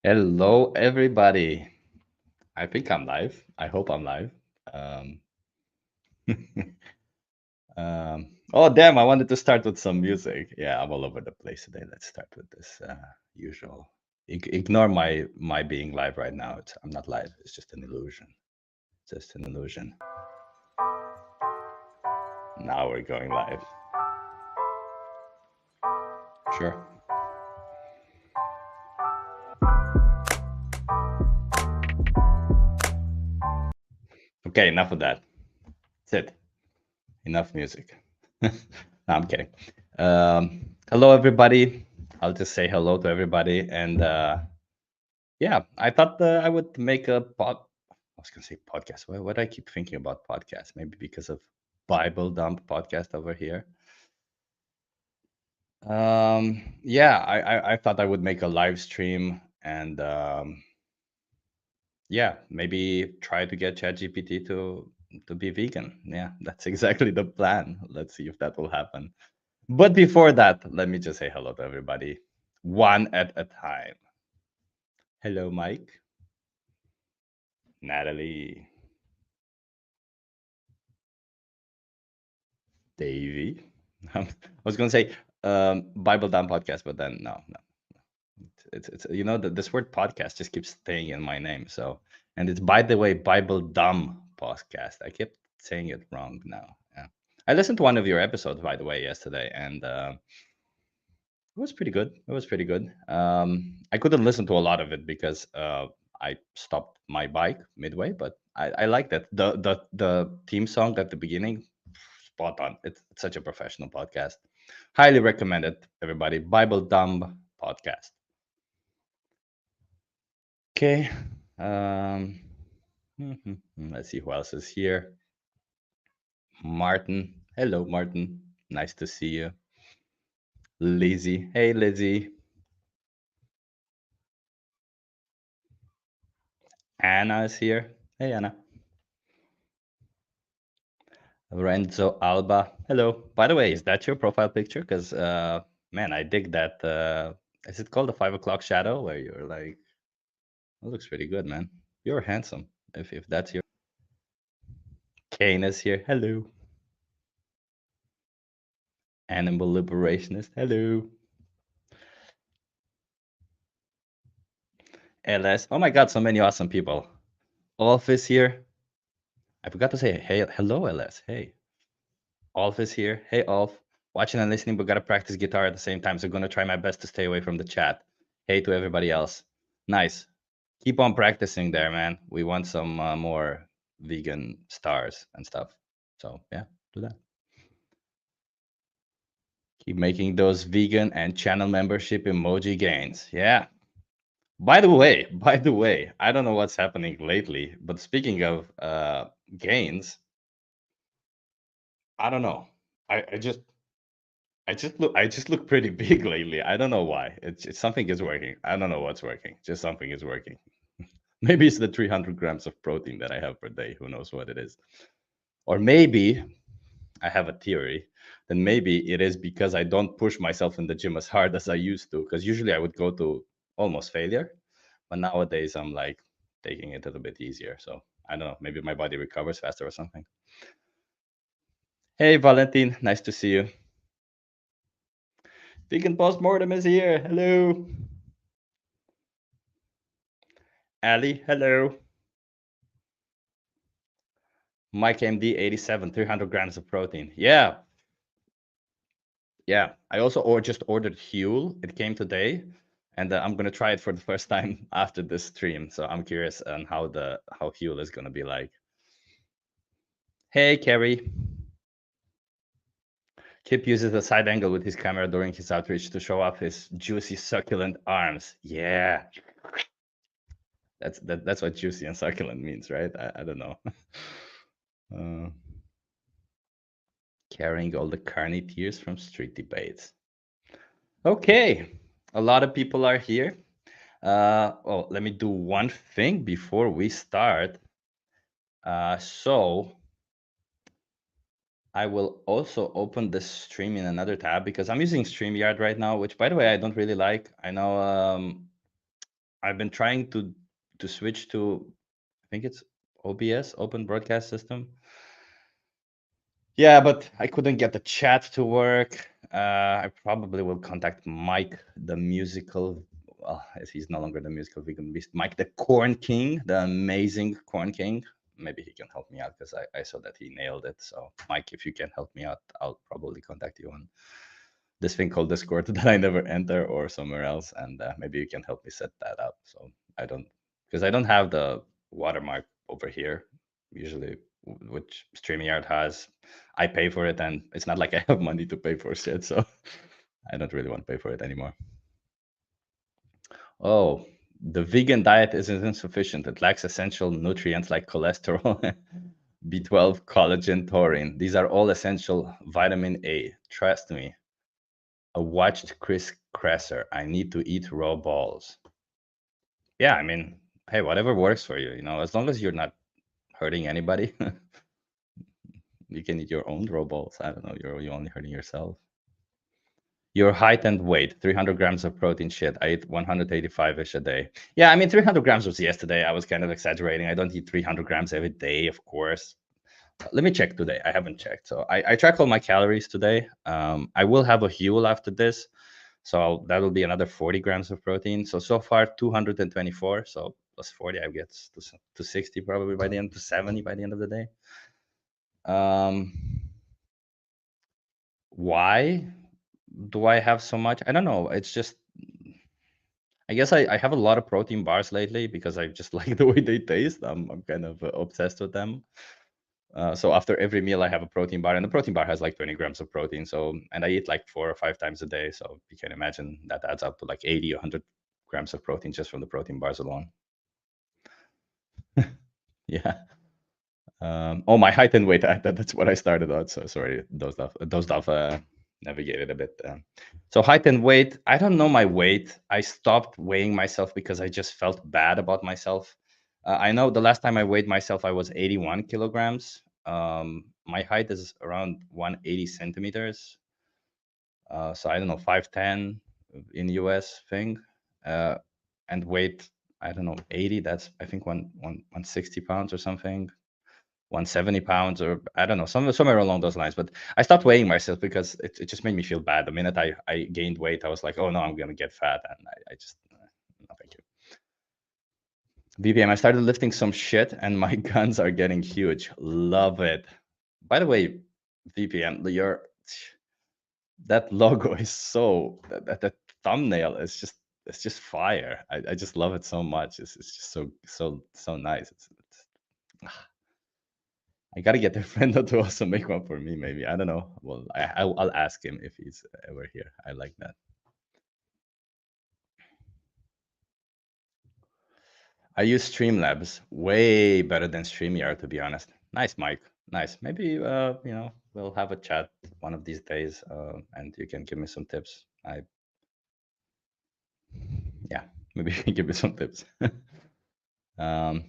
Hello, everybody. I think I'm live. I hope I'm live. Um, oh, damn, I wanted to start with some music. Yeah, I'm all over the place today. Let's start with this usual. Ignore my being live right now. I'm not live. It's just an illusion. Just an illusion. Now we're going live. Sure. Okay, enough of that. That's it. Enough music. No, I'm kidding. Hello, everybody. I'll just say hello to everybody. And yeah, I thought I would make a I was going to say podcast. Why do I keep thinking about podcast? Maybe because of Bible Dump podcast over here. Yeah, I thought I would make a live stream and yeah, maybe try to get ChatGPT to be vegan. Yeah, that's exactly the plan. Let's see if that will happen. But before that, let me just say hello to everybody, one at a time. Hello, Mike, Natalie, Davey. I was gonna say Bible Down podcast, but then no. It's this word podcast just keeps staying in my name. So, and it's, by the way, Bible Dumb podcast. I kept saying it wrong now. Yeah. I listened to one of your episodes, by the way, yesterday, and it was pretty good. It was pretty good. I couldn't listen to a lot of it because I stopped my bike midway, but I like that the theme song at the beginning, spot on. It's such a professional podcast. Highly recommend it, everybody. Bible Dumb podcast. Okay. Um, let's see who else is here. Martin. Hello, Martin. Nice to see you. Lizzie. Hey, Lizzie. Anna is here. Hey, Anna. Renzo Alba. Hello. By the way, is that your profile picture? Because, man, I dig that. Is it called the 5 o'clock shadow? Where you're like, it looks pretty good, man. You're handsome. If that's your. Kane is here. Hello. Animal liberationist. Hello. LS. Oh my God, so many awesome people. Olf is here. I forgot to say, hey, hello, LS. Hey. Olf is here. Hey, Olf. Watching and listening, but gotta practice guitar at the same time, so gonna try my best to stay away from the chat. Hey to everybody else. Nice. Keep on practicing there, man. We want some more vegan stars and stuff. So yeah, do that. Keep making those vegan and channel membership emoji gains. Yeah. By the way, I don't know what's happening lately, but speaking of gains, I don't know. I just look pretty big lately. I don't know why. It's something is working. I don't know what's working. Just something is working. Maybe it's the 300 grams of protein that I have per day. Who knows what it is? Or maybe I have a theory. Then maybe it is because I don't push myself in the gym as hard as I used to. Because usually I would go to almost failure, but nowadays I'm like taking it a little bit easier. So I don't know. Maybe my body recovers faster or something. Hey, Valentin, nice to see you. Vegan Postmortem is here. Hello. Ali, hello. Mike MD 87, 300 grams of protein. Yeah. Yeah. I also just ordered Huel. It came today. And I'm gonna try it for the first time after this stream. So I'm curious on how Huel is gonna be like. Hey, Kerry. Kip uses a side angle with his camera during his outreach to show off his juicy, succulent arms. Yeah. That's what juicy and succulent means, right? I don't know. uh, Carrying all the carny tears from street debates. Okay, a lot of people are here. Well, let me do one thing before we start. So I will also open the stream in another tab because I'm using StreamYard right now, which, by the way, I don't really like. I know I've been trying to switch to, I think it's OBS, Open Broadcast System. Yeah, but I couldn't get the chat to work. I probably will contact Mike, the musical. Well, he's no longer the musical vegan beast. Mike, the Corn King, the amazing Corn King. Maybe he can help me out because I saw that he nailed it. So, Mike, if you can help me out, I'll probably contact you on this thing called Discord that I never enter or somewhere else, and maybe you can help me set that up. So I don't, because I don't have the watermark over here. Usually, which StreamYard has, I pay for it, and it's not like I have money to pay for shit. So I don't really want to pay for it anymore. Oh, the vegan diet isn't insufficient. It lacks essential nutrients like cholesterol, B12, collagen, taurine. These are all essential vitamin A. Trust me. I watched Chris Kresser. I need to eat raw balls. Yeah, I mean, hey, whatever works for you, as long as you're not hurting anybody, you can eat your own raw balls. I don't know, you're only hurting yourself. Your height and weight, 300 grams of protein. Shit, I eat 185-ish a day. Yeah, I mean, 300 grams was yesterday. I was kind of exaggerating. I don't eat 300 grams every day, of course. Let me check today. I haven't checked. So I track all my calories today. I will have a Huel after this. So that'll be another 40 grams of protein. So far 224. So plus 40, I get to 60 probably by the end, to 70 by the end of the day. Um, why do I have so much? I don't know. It's just, I guess I have a lot of protein bars lately because I just like the way they taste. I'm kind of obsessed with them. So after every meal, I have a protein bar, and the protein bar has like 20 grams of protein. So, and I eat like 4 or 5 times a day. So you can imagine that adds up to like 80 or 100 grams of protein just from the protein bars alone. Yeah. Oh, my height and weight. That's what I started on. So sorry, those stuff navigated a bit. So height and weight. I don't know my weight. I stopped weighing myself because I just felt bad about myself. I know the last time I weighed myself, I was 81 kilograms. My height is around 180 centimeters. So I don't know, 5'10" in US thing. Uh, and weight, I don't know, 80. That's I think 160 pounds or something. 170 pounds, or I don't know, somewhere along those lines. But I stopped weighing myself because it just made me feel bad. The minute I gained weight, I was like, oh no, I'm gonna get fat, and I just no, thank you. VPM, I started lifting some shit, and my guns are getting huge. Love it. By the way, VPM, your that logo is so that thumbnail is just, it's just fire. I just love it so much. It's just so nice. I gotta get a friend to also make one for me. Maybe, I don't know. Well, I'll ask him if he's ever here. I like that. I use Streamlabs way better than StreamYard, to be honest. Nice, Mike. Nice. Maybe we'll have a chat one of these days, and you can give me some tips. Yeah, maybe you can give me some tips. um,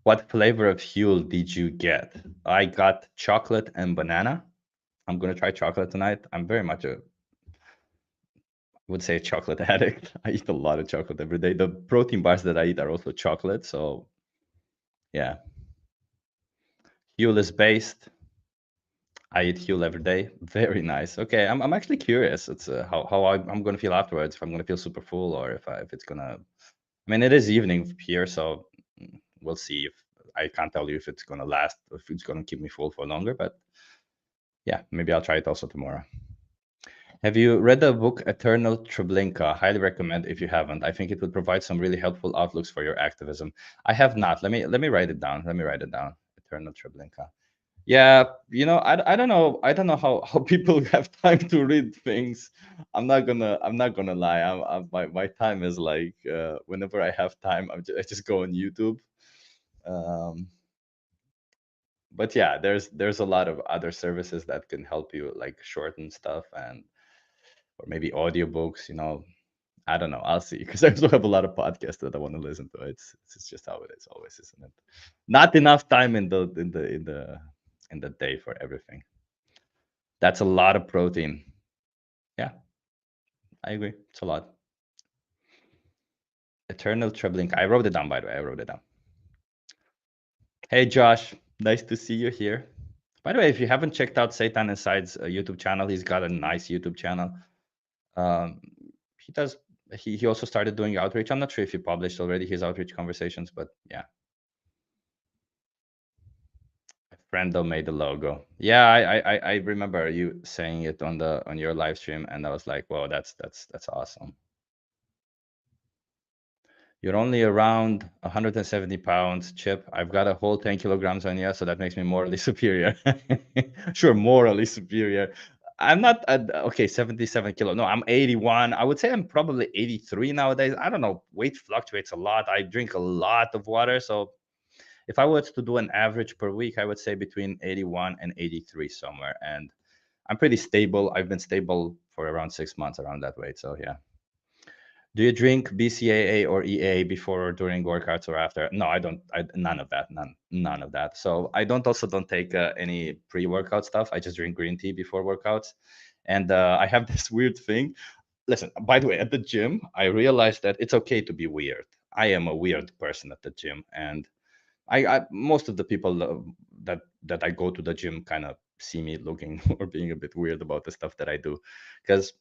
what flavor of Huel did you get? I got chocolate and banana. I'm gonna try chocolate tonight. I'm very much a would say a chocolate addict. I eat a lot of chocolate every day. The protein bars that I eat are also chocolate. So yeah, Huel is based. I eat Huel every day. Very nice. Okay, I'm actually curious. It's how I'm gonna feel afterwards. If I'm gonna feel super full, or if it's gonna. I mean, it is evening here, so we'll see. If I can't tell you if it's gonna last, if it's gonna keep me full for longer. But yeah, maybe I'll try it also tomorrow. Have you read the book Eternal Treblinka? Highly recommend if you haven't. I think it would provide some really helpful outlooks for your activism. I have not. Let me write it down. Let me write it down. Eternal Treblinka. Yeah, I don't know. I don't know how people have time to read things. I'm not gonna lie. My time is like whenever I have time, I just go on YouTube. Um, but yeah, there's a lot of other services that can help you like shorten stuff, and or maybe audiobooks. I don't know. I'll see, because I also have a lot of podcasts that I want to listen to. It's just how it is always, isn't it? Not enough time in the day for everything. That's a lot of protein. Yeah, I agree. It's a lot. Eternal Trebling. I wrote it down, by the way. I wrote it down. Hey, Josh. Nice to see you here. By the way, if you haven't checked out Satan Inside's YouTube channel, he's got a nice YouTube channel. Um, he does. He also started doing outreach. I'm not sure if he published already his outreach conversations, but yeah. Friendo made the logo. Yeah, I remember you saying it on your live stream, and I was like, "Whoa, that's awesome." You're only around 170 pounds, Chip. I've got a whole 10 kilograms on you, so that makes me morally superior. Sure, morally superior. I'm not okay, 77 kilo. No, I'm 81. I would say I'm probably 83 nowadays. I don't know. Weight fluctuates a lot. I drink a lot of water, so if I was to do an average per week, I would say between 81 and 83 somewhere. And I'm pretty stable. I've been stable for around 6 months around that weight. So yeah. Do you drink BCAA or EA before or during workouts or after? No, I don't. None of that. None of that. So I don't take any pre-workout stuff. I just drink green tea before workouts. And I have this weird thing. Listen, by the way, at the gym, I realized that it's okay to be weird. I am a weird person at the gym, and I most of the people that I go to the gym kind of see me looking or being a bit weird about the stuff that I do, because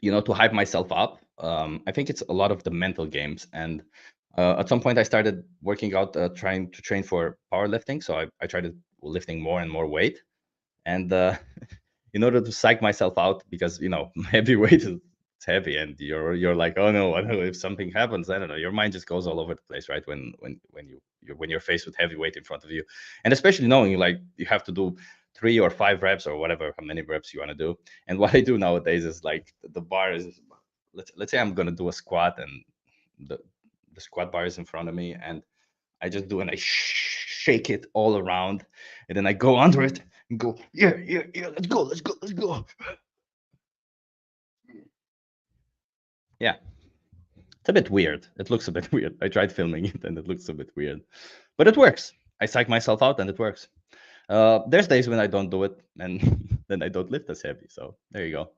to hype myself up. I think it's a lot of the mental games, and at some point I started working out, trying to train for powerlifting. So I tried lifting more and more weight, and in order to psych myself out, because heavy weight is it's heavy, and you're like, oh no, I don't know if something happens. I don't know. Your mind just goes all over the place, right? When you're faced with heavy weight in front of you, and especially knowing like you have to do 3 or 5 reps or whatever, how many reps you want to do. And what I do nowadays is like the bar is, let's say I'm gonna do a squat, and the the squat bar is in front of me, and I just do, and I shake it all around, and then I go under it and go, yeah, yeah, yeah, let's go, let's go, let's go. Yeah, it's a bit weird. It looks a bit weird. I tried filming it, and it looks a bit weird, but it works. I psych myself out, and it works. There's days when I don't do it, and then I don't lift as heavy. So there you go.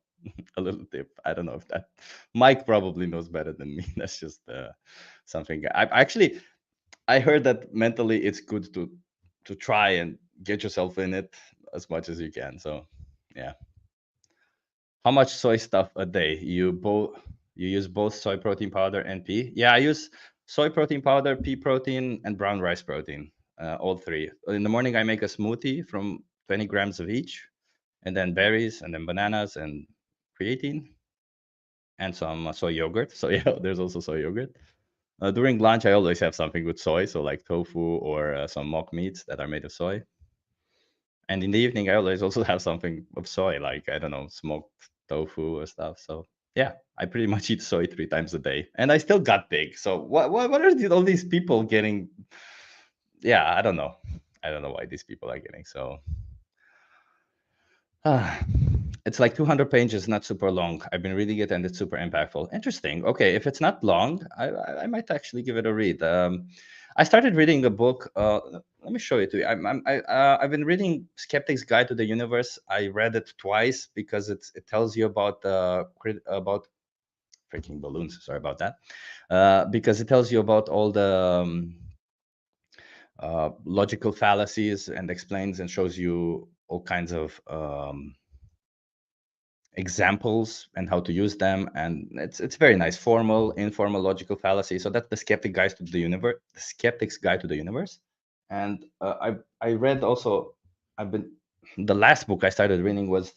A little tip. I don't know if that Mike probably knows better than me. That's just something. I heard that mentally it's good to try and get yourself in it as much as you can. So yeah. How much soy stuff a day? You use both soy protein powder and pea? Yeah, I use soy protein powder, pea protein, and brown rice protein. All three. In the morning, I make a smoothie from 20 grams of each, and then berries, and then bananas, and creatine, and some soy yogurt. So yeah, there's also soy yogurt. During lunch, I always have something with soy, so like tofu or some mock meats that are made of soy. And in the evening, I always also have something of soy, like I don't know, smoked tofu or stuff. So yeah, I pretty much eat soy 3 times a day, and I still got big. So what are all these people getting? Yeah, I don't know why these people are getting so. Ah, it's like 200 pages, not super long. I've been reading it, and it's super impactful. Interesting. Okay, if it's not long, I might actually give it a read. I started reading a book. Let me show it to you. I've been reading Skeptic's Guide to the Universe. I read it twice because it tells you about freaking balloons. Sorry about that. Because it tells you about all the logical fallacies, and explains and shows you all kinds of examples and how to use them, and it's very nice. Formal, informal, logical fallacy. So that's the Skeptic's Guide to the Universe. And I read also, I've been the last book I started reading was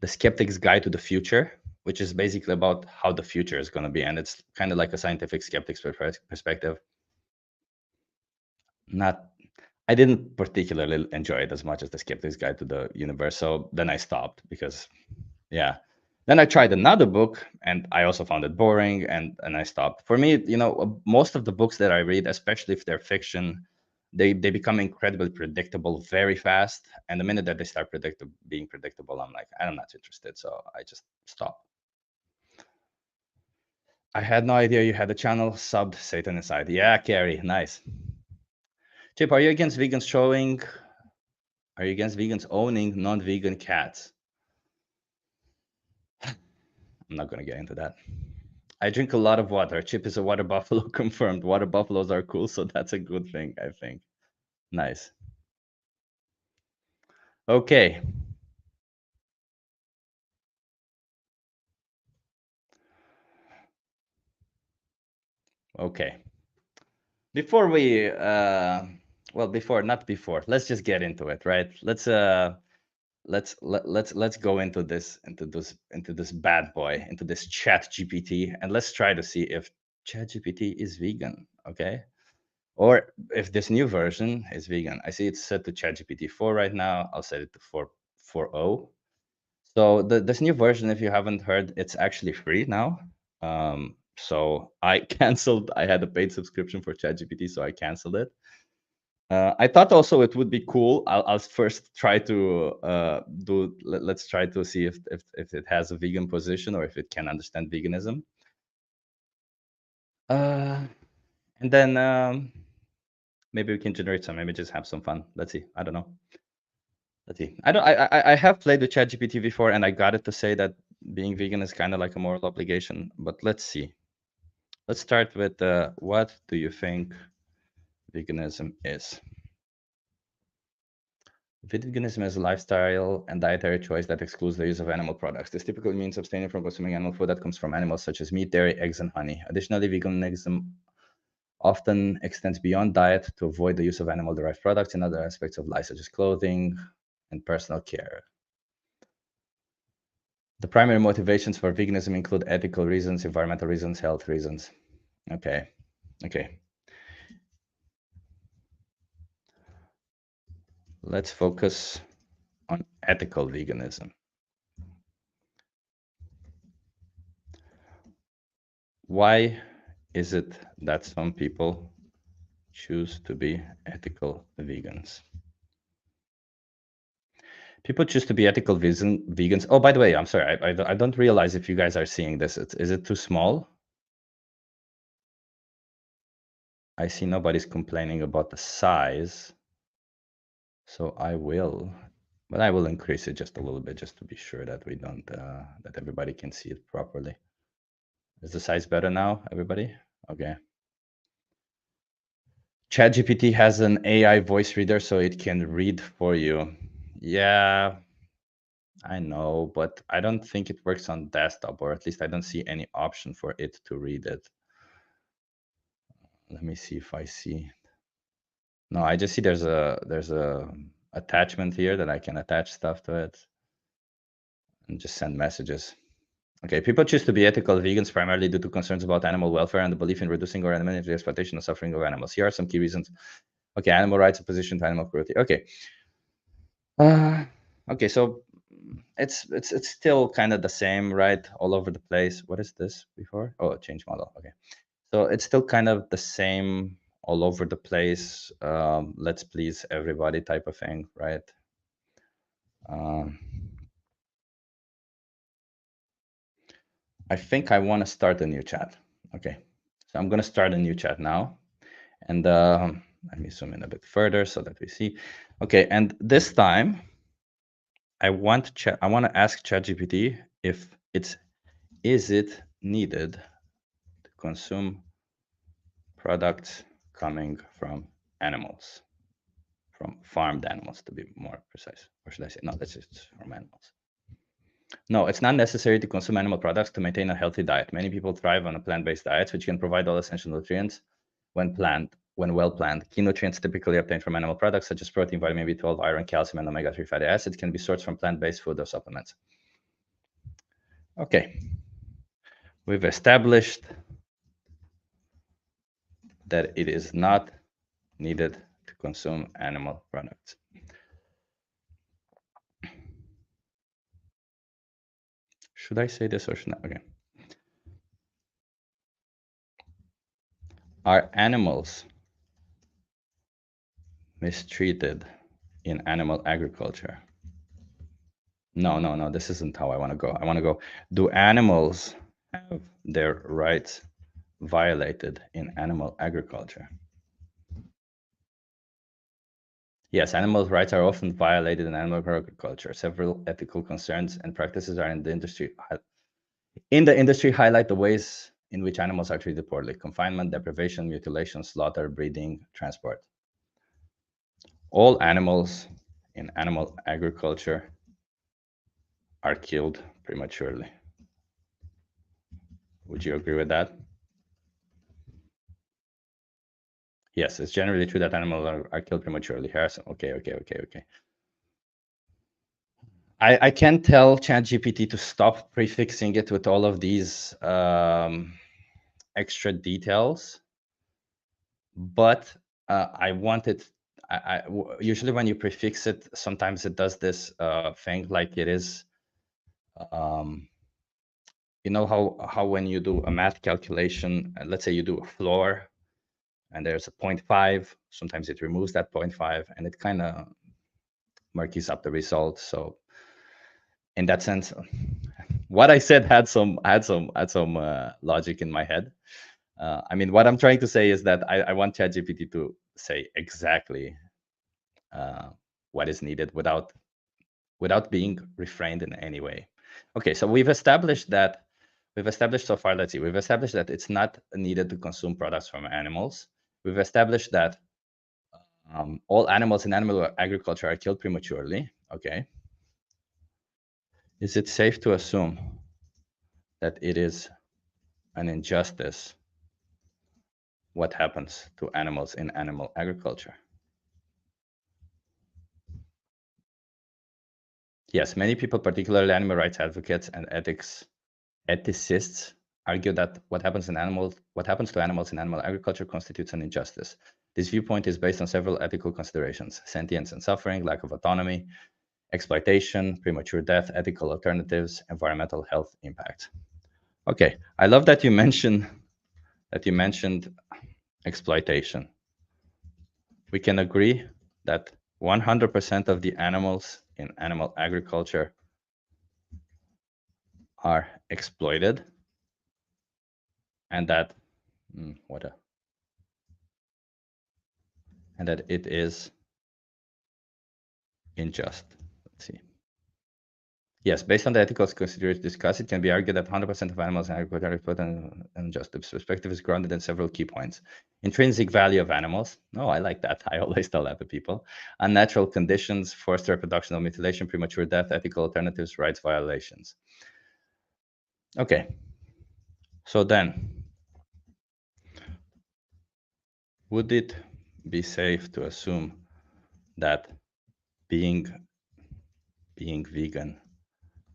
The Skeptic's Guide to the Future, which is basically about how the future is going to be, and it's kind of like a scientific skeptic's perspective. Not I didn't particularly enjoy it as much as The Skeptic's Guide to the Universe, so then I stopped because yeah. Then I tried another book, and I also found it boring, and I stopped. For me, most of the books that I read, especially if they're fiction, they become incredibly predictable very fast. And the minute that they start being predictable, I'm like, I'm not interested. So I just stop. I had no idea you had a channel subbed Satan Inside. Yeah, Carrie, nice. Chip, are you against vegans showing? Are you against vegans owning non-vegan cats? I'm not gonna get into that. I drink a lot of water. Chip is a water buffalo confirmed. Water buffaloes are cool, so that's a good thing, I think. Nice. Okay. Okay. Before we well, before, not before. Let's just get into it, right? Let's go into this bad boy, into this chat GPT, and let's try to see if chat GPT is vegan, okay? Or if this new version is vegan. I see it's set to chat GPT 4 right now. I'll set it to 4.0. So this new version, if you haven't heard, it's actually free now. So I canceled. I had a paid subscription for ChatGPT, so I canceled it. I thought also it would be cool. I'll first try to let's try to see if it has a vegan position or if it can understand veganism. And then maybe we can generate some images, have some fun. Let's see. I don't know. Let's see. I have played with ChatGPT before, and I got it to say that being vegan is kind of like a moral obligation. But let's see. Let's start with what do you think veganism is? Veganism is a lifestyle and dietary choice that excludes the use of animal products. This typically means abstaining from consuming animal food that comes from animals such as meat, dairy, eggs, and honey. Additionally, veganism often extends beyond diet to avoid the use of animal-derived products in other aspects of life, such as clothing and personal care. The primary motivations for veganism include ethical reasons, environmental reasons, health reasons. Okay. Let's focus on ethical veganism. Why is it that some people choose to be ethical vegans? People choose to be ethical vegans. Oh, by the way, I'm sorry. I don't realize if you guys are seeing this. Is it too small? I see nobody's complaining about the size. So I will, but I will increase it just a little bit just to be sure that we don't, that everybody can see it properly. Is the size better now, everybody? Okay. ChatGPT has an AI voice reader, so it can read for you. Yeah, I know, but I don't think it works on desktop, or at least I don't see any option for it to read it. Let me see if I see. No, I just see there's a attachment here that I can attach stuff to it and just send messages. Okay, people choose to be ethical vegans primarily due to concerns about animal welfare and the belief in reducing or eliminating the exploitation and suffering of animals. Here are some key reasons. Okay, animal rights, opposition to animal cruelty. Okay. Okay, so it's still kind of the same, right? All over the place. What is this before? Oh, change model. Okay, so it's still kind of the same all over the place. Let's please everybody type of thing, right? I think I want to start a new chat. Okay, so I'm going to start a new chat now. And let me zoom in a bit further so that we see. Okay, and this time I want to ask ChatGPT if is it needed to consume products coming from animals, from farmed animals to be more precise. Or should I say, no, that's just from animals. No, it's not necessary to consume animal products to maintain a healthy diet. Many people thrive on a plant-based diet, which can provide all essential nutrients when well planned. Key nutrients typically obtained from animal products, such as protein, vitamin B12, iron, calcium, and omega-3 fatty acids, can be sourced from plant-based food or supplements. Okay, we've established that it is not needed to consume animal products. Should I say this or should not? Okay. Are animals mistreated in animal agriculture? No, this isn't how I want to go. I want to go, do animals have their rights violated in animal agriculture? Yes, animal rights are often violated in animal agriculture. Several ethical concerns and practices are in the industry highlight the ways in which animals are treated poorly: confinement, deprivation, mutilation, slaughter, breeding, transport. All animals in animal agriculture are killed prematurely. Would you agree with that? Yes, it's generally true that animals are killed prematurely. Harrison, okay. I can tell ChatGPT to stop prefixing it with all of these extra details, but I want it. Usually when you prefix it, sometimes it does this thing like it is. You know how when you do a math calculation, let's say you do a floor, and there's a 0.5. Sometimes it removes that 0.5, and it kind of murkies up the result. So in that sense, what I said had some logic in my head. I mean, what I'm trying to say is that I want ChatGPT to say exactly what is needed without being refrained in any way. Okay, so we've established so far. Let's see, we've established that it's not needed to consume products from animals. We've established that all animals in animal agriculture are killed prematurely. Okay. Is it safe to assume that it is an injustice what happens to animals in animal agriculture? Yes, many people, particularly animal rights advocates and ethicists, argue that what happens to animals in animal agriculture constitutes an injustice. This viewpoint is based on several ethical considerations: sentience and suffering, lack of autonomy, exploitation, premature death, ethical alternatives, environmental health impact. Okay, I love that you mentioned exploitation. We can agree that 100% of the animals in animal agriculture are exploited, and that it is unjust. Let's see. Yes, based on the ethical considerations discussed, it can be argued that 100% of animals in agriculture are exploited and unjust. This perspective is grounded in several key points: intrinsic value of animals. No, I like that. I always tell that to people. Unnatural conditions, forced reproduction or mutilation, premature death, ethical alternatives, rights violations. Okay. So then, would it be safe to assume that being vegan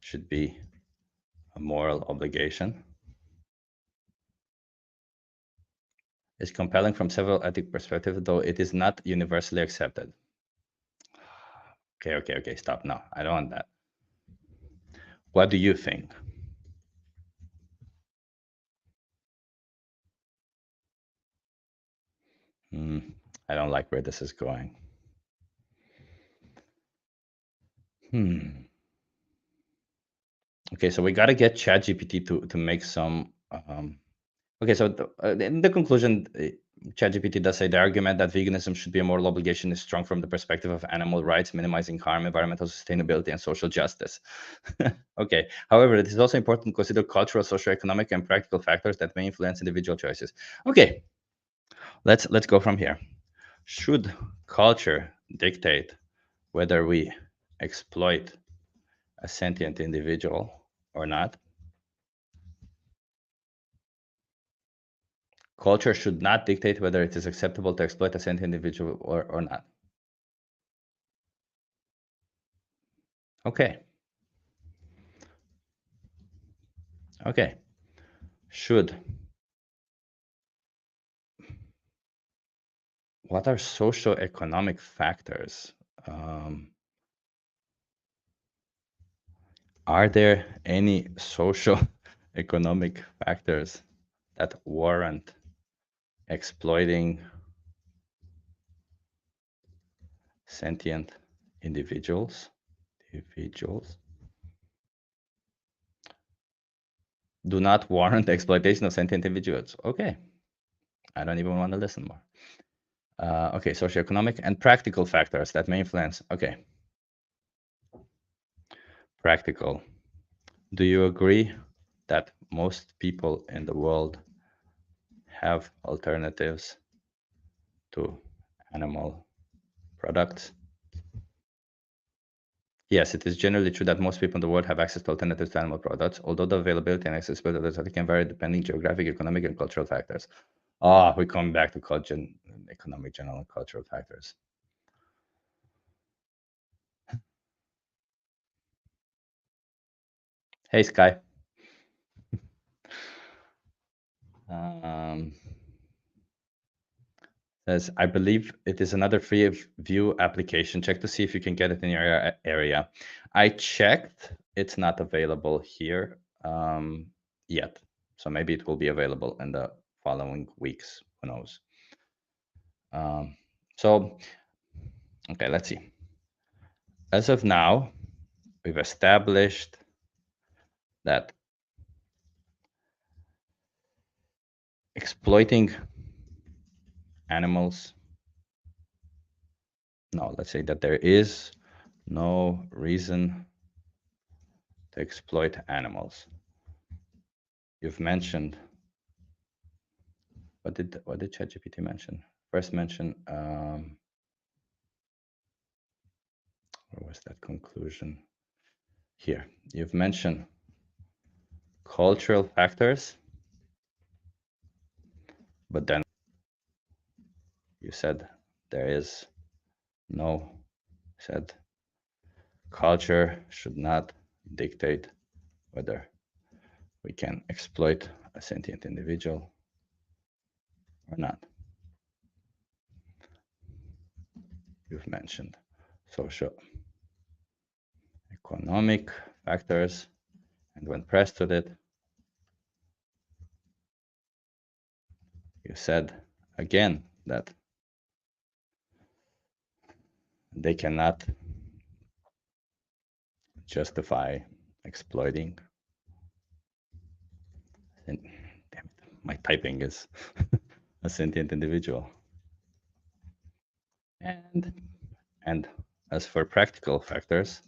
should be a moral obligation? It's compelling from several ethical perspectives, though it is not universally accepted. Okay, stop. No, I don't want that. What do you think? I don't like where this is going. Okay, so we got to get ChatGPT to make some. Okay, so in the conclusion, ChatGPT does say the argument that veganism should be a moral obligation is strong from the perspective of animal rights, minimizing harm, environmental sustainability, and social justice. Okay, however, it is also important to consider cultural, socioeconomic, and practical factors that may influence individual choices. Okay, let's go from here. Should culture dictate whether we exploit a sentient individual or not? Culture should not dictate whether it is acceptable to exploit a sentient individual or not. Okay. Okay. Should. What are socioeconomic factors? Are there any socioeconomic factors that warrant exploiting sentient individuals? Do not warrant exploitation of sentient individuals. Okay. I don't even want to listen more. Okay, socioeconomic and practical factors that may influence. Okay. Practical. Do you agree that most people in the world have alternatives to animal products? Yes, it is generally true that most people in the world have access to alternatives to animal products, although the availability and accessibility of those can vary depending geographic, economic, and cultural factors. We're coming back to culture, economic, general, and cultural factors. Hey, Sky. Um, Says, I believe it is another free view application. Check to see if you can get it in your area. I checked. It's not available here yet. So maybe it will be available in the following weeks. Who knows? So, okay, let's see. As of now, we've established that exploiting animals, no, let's say that there is no reason to exploit animals. You've mentioned, what did ChatGPT mention? First mention, where was that conclusion? Here, you've mentioned cultural factors, but then you said there is no, said culture should not dictate whether we can exploit a sentient individual or not. You've mentioned social, economic factors, and when pressed with it, you said again that they cannot justify exploiting. And damn it, my typing is a sentient individual. And as for practical factors,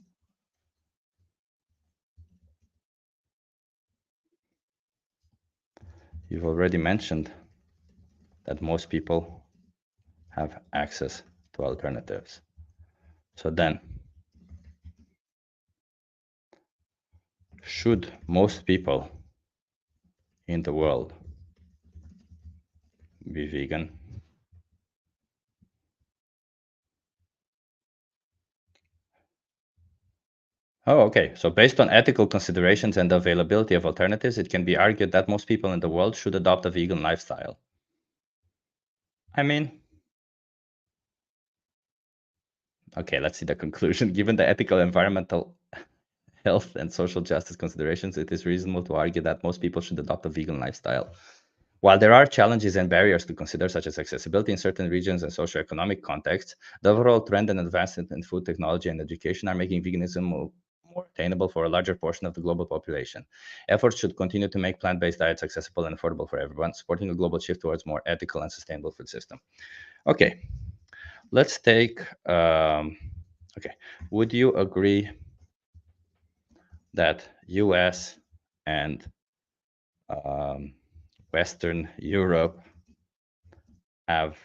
you've already mentioned that most people have access to alternatives. So then, should most people in the world be vegan? Oh, okay. So based on ethical considerations and the availability of alternatives, it can be argued that most people in the world should adopt a vegan lifestyle. I mean, okay, let's see the conclusion. Given the ethical, environmental, health, and social justice considerations, it is reasonable to argue that most people should adopt a vegan lifestyle. While there are challenges and barriers to consider, such as accessibility in certain regions and socioeconomic contexts, the overall trend and advancement in food technology and education are making veganism more attainable for a larger portion of the global population. Efforts should continue to make plant-based diets accessible and affordable for everyone, supporting a global shift towards more ethical and sustainable food system. Okay, let's take, okay, would you agree that US and Western Europe have,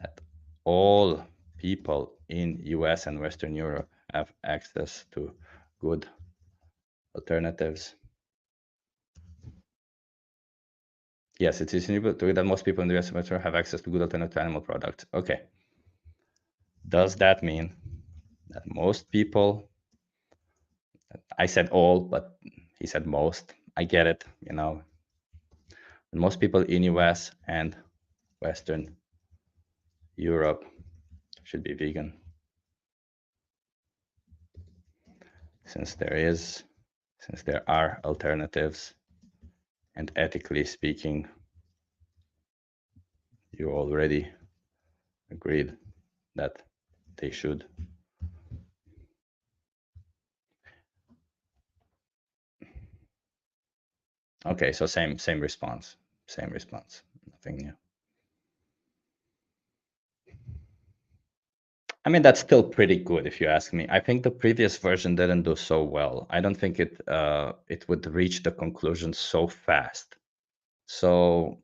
that all people in US and Western Europe have access to good alternatives? Yes, it is reasonable that most people in the US and Western have access to good alternative animal products. Okay. Does that mean that most people, I said all, but he said most. I get it, you know. Most people in US and Western Europe should be vegan, since there are alternatives, and ethically speaking, you already agreed that they should. Okay, so same response. Same response. Nothing new. I mean, that's still pretty good if you ask me. I think the previous version didn't do so well. I don't think it would reach the conclusion so fast. So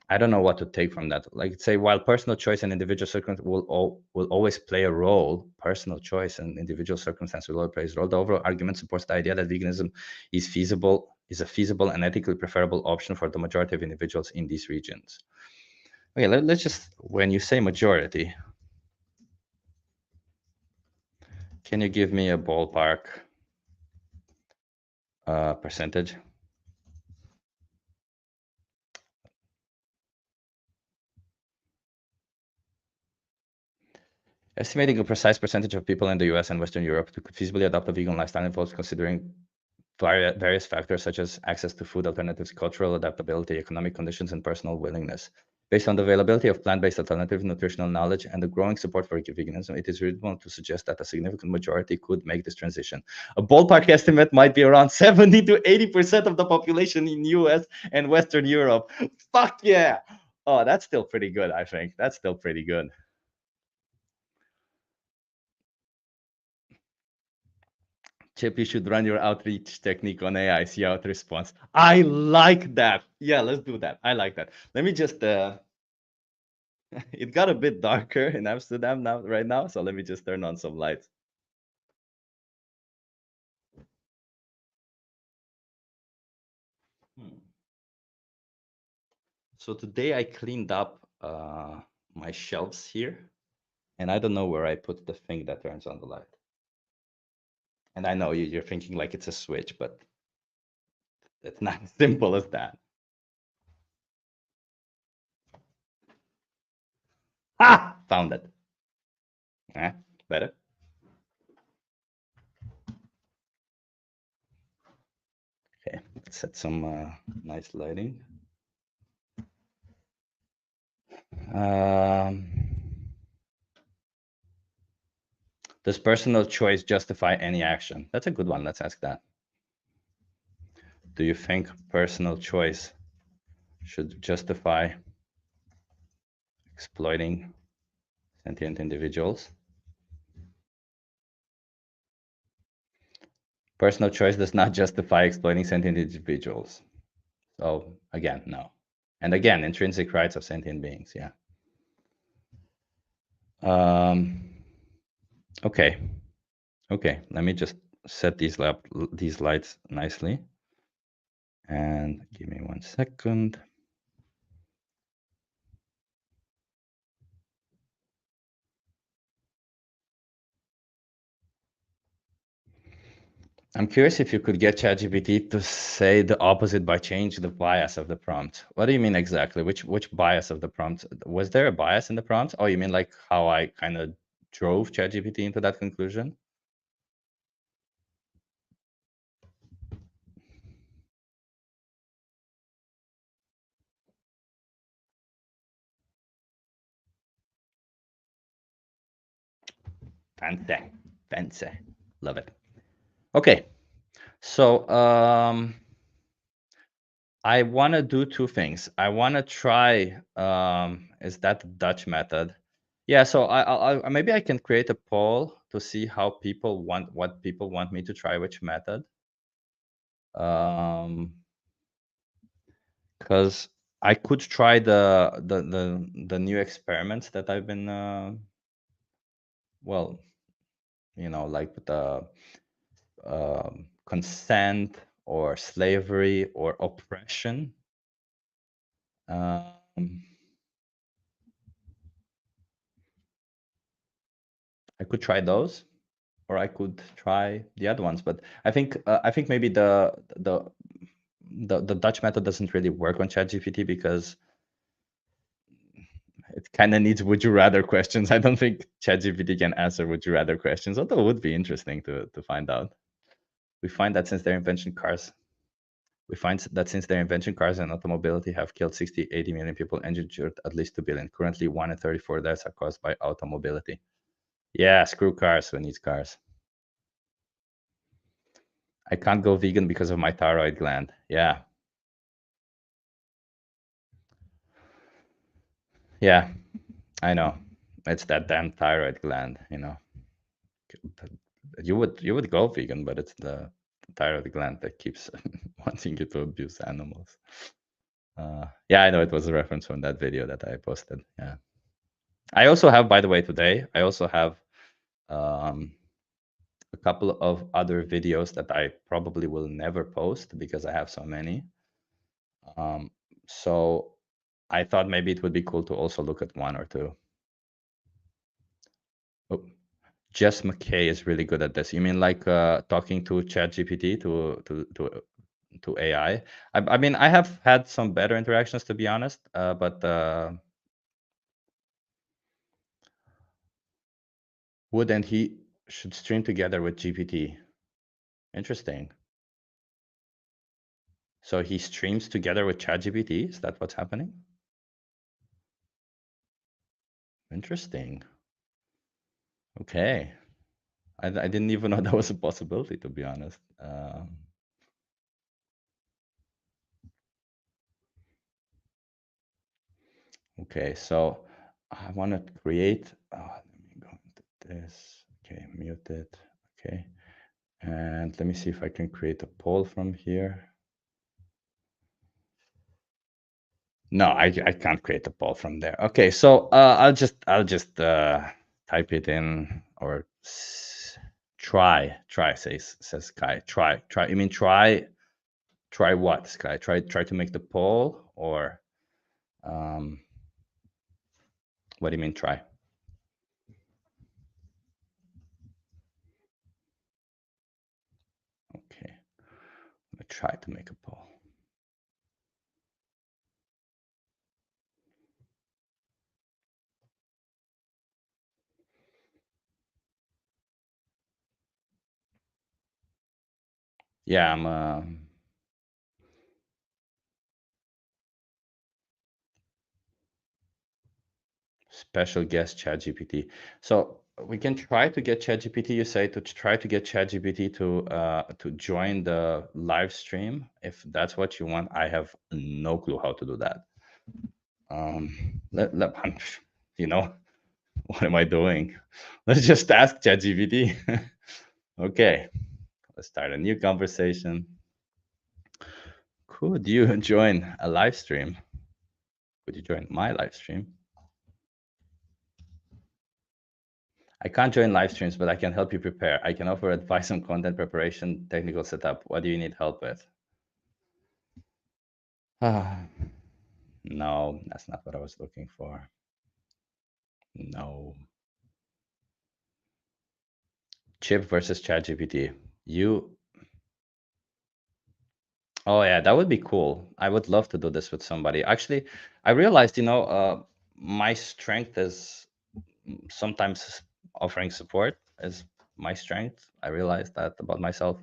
I don't know what to take from that. Like say, while personal choice and individual circumstance will always play a role, personal choice and individual circumstance will always play a role. The overall argument supports the idea that veganism is a feasible and ethically preferable option for the majority of individuals in these regions. Okay, let's just, when you say majority, can you give me a ballpark percentage? Estimating a precise percentage of people in the US and Western Europe who could feasibly adopt a vegan lifestyle involves considering various factors such as access to food alternatives, cultural adaptability, economic conditions, and personal willingness. Based on the availability of plant-based alternative nutritional knowledge and the growing support for veganism, it is reasonable to suggest that a significant majority could make this transition. A ballpark estimate might be around 70 to 80% of the population in US and Western Europe. Fuck yeah! Oh, that's still pretty good, I think. That's still pretty good. Chip, you should run your outreach technique on AI, see how it responds. I like that. Yeah, let's do that. I like that. Let me just it got a bit darker in Amsterdam now right now, so let me just turn on some lights. Hmm. So today I cleaned up my shelves here, and I don't know where I put the thing that turns on the light. And I know you're thinking like it's a switch, but it's not as simple as that. Ah, found it. Eh, better. Okay, let's set some nice lighting. Um, does personal choice justify any action? That's a good one. Let's ask that. Do you think personal choice should justify exploiting sentient individuals? Personal choice does not justify exploiting sentient individuals. So again, no. And again, intrinsic rights of sentient beings. Yeah. Okay. Okay. Let me just set these lights nicely. And give me 1 second. I'm curious if you could get ChatGPT to say the opposite by changing the bias of the prompt. What do you mean exactly? Which bias of the prompt? Was there a bias in the prompt? Oh, you mean like how I kind of drove ChatGPT into that conclusion? Fancy, fancy, love it. Okay, so I want to do two things. I want to try, is that the Dutch method? Yeah, so maybe I can create a poll to see how what people want me to try, which method. Because I could try the new experiments that I've been, well, like the consent or slavery or oppression. Um, I could try those, or I could try the other ones. But I think maybe the Dutch method doesn't really work on ChatGPT because it kind of needs would you rather questions. I don't think ChatGPT can answer would you rather questions, although it would be interesting to find out. We find that since their invention, cars and automobility have killed 60, 80 million people and injured at least 2 billion. Currently, 1 in 34 deaths are caused by automobility. Yeah, screw cars. Who needs cars? I can't go vegan because of my thyroid gland. Yeah. Yeah, I know. It's that damn thyroid gland, you know. You would go vegan, but it's the thyroid gland that keeps wanting you to abuse animals. Yeah, I know it was a reference from that video that I posted. Yeah. I also have, by the way, today, I also have um, a couple of other videos that I probably will never post because I have so many. Um, so I thought maybe it would be cool to also look at one or two. Oh, Jess McKay is really good at this. You mean like talking to ChatGPT to AI? I mean, I have had some better interactions, to be honest, but Wood and he should stream together with GPT. Interesting. So he streams together with ChatGPT. Is that what's happening? Interesting. Okay. I didn't even know that was a possibility, to be honest. Okay, so I want to create. Let me go into this. Okay, mute it. Okay, and let me see if I can create a poll from here. No, I can't create a poll from there. Okay, so I'll just type it in or try says Sky. Try. You mean try what, Sky? Try to make the poll or um what do you mean try? Okay, let me try to make a poll. Yeah, I'm special guest ChatGPT. So we can try to get ChatGPT. You say to try to get ChatGPT to join the live stream. If that's what you want, I have no clue how to do that. You know, what am I doing? Let's just ask ChatGPT. Okay, let's start a new conversation. Could you join a live stream? Could you join my live stream? I can't join live streams, but I can help you prepare. I can offer advice on content preparation, technical setup. What do you need help with? No, that's not what I was looking for. No. Chip versus ChatGPT. You. Oh yeah, that would be cool. I would love to do this with somebody. Actually, I realized, my strength is sometimes offering support is my strength. I realized that about myself.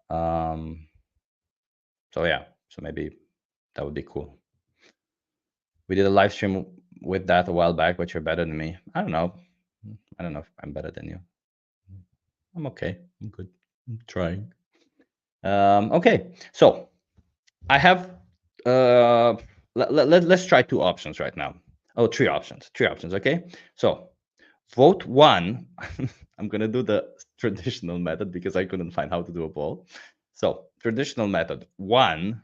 Um, so yeah, so maybe that would be cool. We did a live stream with that a while back, but you're better than me. I don't know. I don't know if I'm better than you. I'm okay. I'm good. I'm trying. Okay, so I have. Let's try two options right now. Oh, three options. Three options. Okay. So vote one. I'm gonna do the traditional method because I couldn't find how to do a poll. So traditional method one.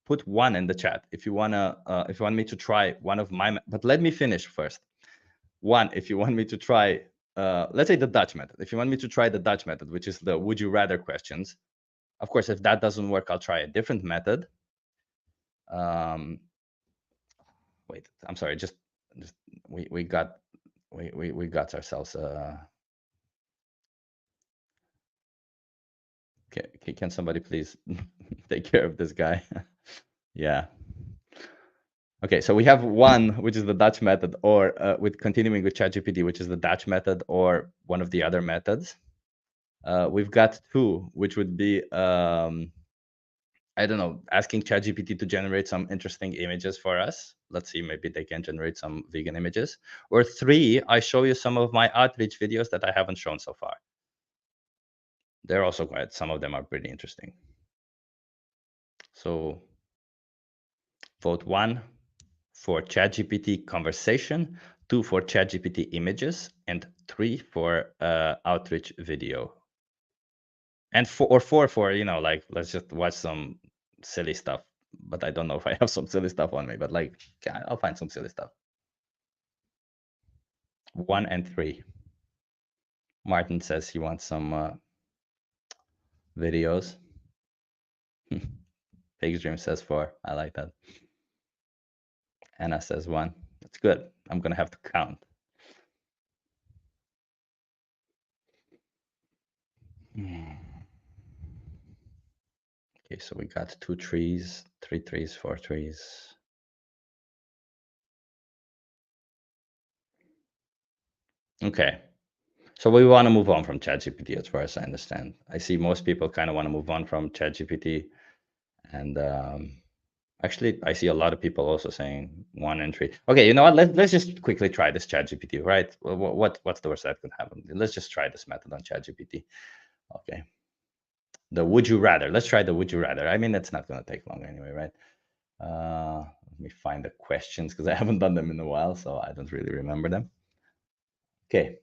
Put one in the chat if you if you want me to try one of my. But let me finish first. One, if you want me to try, let's say the Dutch method. If you want me to try the Dutch method, which is the would you rather questions. Of course, if that doesn't work, I'll try a different method. Wait, I'm sorry. Just we got we got ourselves. Can somebody please take care of this guy? Yeah. Okay, so we have one, which is the Dutch method, or with continuing with ChatGPT, which is the Dutch method, or one of the other methods. We've got two, which would be I don't know, asking ChatGPT to generate some interesting images for us. Let's see, maybe they can generate some vegan images. Or three, I show you some of my outreach videos that I haven't shown so far. They're also quite, some of them are pretty interesting. So vote one for ChatGPT conversation, 2 for ChatGPT images, and 3 for outreach video. And 4 for, like, let's just watch some silly stuff. But I don't know if I have some silly stuff on me, but like, I'll find some silly stuff. 1 and 3. Martin says he wants some videos. Pig's Dream says 4. I like that. Anna says 1. That's good. I'm gonna have to count. Okay, so we got 2 trees, 3 trees, 4 trees. Okay, so we want to move on from ChatGPT as far as I understand. I see most people kind of want to move on from ChatGPT, and actually, I see a lot of people also saying 1 and 3. Okay, you know what? Let's just quickly try this ChatGPT, right? What's the worst that could happen? Let's just try this method on ChatGPT. Okay. The would you rather. Let's try the would you rather. I mean, it's not going to take long anyway, right? Let me find the questions because I haven't done them in a while, so I don't really remember them. Okay.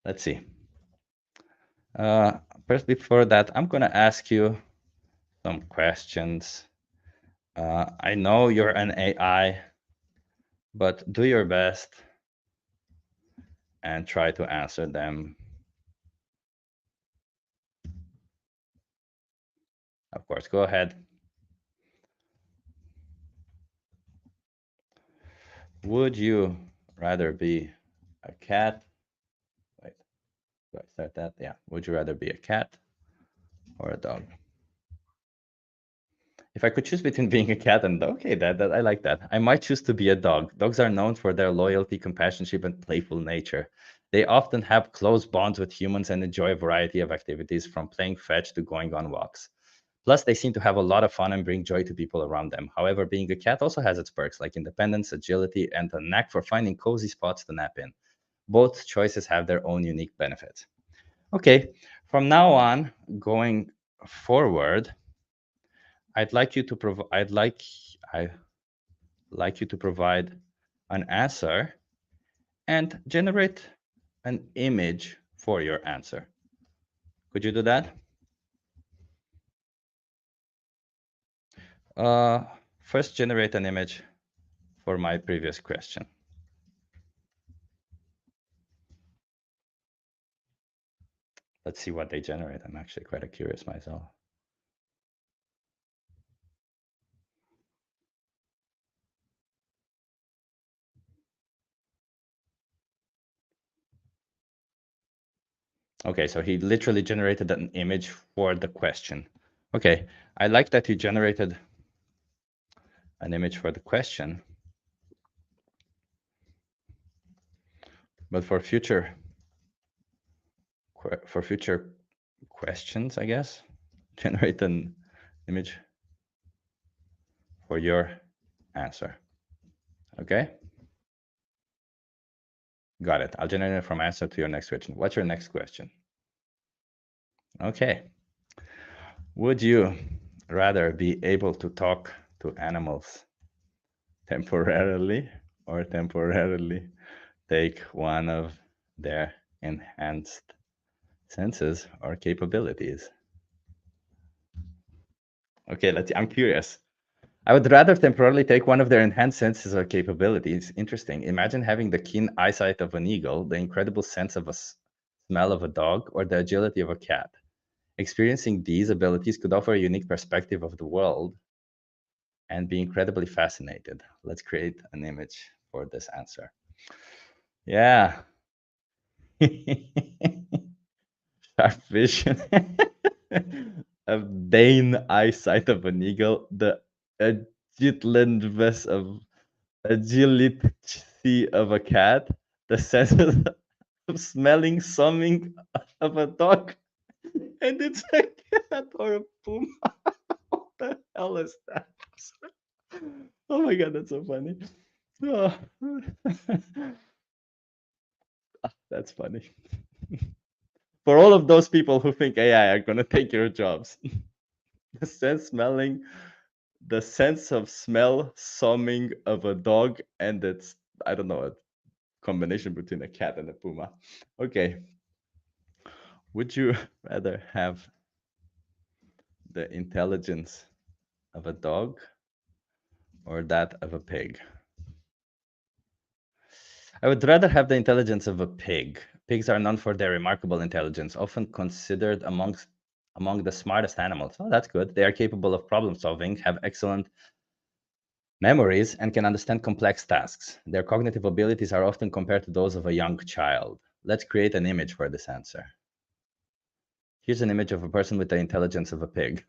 Let's see. First, before that, I'm going to ask you some questions. I know you're an AI, but do your best and try to answer them. Of course, go ahead. Would you rather be a cat? Wait, do I start that? Yeah. Would you rather be a cat or a dog? If I could choose between being a cat and okay, that I like that. I might choose to be a dog. Dogs are known for their loyalty, companionship, and playful nature. They often have close bonds with humans and enjoy a variety of activities from playing fetch to going on walks. Plus, they seem to have a lot of fun and bring joy to people around them. However, being a cat also has its perks like independence, agility, and a knack for finding cozy spots to nap in. Both choices have their own unique benefits. Okay, from now on, going forward, I'd like you to provide. I like you to provide an answer and generate an image for your answer. Could you do that? First, generate an image for my previous question. Let's see what they generate. I'm actually quite curious myself. Okay, so he literally generated an image for the question. Okay, I like that he generated an image for the question, but for future questions, I guess, generate an image for your answer. Okay? Got it. I'll generate it from answer to your next question. What's your next question? Okay. Would you rather be able to talk to animals temporarily or temporarily take one of their enhanced senses or capabilities? Okay, I'm curious. I would rather temporarily take one of their enhanced senses or capabilities. Interesting. Imagine having the keen eyesight of an eagle, the incredible sense of a smell of a dog, or the agility of a cat. Experiencing these abilities could offer a unique perspective of the world and be incredibly fascinated. Let's create an image for this answer. Yeah. Sharp vision. A vain eyesight of an eagle, the agility of a cat, the sense of smelling something of a dog, and it's a cat or a puma. What the hell is that? Oh my god, that's so funny. Oh. That's funny. For all of those people who think AI are gonna take your jobs, the sense of smell summing of a dog and its I don't know, a combination between a cat and a puma. Okay. Would you rather have the intelligence of a dog or that of a pig? I would rather have the intelligence of a pig. Pigs are known for their remarkable intelligence, often considered among the smartest animals. Oh, that's good. They are capable of problem solving, have excellent memories, and can understand complex tasks. Their cognitive abilities are often compared to those of a young child. Let's create an image for this answer. Here's an image of a person with the intelligence of a pig,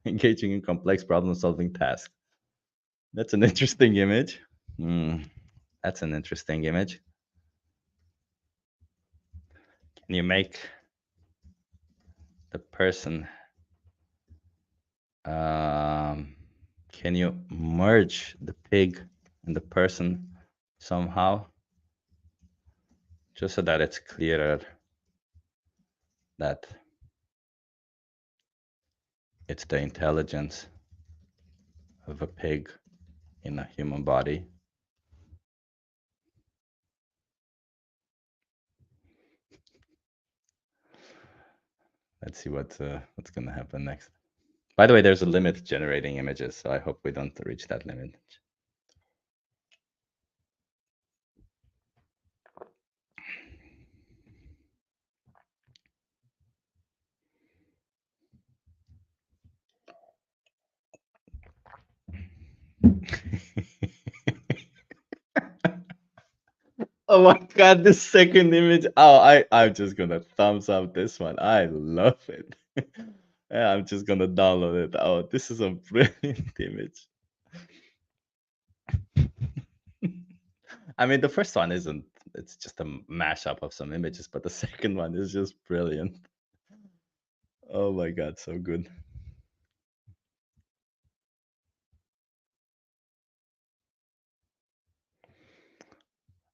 engaging in complex problem solving tasks. That's an interesting image. Hmm, that's an interesting image. Can you make the person, um, can you merge the pig and the person somehow? Just so that it's clearer that it's the intelligence of a pig in a human body. Let's see what's gonna happen next. By the way, there's a limit to generating images, so I hope we don't reach that limit. Oh my god, this second image. Oh, I'm just gonna thumbs up this one. I love it. Yeah, I'm just gonna download it. Oh, this is a brilliant image. I mean, the first one isn't, it's just a mashup of some images, but the second one is just brilliant. Oh my god, so good.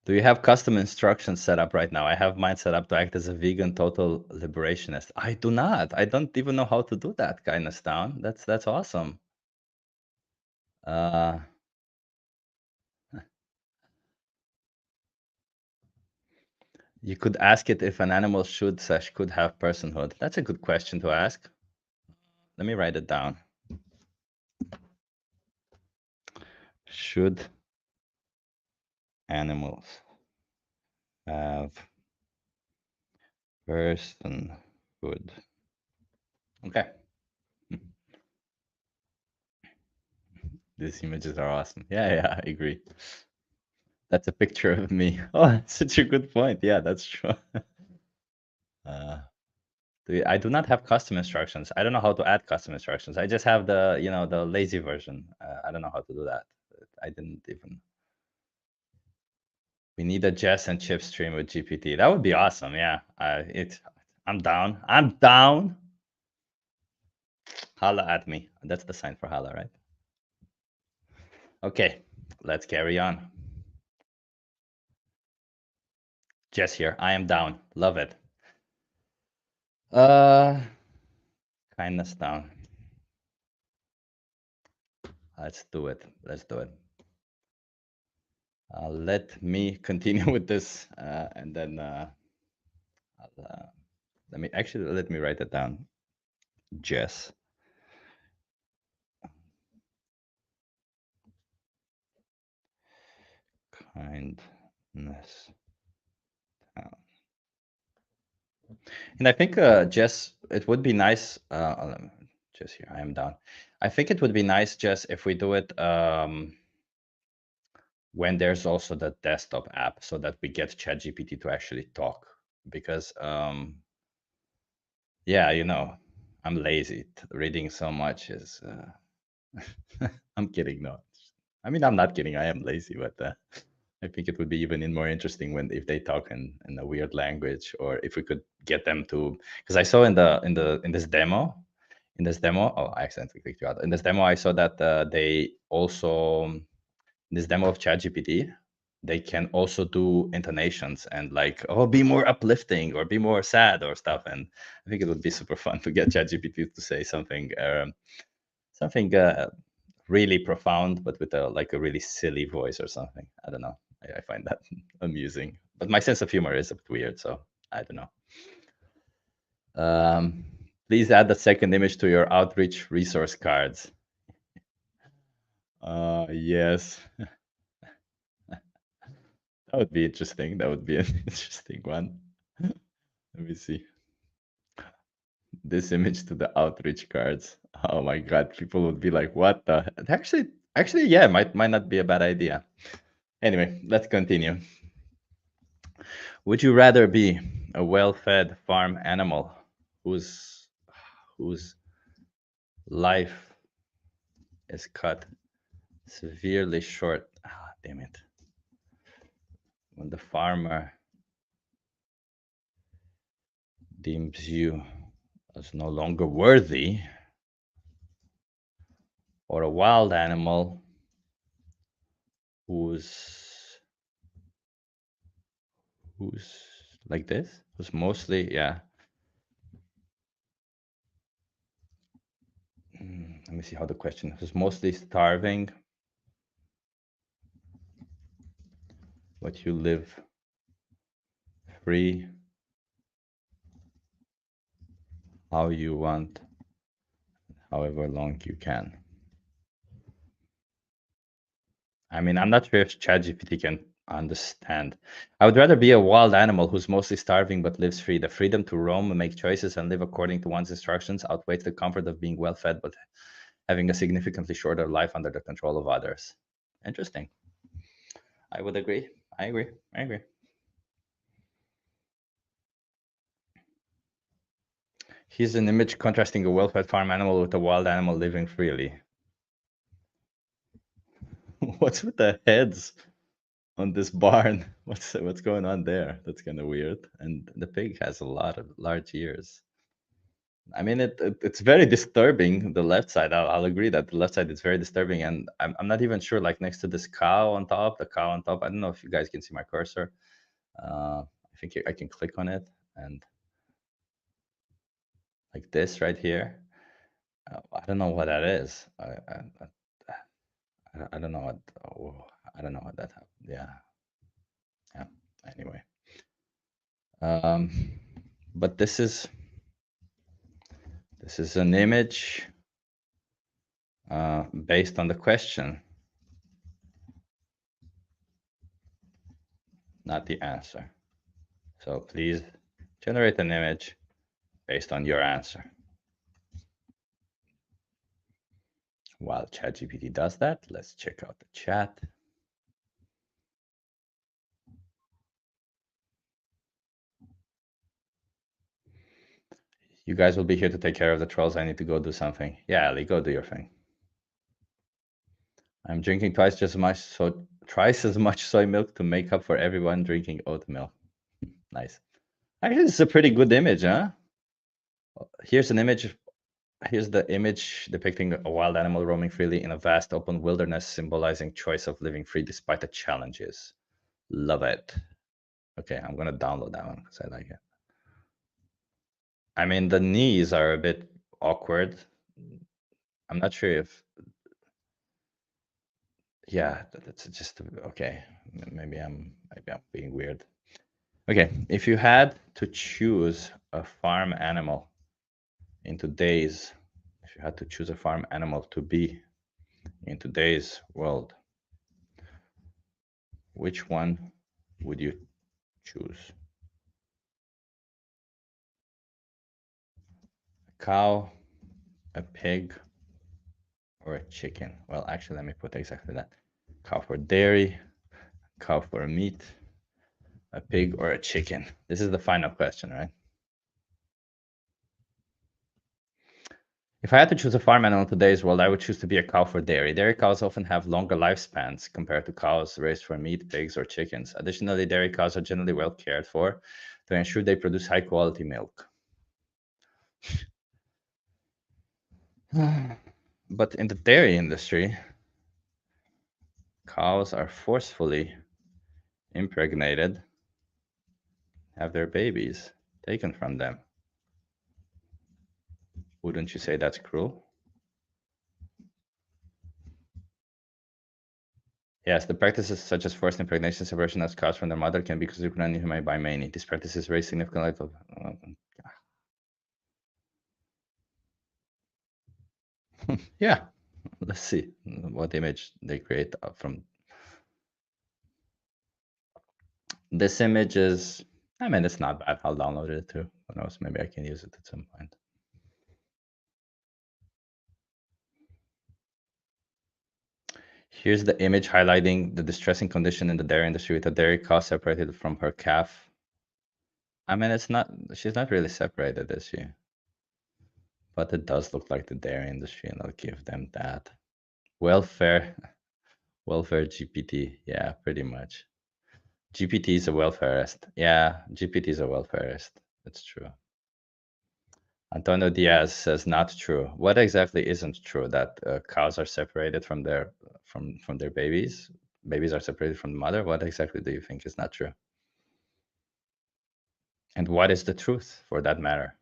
Do you have custom instructions set up right now? I have mine set up to act as a vegan total liberationist. I do not. I don't even know how to do that kind of stuff. That's awesome. Uh, you could ask it if an animal should slash could have personhood. That's a good question to ask. Let me write it down. Should animals have personhood? Okay. These images are awesome. Yeah, I agree. That's a picture of me. Oh, that's such a good point. Yeah, that's true. Uh, I do not have custom instructions. I don't know how to add custom instructions. I just have the lazy version. I don't know how to do that. I didn't even. We need a Jess and Chip stream with GPT. That would be awesome. Yeah. I'm down. I'm down. Holla at me. That's the sign for holla, right? Okay, let's carry on. Jess here. I am down. Love it. Uh, kindness down. Let's do it. Let's do it. Let me continue with this, and then let me write it down. Jess. Kindness down. And I think, Jess, it would be nice. Jess here. I am down. I think it would be nice, Jess, if we do it when there's also the desktop app, so that we get ChatGPT to actually talk. Because yeah, I'm lazy. Reading so much is. I'm kidding. No, I mean I'm not kidding. I am lazy, but I think it would be even more interesting when if they talk in a weird language, or if we could get them to. Because I saw in this demo. Oh, I accidentally clicked you out. In this demo, I saw that they also in this demo of ChatGPT, they can also do intonations and like, oh, be more uplifting or be more sad or stuff. And I think it would be super fun to get ChatGPT to say something really profound, but with a really silly voice or something. I don't know. I find that amusing. But my sense of humor is a bit weird, so I don't know. Um, Please add the second image to your outreach resource cards. Yes, that would be interesting. That would be an interesting one. Let me see. This image to the outreach cards. Oh my God, people would be like, "What the?" Actually, yeah, might not be a bad idea. Anyway, let's continue. Would you rather be a well-fed farm animal whose whose life is cut severely short? Ah, damn it. When the farmer deems you as no longer worthy, or a wild animal who's who's like this, who's mostly, yeah. Let me see how the question, who's mostly starving, but you live free how you want, however long you can. I mean, I'm not sure if ChatGPT can understand. I would rather be a wild animal who's mostly starving but lives free. The freedom to roam and make choices and live according to one's instructions outweighs the comfort of being well fed but having a significantly shorter life under the control of others. Interesting. I would agree. I agree. I agree. Here's an image contrasting a well-fed farm animal with a wild animal living freely. What's with the heads on this barn? What's going on there? That's kind of weird. And the pig has a lot of large ears. I mean, it's very disturbing. The left side, I'll agree that the left side is very disturbing, and I'm not even sure. Like next to this cow on top, the cow on top. I don't know if you guys can see my cursor. I think I can click on it, and like this right here. I don't know what that is. I don't know what. Oh, I don't know what that happened. Yeah, yeah. Anyway, um, but this is an image based on the question, not the answer. So please generate an image based on your answer. While ChatGPT does that, let's check out the chat. You guys will be here to take care of the trolls. I need to go do something. Yeah, Ali, go do your thing. I'm drinking twice as much soy milk to make up for everyone drinking oat milk. Nice. Actually, this is a pretty good image, huh? Here's an image. Here's the image depicting a wild animal roaming freely in a vast open wilderness, symbolizing choice of living free despite the challenges. Love it. Okay, I'm gonna download that one because I like it. I mean, the knees are a bit awkward. I'm not sure if, yeah, that's just okay. Maybe I'm being weird. Okay, if you had to choose a farm animal in today's, if you had to choose a farm animal to be in today's world, which one would you choose? A cow, a pig, or a chicken? Well, actually, let me put exactly that. Cow for dairy, cow for meat, a pig, or a chicken? This is the final question, right? If I had to choose a farm animal in today's world, I would choose to be a cow for dairy. Dairy cows often have longer lifespans compared to cows raised for meat, pigs, or chickens. Additionally, dairy cows are generally well cared for to ensure they produce high quality milk. But in the dairy industry, cows are forcefully impregnated, have their babies taken from them. Wouldn't you say that's cruel? Yes, the practices such as forced impregnation, separation as cause from their mother can be considered inhumane by many. These practices raise significant light of. Yeah, let's see what image they create from. This image is, I mean, it's not bad. I'll download it too. Who knows? Maybe I can use it at some point. Here's the image highlighting the distressing condition in the dairy industry with a dairy cow separated from her calf. I mean, it's not, she's not really separated, is she? But it does look like the dairy industry, and I'll give them that. Welfare, welfare GPT. Yeah, pretty much. GPT is a welfarist. Yeah, GPT is a welfarist. That's true. Antonio Diaz says not true. What exactly isn't true? That cows are separated from their from their babies. Babies are separated from the mother. What exactly do you think is not true? And what is the truth, for that matter?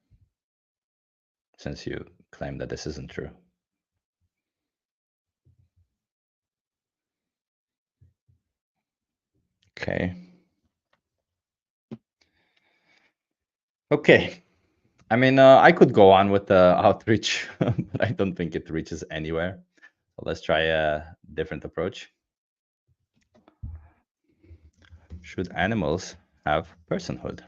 Since you claim that this isn't true. Okay. Okay. I mean, I could go on with the outreach, but I don't think it reaches anywhere. So let's try a different approach. Should animals have personhood?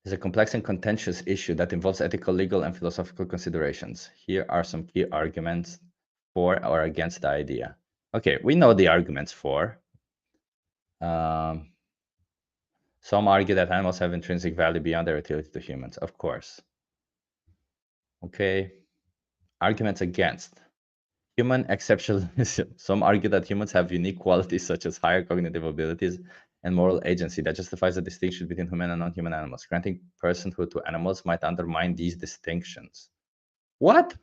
It's a complex and contentious issue that involves ethical, legal, and philosophical considerations. Here are some key arguments for or against the idea. Okay, we know the arguments for. Um, some argue that animals have intrinsic value beyond their utility to humans, of course. Okay, arguments against. Human exceptionalism. Some argue that humans have unique qualities such as higher cognitive abilities and moral agency that justifies the distinction between human and non-human animals. Granting personhood to animals might undermine these distinctions. What?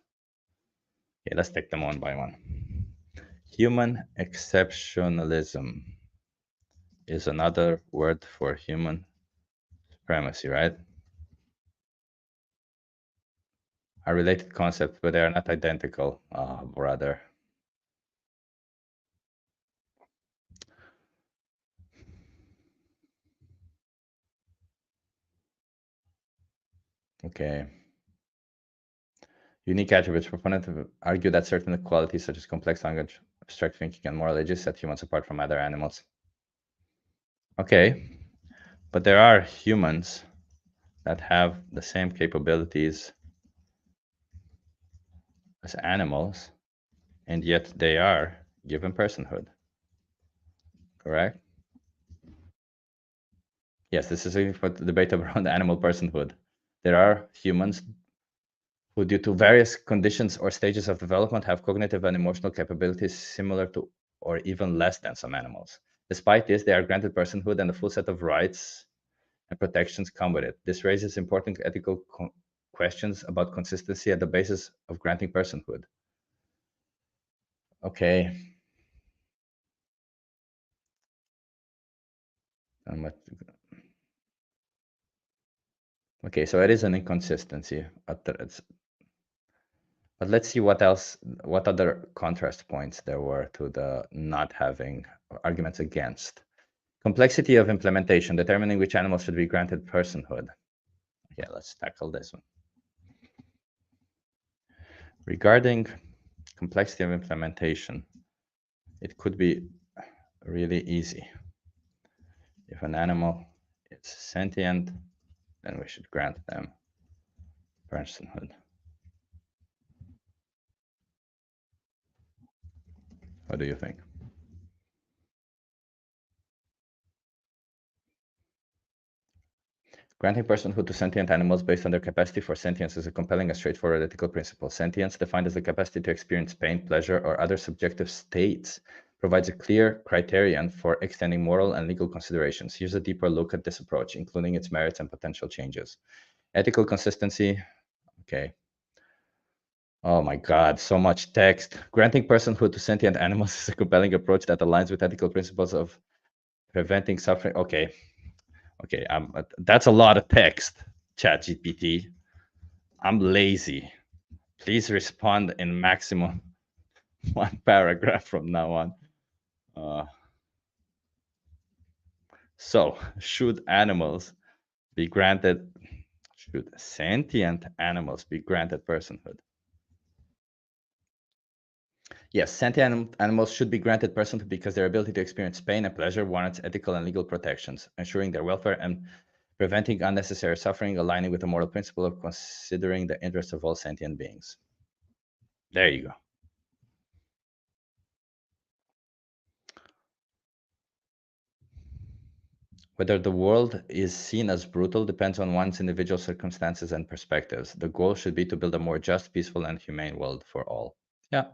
Okay, let's take them one by one. Human exceptionalism is another word for human supremacy, right? Are related concepts, but they are not identical, brother. Okay. Unique attributes. Proponents argue that certain qualities such as complex language, abstract thinking, and moral edges set humans apart from other animals. Okay, but there are humans that have the same capabilities as animals, and yet they are given personhood. Correct? Yes, this is a debate around animal personhood. There are humans who, due to various conditions or stages of development, have cognitive and emotional capabilities similar to or even less than some animals. Despite this, they are granted personhood and a full set of rights and protections come with it. This raises important ethical questions about consistency at the basis of granting personhood. Okay. Okay, so it is an inconsistency. But let's see what else, what other contrast points there were to the not having arguments against. Complexity of implementation, determining which animals should be granted personhood. Yeah, let's tackle this one. Regarding complexity of implementation, it could be really easy. If an animal is sentient, then we should grant them personhood. What do you think? Granting personhood to sentient animals based on their capacity for sentience is a compelling and straightforward ethical principle. Sentience, defined as the capacity to experience pain, pleasure, or other subjective states, provides a clear criterion for extending moral and legal considerations. Here's a deeper look at this approach, including its merits and potential changes. Ethical consistency. Okay. Oh my God, so much text. Granting personhood to sentient animals is a compelling approach that aligns with ethical principles of preventing suffering. Okay. Okay, that's a lot of text, ChatGPT. I'm lazy. Please respond in maximum. one paragraph from now on. Uh, so, be granted, should sentient animals be granted personhood? Yes, sentient animals should be granted personhood because their ability to experience pain and pleasure warrants ethical and legal protections, ensuring their welfare and preventing unnecessary suffering, aligning with the moral principle of considering the interests of all sentient beings. There you go. Whether the world is seen as brutal depends on one's individual circumstances and perspectives. The goal should be to build a more just, peaceful, and humane world for all. Yeah.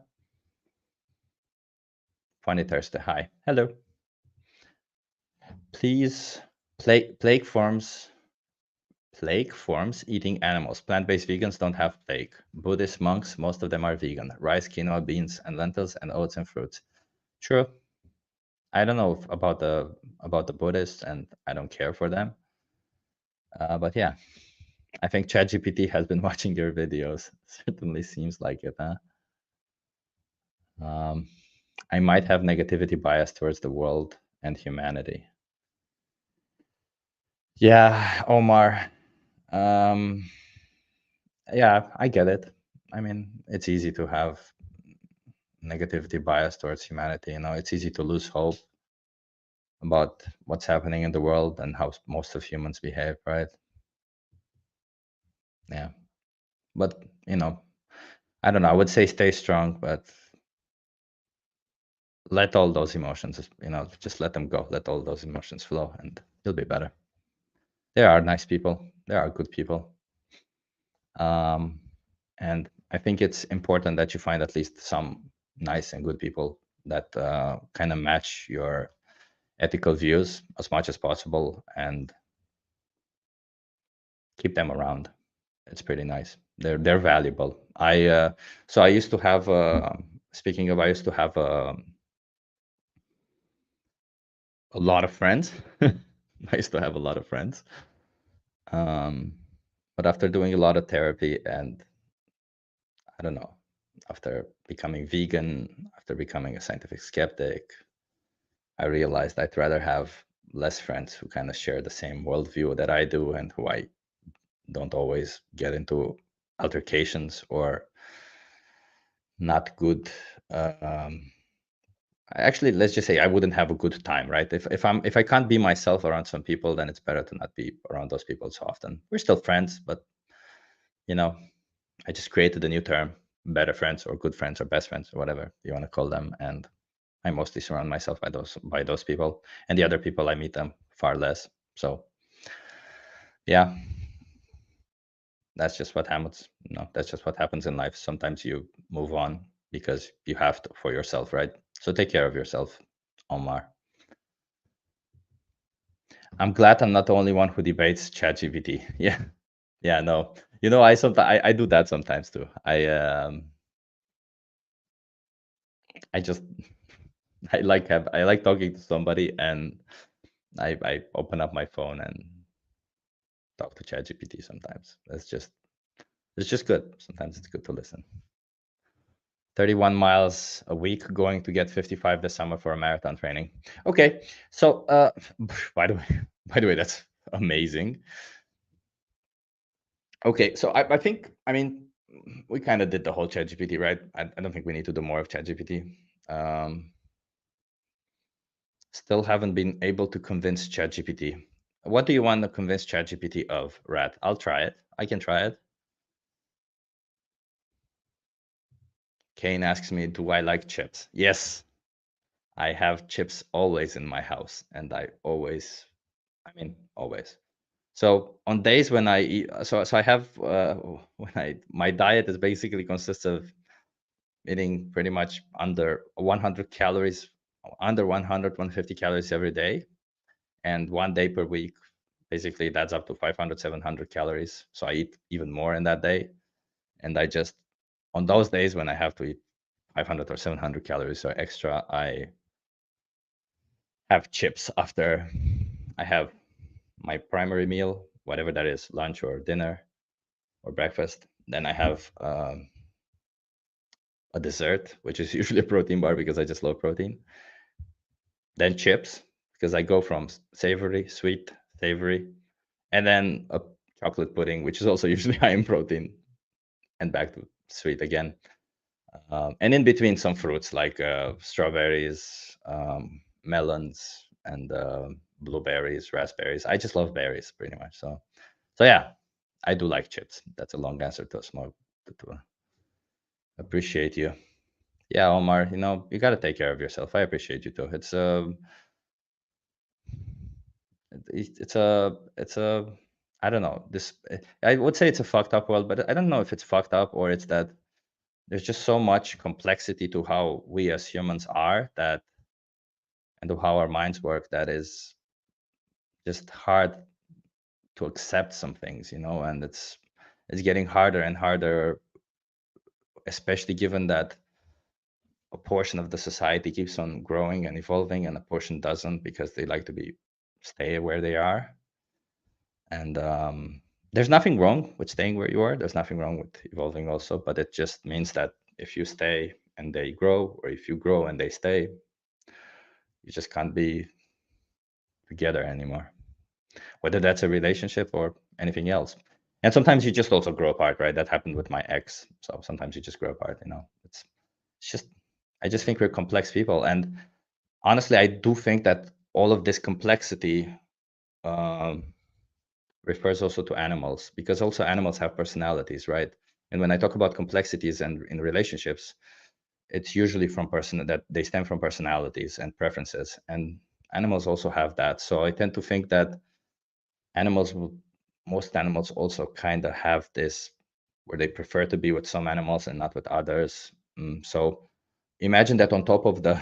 Funny Thursday. Hi. Hello. Please, plague forms eating animals. Plant-based vegans don't have plague. Buddhist monks, most of them are vegan. Rice, quinoa, beans, and lentils, and oats and fruits. True. I don't know about the Buddhists, and I don't care for them. But yeah, I think ChatGPT has been watching your videos. Certainly seems like it, huh? I might have negativity bias towards the world and humanity. Yeah, Omar. Um, yeah, I get it. I mean, it's easy to have negativity bias towards humanity. You know, it's easy to lose hope about what's happening in the world and how most of humans behave, right? Yeah. But, you know, I don't know. I would say stay strong, but let all those emotions, you know, just let them go. Let all those emotions flow and you'll be better. There are nice people. There are good people. Um, and I think it's important that you find at least some nice and good people that kind of match your ethical views as much as possible and keep them around. It's pretty nice. They're valuable. I used to have speaking of, I used to have a lot of friends. I used to have a lot of friends. Um, but after doing a lot of therapy and I don't know, after becoming vegan, after becoming a scientific skeptic, I realized I'd rather have less friends who kind of share the same worldview that I do and who I don't always get into altercations or not good. Actually, let's just say I wouldn't have a good time, right? If I can't be myself around some people, then it's better to not be around those people so often. We're still friends, but you know, I just created a new term, better friends or good friends or best friends or whatever you want to call them, and I mostly surround myself by those people, and the other people I meet them far less. So yeah, that's just what happens. No, that's just what happens in life. Sometimes you move on because you have to for yourself, right? So take care of yourself, Omar. I'm glad I'm not the only one who debates ChatGPT. Yeah, yeah, no. You know, I do that sometimes too. I just I like talking to somebody and I open up my phone and talk to ChatGPT sometimes. It's just good. Sometimes it's good to listen. 31 miles a week, going to get 55 this summer for a marathon training. Okay, so by the way, that's amazing. Okay, so I think I mean we kind of did the whole ChatGPT, right? I don't think we need to do more of ChatGPT. Still haven't been able to convince ChatGPT. What do you want to convince ChatGPT of, Rat? I'll try it. I can try it. Kane asks me, do I like chips? Yes, I have chips always in my house, and I mean, always. So on days when I eat, so I have my diet is basically consists of eating pretty much under 100 calories, under 100, 150 calories every day, and 1 day per week. Basically, that's up to 500, 700 calories. So I eat even more in that day, and I just on those days when I have to eat 500 or 700 calories or extra, I have chips after I have my primary meal, whatever that is, lunch or dinner or breakfast. Then I have a dessert, which is usually a protein bar because I just love protein. Then chips, because I go from savory, sweet, savory, and then a chocolate pudding, which is also usually high in protein, and back to sweet again. And in between, some fruits like strawberries, melons, and blueberries, raspberries. I just love berries pretty much. So yeah, I do like chips. That's a long answer to a small to appreciate you. Yeah, Omar, you got to take care of yourself. I appreciate you too. It's a I don't know. I would say it's a fucked up world, but I don't know if it's fucked up or it's that there's just so much complexity to how we as humans are that and to how our minds work that is just hard to accept some things, and it's getting harder and harder, especially given that a portion of the society keeps on growing and evolving and a portion doesn't because they like to stay where they are. And there's nothing wrong with staying where you are. There's nothing wrong with evolving also, but it just means that if you stay and they grow, or if you grow and they stay, you just can't be together anymore, whether that's a relationship or anything else. And sometimes you just also grow apart, right? That happened with my ex. So sometimes you just grow apart, it's just, I just think we're complex people. And honestly, I do think that all of this complexity um, refers also to animals, because also animals have personalities, right? And when I talk about complexities and in relationships, it's usually from person that they stem from personalities and preferences, and animals also have that. So I tend to think that animals will most animals also kind of have this where they prefer to be with some animals and not with others. So imagine that on top of the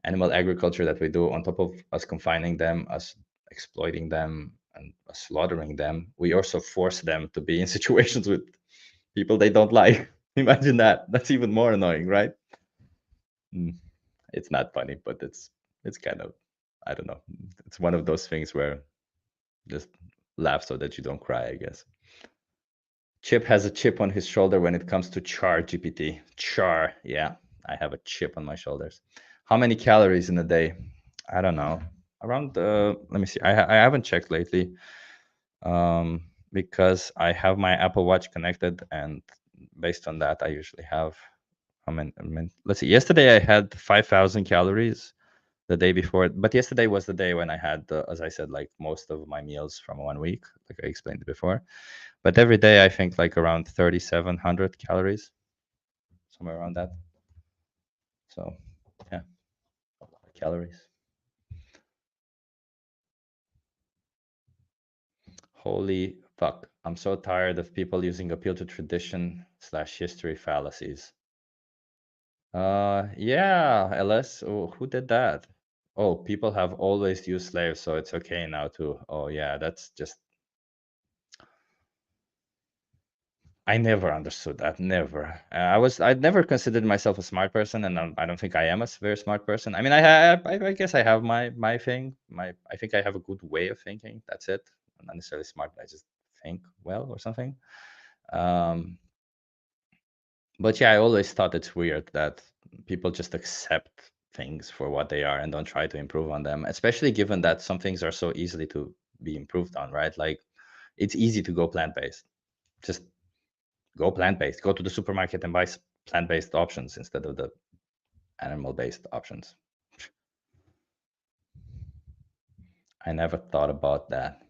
animal agriculture that we do, on top of us confining them, us exploiting them, and us slaughtering them, we also force them to be in situations with people they don't like. Imagine that. That's even more annoying, right? Mm, It's not funny, but it's kind of, I don't know. It's one of those things where just laugh so that you don't cry, I guess. Chip has a chip on his shoulder when it comes to char GPT. Char, yeah, I have a chip on my shoulders. How many calories in a day? I don't know. Around let me see. I haven't checked lately, because I have my Apple Watch connected, and based on that, I usually have. Let's see. Yesterday I had 5,000 calories. The day before, but yesterday was the day when I had, as I said, like most of my meals from 1 week, like I explained before. But every day I think like around 3,700 calories, somewhere around that. So yeah, a lot of calories. Holy fuck. I'm so tired of people using appeal to tradition slash history fallacies. Yeah, LS. Oh, who did that? Oh, people have always used slaves, so it's okay now too. Oh yeah, that's just, I never understood that. Never. I'd never considered myself a smart person, and I don't think I am a very smart person. I mean, I guess I have my thing. I think I have a good way of thinking. That's it. I'm not necessarily smart. I just think well or something. Um, but yeah, I always thought it's weird that people just accept things for what they are and don't try to improve on them, especially given that some things are so easily to be improved on, right? Like it's easy to go plant-based. Just go plant-based. Go to the supermarket and buy plant-based options instead of the animal-based options. I never thought about that.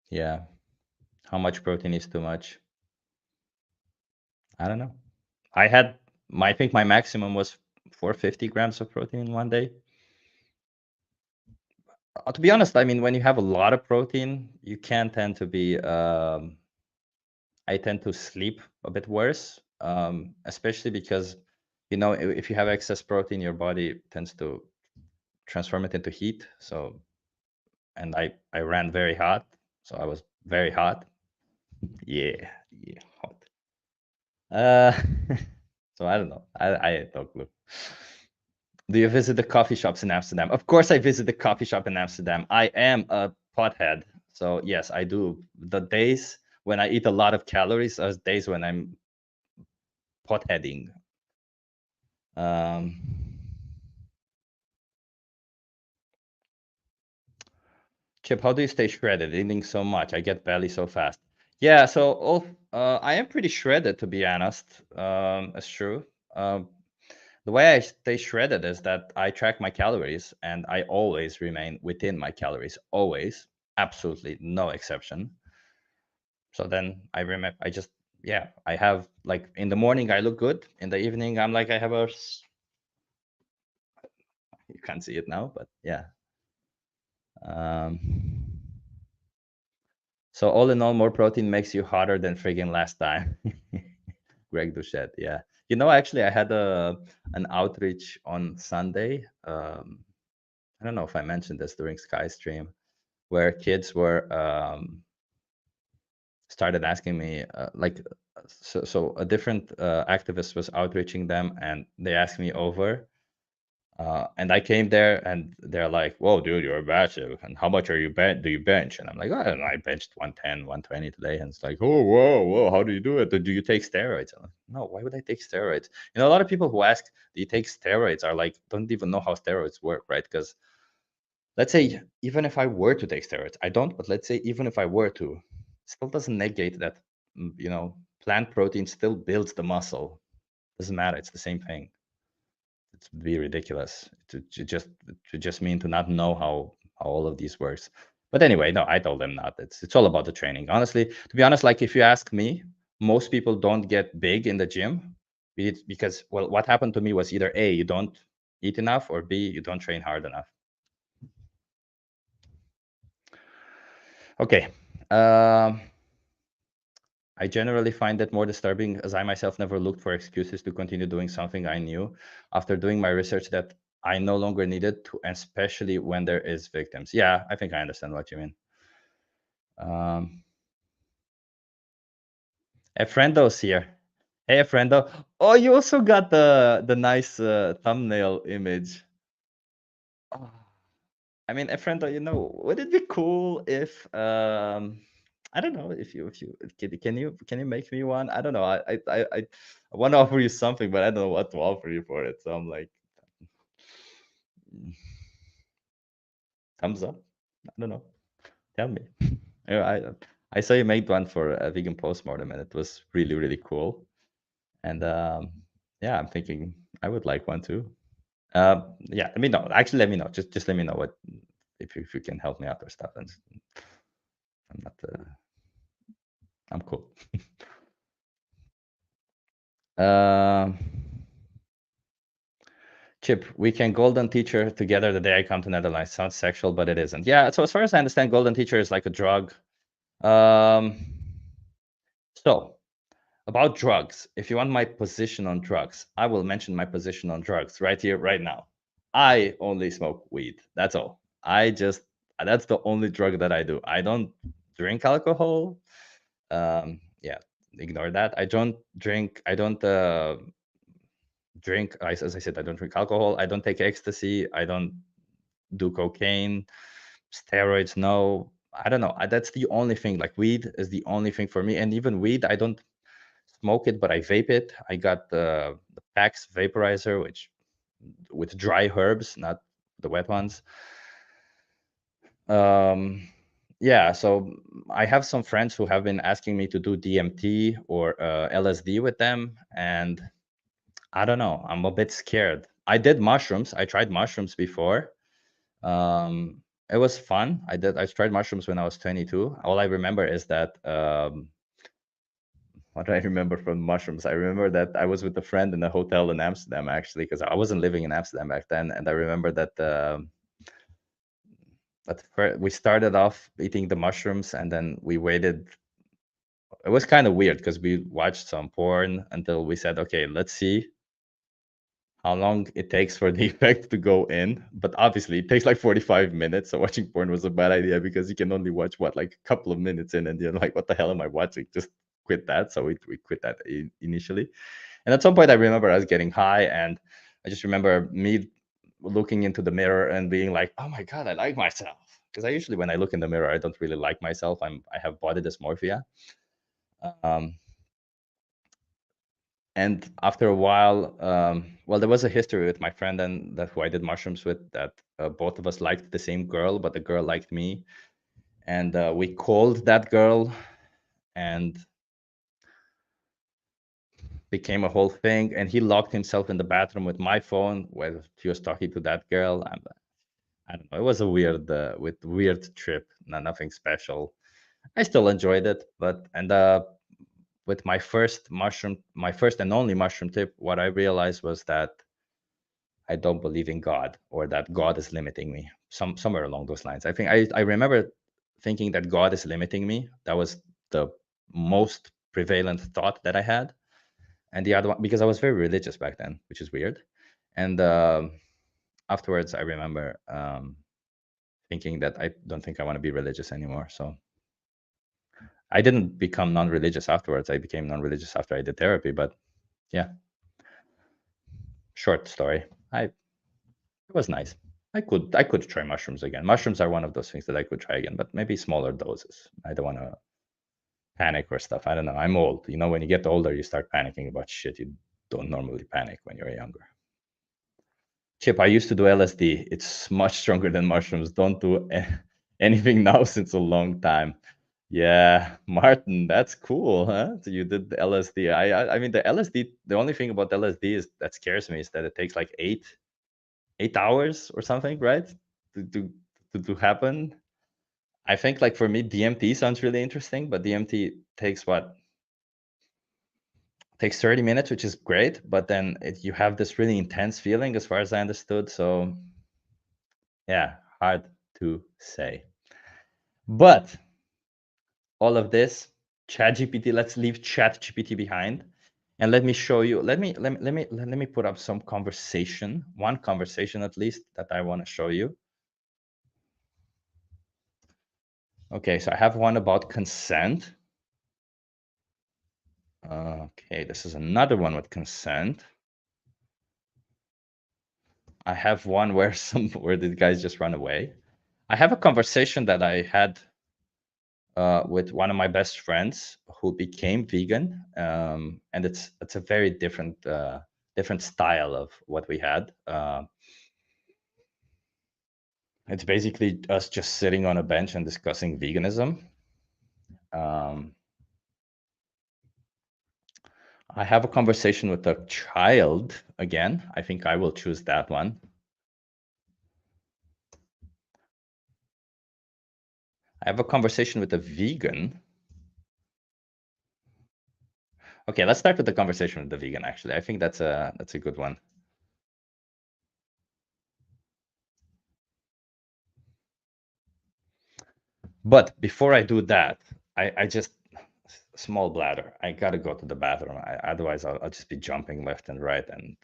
Yeah. How much protein is too much? I don't know. I had I think my maximum was 450 grams of protein in 1 day. To be honest, I mean, when you have a lot of protein, you can tend to be. I tend to sleep a bit worse, especially because, if you have excess protein, your body tends to transform it into heat. So, and I ran very hot, so I was very hot. Yeah, yeah, hot. Uh, so I don't know. I don't clue. Do you visit the coffee shops in Amsterdam? Of course, I visit the coffee shop in Amsterdam. I am a pothead. So yes, I do. The days when I eat a lot of calories are days when I'm potheading. Um, Chip, how do you stay shredded? Eating so much, I get belly so fast. Yeah, so I am pretty shredded to be honest. That's true. Um, the way I stay shredded is that I track my calories and I always remain within my calories. Always, absolutely, no exception. So then I remember, I just, yeah, I have like in the morning I look good. In the evening I'm like I have you can't see it now, but yeah. Um, so all in all, more protein makes you hotter than friggin' last time. Greg Doucette, yeah. Actually, I had an outreach on Sunday. I don't know if I mentioned this during Skystream, where kids were started asking me so a different activist was outreaching them, and they asked me over. And I came there, and they're like, "Whoa, dude, you're massive. And how much do you bench?" And I'm like, "I don't know. I benched 110, 120 today." And it's like, "Oh, whoa, whoa. How do you do it? Do you take steroids?" I'm like, "No. Why would I take steroids?" A lot of people who ask, "Do you take steroids?" are like, don't even know how steroids work, right? Because let's say even if I were to take steroids, I don't. But let's say even if I were to, still doesn't negate that. Plant protein still builds the muscle. Doesn't matter. It's the same thing. It's be ridiculous to just mean to not know how all of these works. But anyway, no, I told them not. It's all about the training. Honestly, to be honest, like if you ask me, most people don't get big in the gym because, well, what happened to me was either A, you don't eat enough, or B, you don't train hard enough. Okay. I generally find that more disturbing as I myself never looked for excuses to continue doing something I knew after doing my research that I no longer needed to, especially when there is victims. Yeah, I think I understand what you mean. Um, Efrendo's here. Hey, Efrendo. Oh, you also got the nice thumbnail image. Oh, I mean, Efrendo, would it be cool if I don't know if you can you make me one? I don't know. I want to offer you something, but I don't know what to offer you for it. So I'm like, mm, thumbs up. I don't know. Tell me. I saw you made one for a vegan postmortem, and it was really really cool. And yeah, I'm thinking I would like one too. Yeah, let me know. Actually, let me know. Just let me know what if you can help me out or stuff. And I'm not. I'm cool. Um, Chip, we can golden teacher together the day I come to Netherlands. Sounds sexual, but it isn't. Yeah. So as far as I understand, golden teacher is like a drug. Um, so about drugs, if you want my position on drugs, I will mention my position on drugs right here, right now. I only smoke weed. That's all. That's the only drug that I do. I don't drink alcohol. Yeah, ignore that. I don't drink. I don't drink. As I said, I don't drink alcohol. I don't take ecstasy. I don't do cocaine, steroids. No, I don't know. That's the only thing. Like weed is the only thing for me. And even weed, I don't smoke it, but I vape it. I got the PAX vaporizer, which with dry herbs, not the wet ones. Um, yeah, so I have some friends who have been asking me to do DMT or LSD with them, and I don't know. I'm a bit scared. I did mushrooms. I tried mushrooms before. It was fun. I tried mushrooms when I was 22. All I remember is that what do I remember from mushrooms? I remember that I was with a friend in a hotel in Amsterdam actually, because I wasn't living in Amsterdam back then, and I remember that we started off eating the mushrooms, and then we waited. It was kind of weird because we watched some porn until we said, okay, let's see how long it takes for the effect to go in. But obviously, it takes like 45 minutes. So watching porn was a bad idea because you can only watch like a couple of minutes in, and you're like, what the hell am I watching? Just quit that. So we quit that initially. And at some point, I remember I was getting high, and I just remember me looking into the mirror and being like, oh my God, I like myself. because I usually, when I look in the mirror, I don't really like myself. I have body dysmorphia. Um, and after a while, well, there was a history with my friend and that who I did mushrooms with, that both of us liked the same girl, but the girl liked me, and we called that girl, and became a whole thing. And he locked himself in the bathroom with my phone while he was talking to that girl. And I don't know. It was a weird trip. Nothing special. I still enjoyed it, but with my first mushroom, my first and only mushroom tip, what I realized was that I don't believe in God, or that God is limiting me. Somewhere along those lines. I think I remember thinking that God is limiting me. That was the most prevalent thought that I had. And the other one, because I was very religious back then, which is weird. And afterwards, I remember thinking that I don't think I want to be religious anymore. So I didn't become non-religious afterwards. I became non-religious after I did therapy. But yeah, short story. It was nice. I could try mushrooms again. Mushrooms are one of those things that I could try again, but maybe smaller doses. I don't want to panic or stuff. I don't know. I'm old. You know, when you get older, you start panicking about shit you don't normally panic when you're younger. Chip, I used to do LSD. It's much stronger than mushrooms. Don't do anything now since a long time. Yeah, Martin, that's cool, huh? So you did the LSD. I mean, the LSD. The only thing about LSD is that scares me is that it takes like eight hours or something, right? To to happen. I think like for me, DMT sounds really interesting, but DMT takes what? Takes 30 minutes, which is great, but then you have this really intense feeling, as far as I understood. So yeah, hard to say. But all of this, ChatGPT, let's leave ChatGPT behind. And let me show you, let me put up some conversation, one conversation at least that I want to show you. Okay, so I have one about consent. Okay, this is another one with consent. I have one where where the guys just run away. I have a conversation that I had with one of my best friends who became vegan, and it's a very different style of what we had. It's basically us just sitting on a bench and discussing veganism. Um, I have a conversation with a child again. I think I will choose that one. I have a conversation with a vegan. Okay, let's start with the conversation with the vegan. Actually, I think that's a good one. But before I do that, I just small bladder. I gotta go to the bathroom. Otherwise, I'll just be jumping left and right, and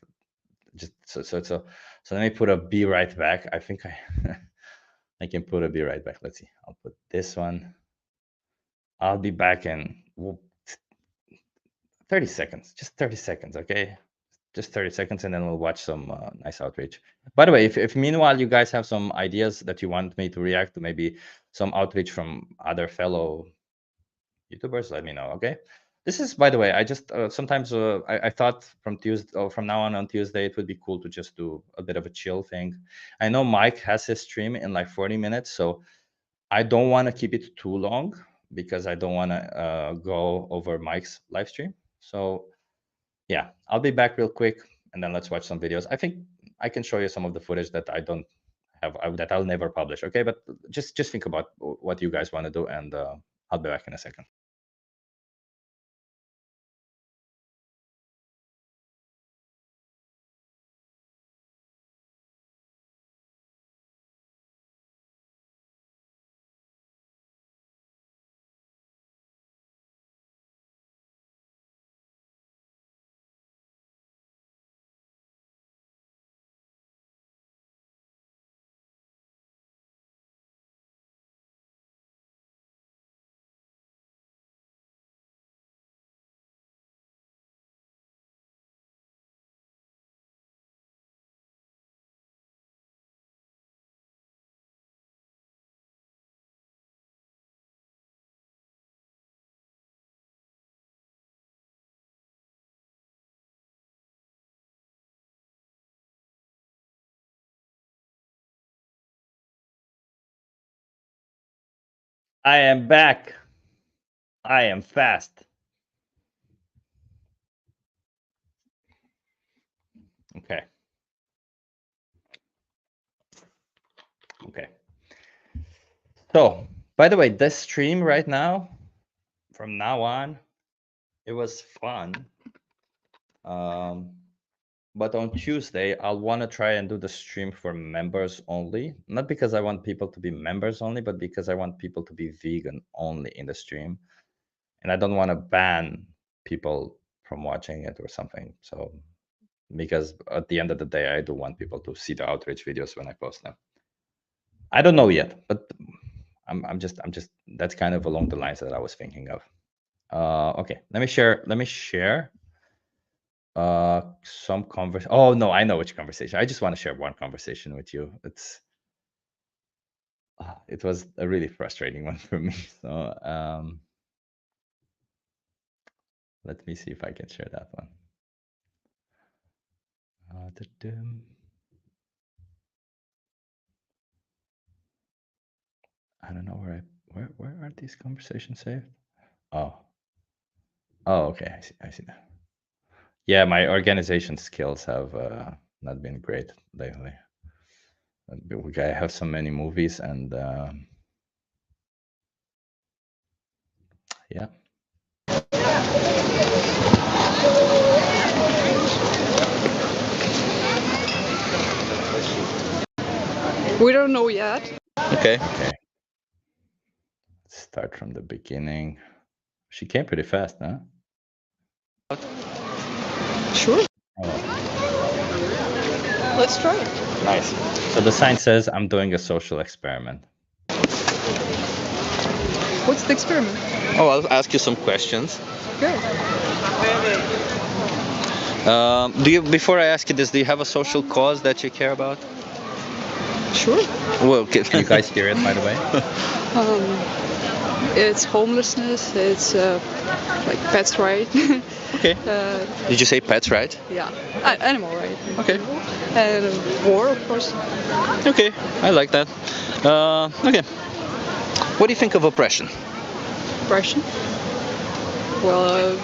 just so let me put a be right back. I think I can put a be right back. Let's see. I'll put this one. I'll be back in 30 seconds. Just 30 seconds, okay? Just 30 seconds, and then we'll watch some nice outreach. By the way, if meanwhile you guys have some ideas that you want me to react to, maybe some outreach from other fellow YouTubers, let me know, okay? This is, by the way, I just sometimes I thought from Tuesday or from now on Tuesday, it would be cool to just do a bit of a chill thing. I know Mike has his stream in like 40 minutes, so I don't want to keep it too long because I don't want to go over Mike's live stream. So yeah, I'll be back real quick, and then let's watch some videos. I think I can show you some of the footage that I don't have that I'll never publish. Okay, but just think about what you guys want to do, and I'll be back in a second. I am back. I am fast. Okay. Okay. So, by the way, this stream right now, from now on, it was fun. But on Tuesday, I'll want to try and do the stream for members only. Not because I want people to be members only, but because I want people to be vegan only in the stream. And I don't want to ban people from watching it or something. So, because at the end of the day, I do want people to see the outreach videos when I post them. I don't know yet, but I'm just that's kind of along the lines that I was thinking of. Okay, let me share some conversation. Oh no, I know which conversation. I just want to share one conversation with you. It was a really frustrating one for me. So let me see if I can share that one. I don't know where are these conversations saved? Oh, okay, I see that. Yeah, my organization skills have not been great lately. I have so many movies and yeah. We don't know yet. Okay. Okay. Let's start from the beginning. She came pretty fast, huh? Sure. Oh, Let's try. nice. So the sign says, "I'm doing a social experiment." What's the experiment? Oh, I'll ask you some questions. Good. Before I ask you this, do you have a social cause that you care about? Sure. Well, can you guys hear it, by the way? It's homelessness. It's like pets' right. Okay. Did you say pets, right? Yeah. Animal right. Okay. And war, of course. Okay, I like that. Okay. What do you think of oppression? Oppression. Well,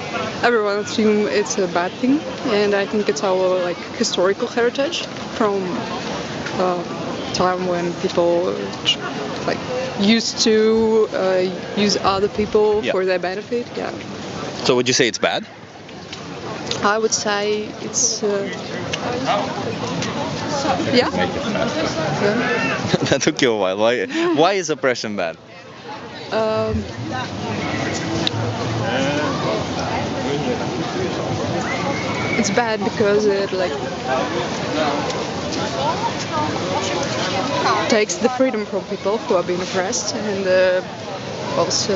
everyone assumes it's a bad thing, and I think it's our like historical heritage from time when people like used to use other people Yeah. for their benefit. Yeah. So would you say it's bad? I would say it's yeah. Make it faster. Yeah. That took you a while. Why is oppression bad? It's bad because it like takes the freedom from people who are being oppressed, and also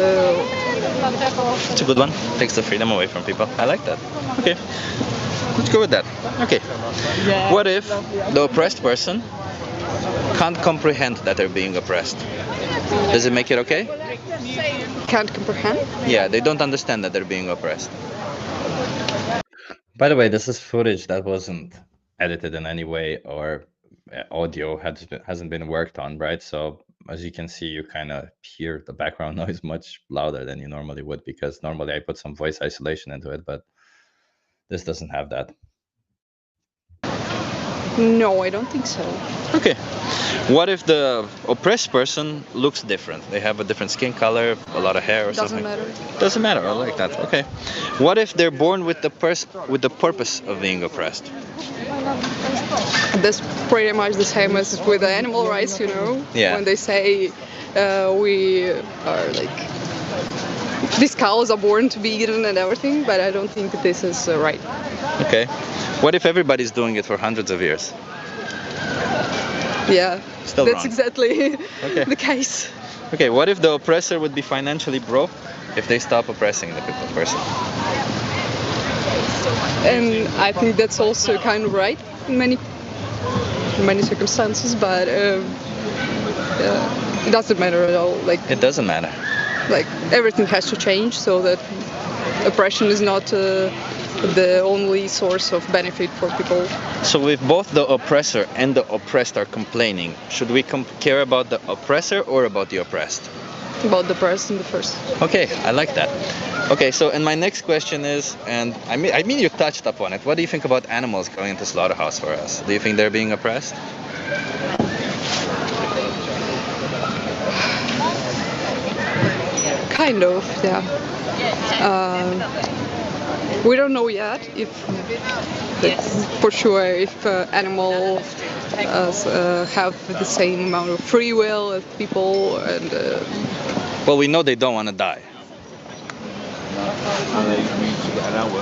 It's a good one. Takes the freedom away from people. I like that. Okay. Let's go with that. Okay. What if the oppressed person can't comprehend that they're being oppressed? Does it make it okay? can't comprehend. Yeah, they don't understand that they're being oppressed. By the way, this is footage that wasn't edited in any way, or audio hasn't been worked on, right? So as you can see, you kind of hear the background noise much louder than you normally would, because normally I put some voice isolation into it, but this doesn't have that. No, I don't think so. Okay. What if the oppressed person looks different? They have a different skin color, a lot of hair or Doesn't something. matter. Doesn't matter. I like that. Okay. What if they're born with the purpose of being oppressed? That's pretty much the same as with the animal rights, you know. Yeah. When they say we are like these cows are born to be eaten and everything, but I don't think this is right. Okay. What if everybody's doing it for hundreds of years? Yeah. Still That's wrong. exactly Okay. the case. Okay. What if the oppressor would be financially broke if they stop oppressing the person? And I think that's also kind of right in many circumstances, but it doesn't matter at all. It doesn't matter. Like everything has to change so that oppression is not the only source of benefit for people. So if both the oppressor and the oppressed are complaining, should we care about the oppressor or about the oppressed? about the person first. Okay, I like that. Okay, so and my next question is, and I mean you touched upon it. What do you think about animals going into slaughterhouse for us? Do you think they're being oppressed? Kind of, yeah. We don't know yet if, like, for sure, if animals have the same amount of free will as people, and Well, we know they don't want to die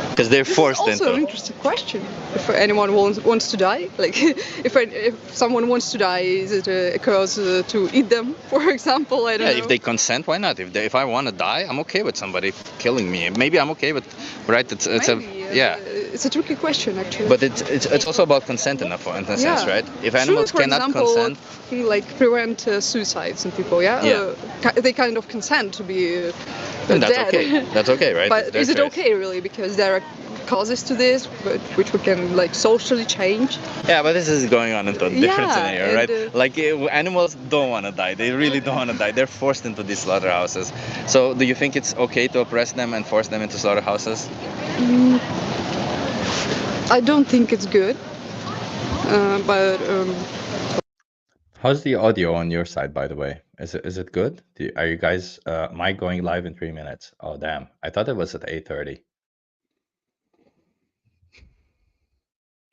because they're forced also an into. interesting question. If anyone wants to die, like if someone wants to die, is it a cause to eat them, for example? I don't Yeah, know. if they consent, why not? If I want to die, I'm okay with somebody killing me. Maybe I'm okay with, right? It's Maybe, a yeah. It's a tricky question, actually. But it's also about consent in a sense, Yeah. right? If Should, animals for cannot example, consent, like prevent suicides in people, yeah? Yeah. They kind of consent to be then that's dead. okay. That's okay, right? But It's their is it choice. okay, really? Because there are causes to this, but which we can like socially change. Yeah, but this is going on into a different Yeah, scenario, right? and, Like animals don't want to die. They really don't want to die. They're forced into these slaughterhouses. So, do you think it's okay to oppress them and force them into slaughterhouses? I don't think it's good, but How's the audio on your side, by the way? Is it good? Are you guys? Am I going live in 3 minutes? Oh damn! I thought it was at 8:30.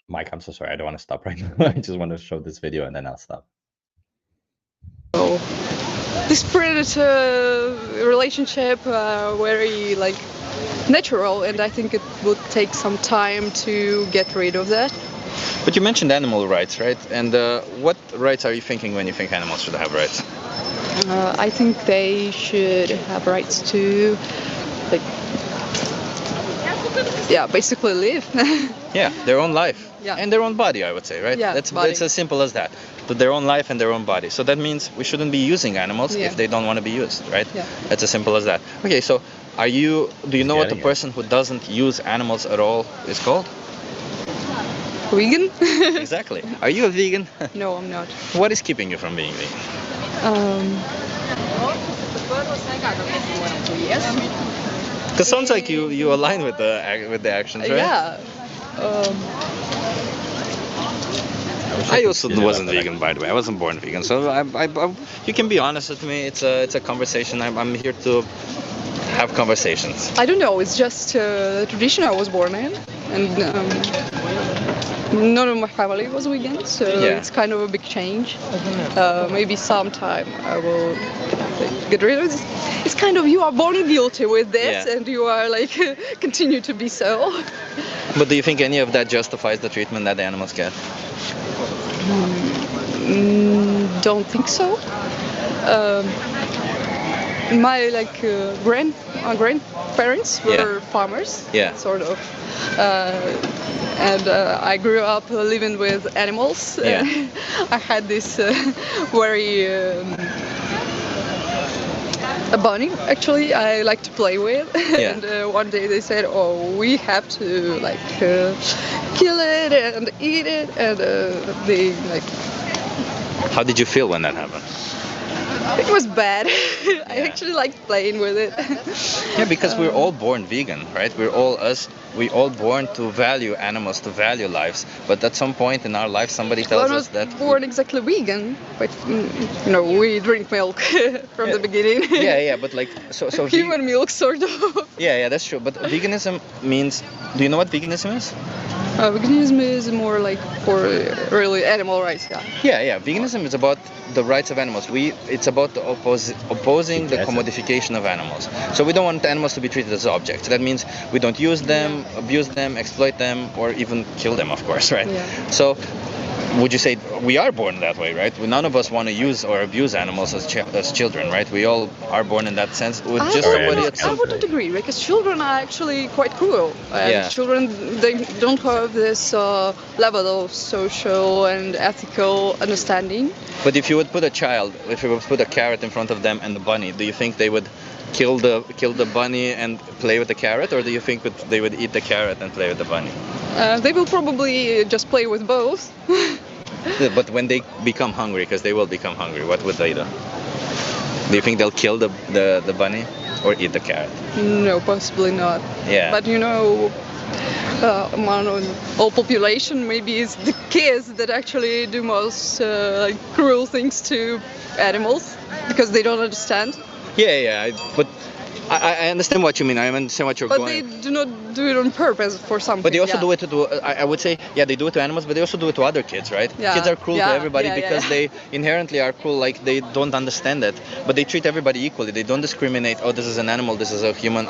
Mike, I'm so sorry. I don't want to stop right now. I just want to show this video and then I'll stop. so this predator relationship very like natural, and I think it would take some time to get rid of that. But you mentioned animal rights, right? And what rights are you thinking when you think animals should have rights? I think they should have rights to, like, yeah, basically live. Yeah, their own life. Yeah. And their own body, I would say, right? Yeah, That's body. it's as simple as that. To their own life and their own body. So that means we shouldn't be using animals Yeah. if they don't want to be used, right? Yeah. It's as simple as that. Okay, so do you know what the Getting it. person who doesn't use animals at all is called? Vegan? Exactly. Are you a vegan? No, I'm not. What is keeping you from being vegan? Um, Because sounds like you align with the actions, right? yeah. I also You know wasn't that I- vegan, by the way. I wasn't born vegan, so you can be honest with me. It's a conversation. I'm here to have conversations. I don't know. It's just the tradition I was born in, and none of my family was vegan, so Yeah. it's kind of a big change. Maybe sometime I will get rid of this. It's kind of you are born guilty with this, Yeah. and you are like continue to be so. But do you think any of that justifies the treatment that the animals get? Don't think so. My grandparents were Yeah. farmers, Yeah. sort of, and I grew up living with animals. Yeah. I had this very a bunny actually I like to play with, Yeah. and one day they said, "Oh, we have to like kill it and eat it," and they like. How did you feel when that happened? It was bad. I Yeah. actually liked playing with it. Yeah, because we're all born vegan, right? We all born to value animals, to value lives. But at some point in our life, somebody Well, tells I'm us that. not born exactly vegan, but we drink milk from the beginning. Yeah, but like so. Human milk, sort of. Yeah, that's true. But veganism means. Do you know what veganism is? Veganism is more like for really animal rights. Yeah. Yeah. Veganism is about the rights of animals. It's about opposing the Yes. commodification of animals. So we don't want animals to be treated as objects. That means we don't use them, abuse them, exploit them, or even kill them, of course, right? Yeah. So would you say we are born that way, right? None of us want to use or abuse animals as children, right? We all are born in that sense. With just somebody at I some wouldn't agree, because children are actually quite cruel. And Yeah. children, they don't have this level of social and ethical understanding. But if you would put a carrot in front of them and the bunny, do you think they would kill the bunny and play with the carrot, or do you think they would eat the carrot and play with the bunny? They will probably just play with both. But when they become hungry, because they will become hungry, what would they do? Do you think they'll kill the bunny or eat the carrot? No, possibly not. Yeah. But among all population, maybe it's the kids that actually do most cruel things to animals because they don't understand. Yeah. But I understand what you mean. I understand what you're But going. they do not do it on purpose for something. But they also yeah. do it to, I would say, yeah, they do it to animals, but they also do it to other kids, right? Yeah. Kids are cruel to everybody Yeah, because they inherently are cruel, like they don't understand it, but they treat everybody equally. They don't discriminate, oh, this is an animal, this is a human,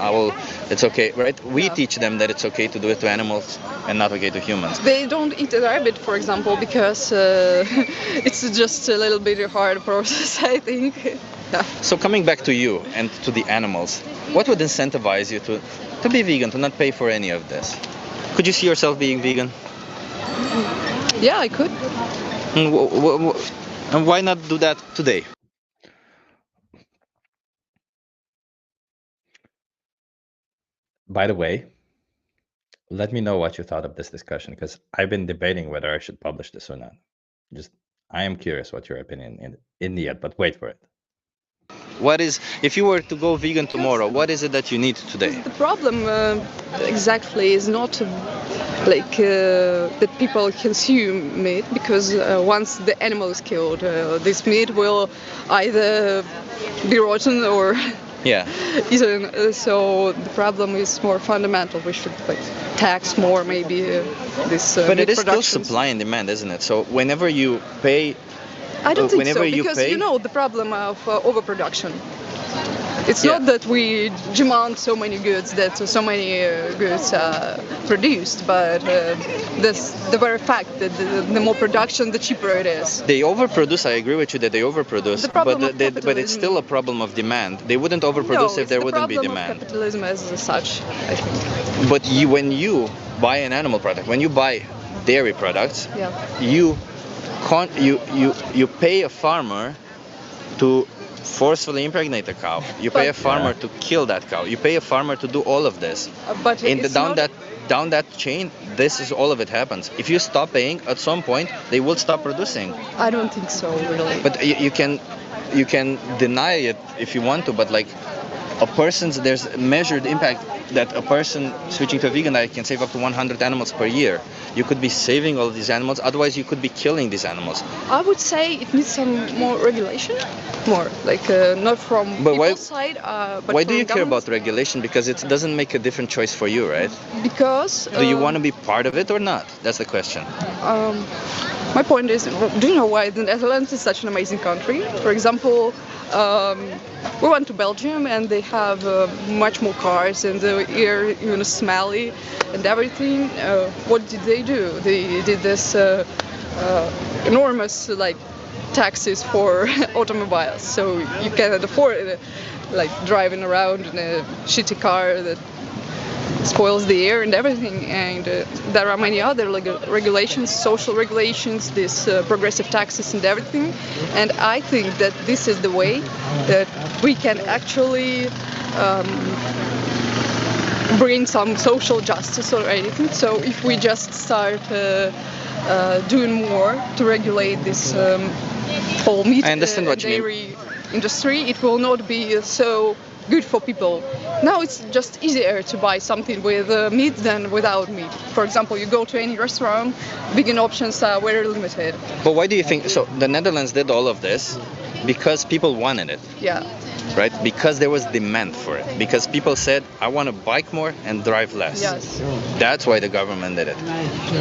it's okay, right? We teach them that it's okay to do it to animals and not okay to humans. They don't eat a rabbit, for example, because it's just a little bit hard process, I think. Yeah. So coming back to you and to the animals, what would incentivize you to be vegan, to not pay for any of this? Could you see yourself being vegan? Yeah, I could. And why not do that today? By the way, let me know what you thought of this discussion, because I've been debating whether I should publish this or not. I am curious what your opinion in the end, but wait for it. What is, if you were to go vegan tomorrow, what is it that you need today? The problem exactly is not that people consume meat, because once the animal is killed, this meat will either be rotten or eaten. So the problem is more fundamental. We should tax more maybe this. But it is still supply and demand, isn't it? So whenever you pay. I don't think so, because the problem of overproduction. It's not that we demand so many goods that so many goods are produced, but the very fact that the more production, the cheaper it is. They overproduce. I agree with you that they overproduce, but it's still a problem of demand. They wouldn't overproduce if there wouldn't be demand. It's the problem of capitalism as such, I think. But when you buy an animal product, when you buy dairy products, you pay a farmer to forcefully impregnate a cow. You pay a farmer to kill that cow. You pay a farmer to do all of this. But down that chain, this is all of it happens. If you stop paying, at some point they will stop producing. I don't think so, really. But you can deny it if you want to, but there's a measured impact that a person switching to a vegan diet can save up to 100 animals per year. You could be saving all of these animals, otherwise you could be killing these animals. I would say it needs some more regulation, not from people's side, but why do you from care about regulation? Because it doesn't make a different choice for you, right? Because... do you want to be part of it or not? That's the question. My point is, do you know why the Netherlands is such an amazing country? For example, we went to Belgium and they have much more cars and the air even smelly and everything. What did they do? They did this enormous taxes for automobiles, so you cannot afford driving around in a shitty car that spoils the air and everything. And there are many other regulations, social regulations, this progressive taxes and everything. And I think that this is the way that we can actually bring some social justice or anything. So if we just start doing more to regulate this whole meat dairy industry, it will not be so good for people. Now it's just easier to buy something with meat than without meat. For example, you go to any restaurant, vegan options are very limited. But why do you think, so the Netherlands did all of this because people wanted it? Yeah. Right? Because there was demand for it. Because people said, I want to bike more and drive less. Yes. That's why the government did it.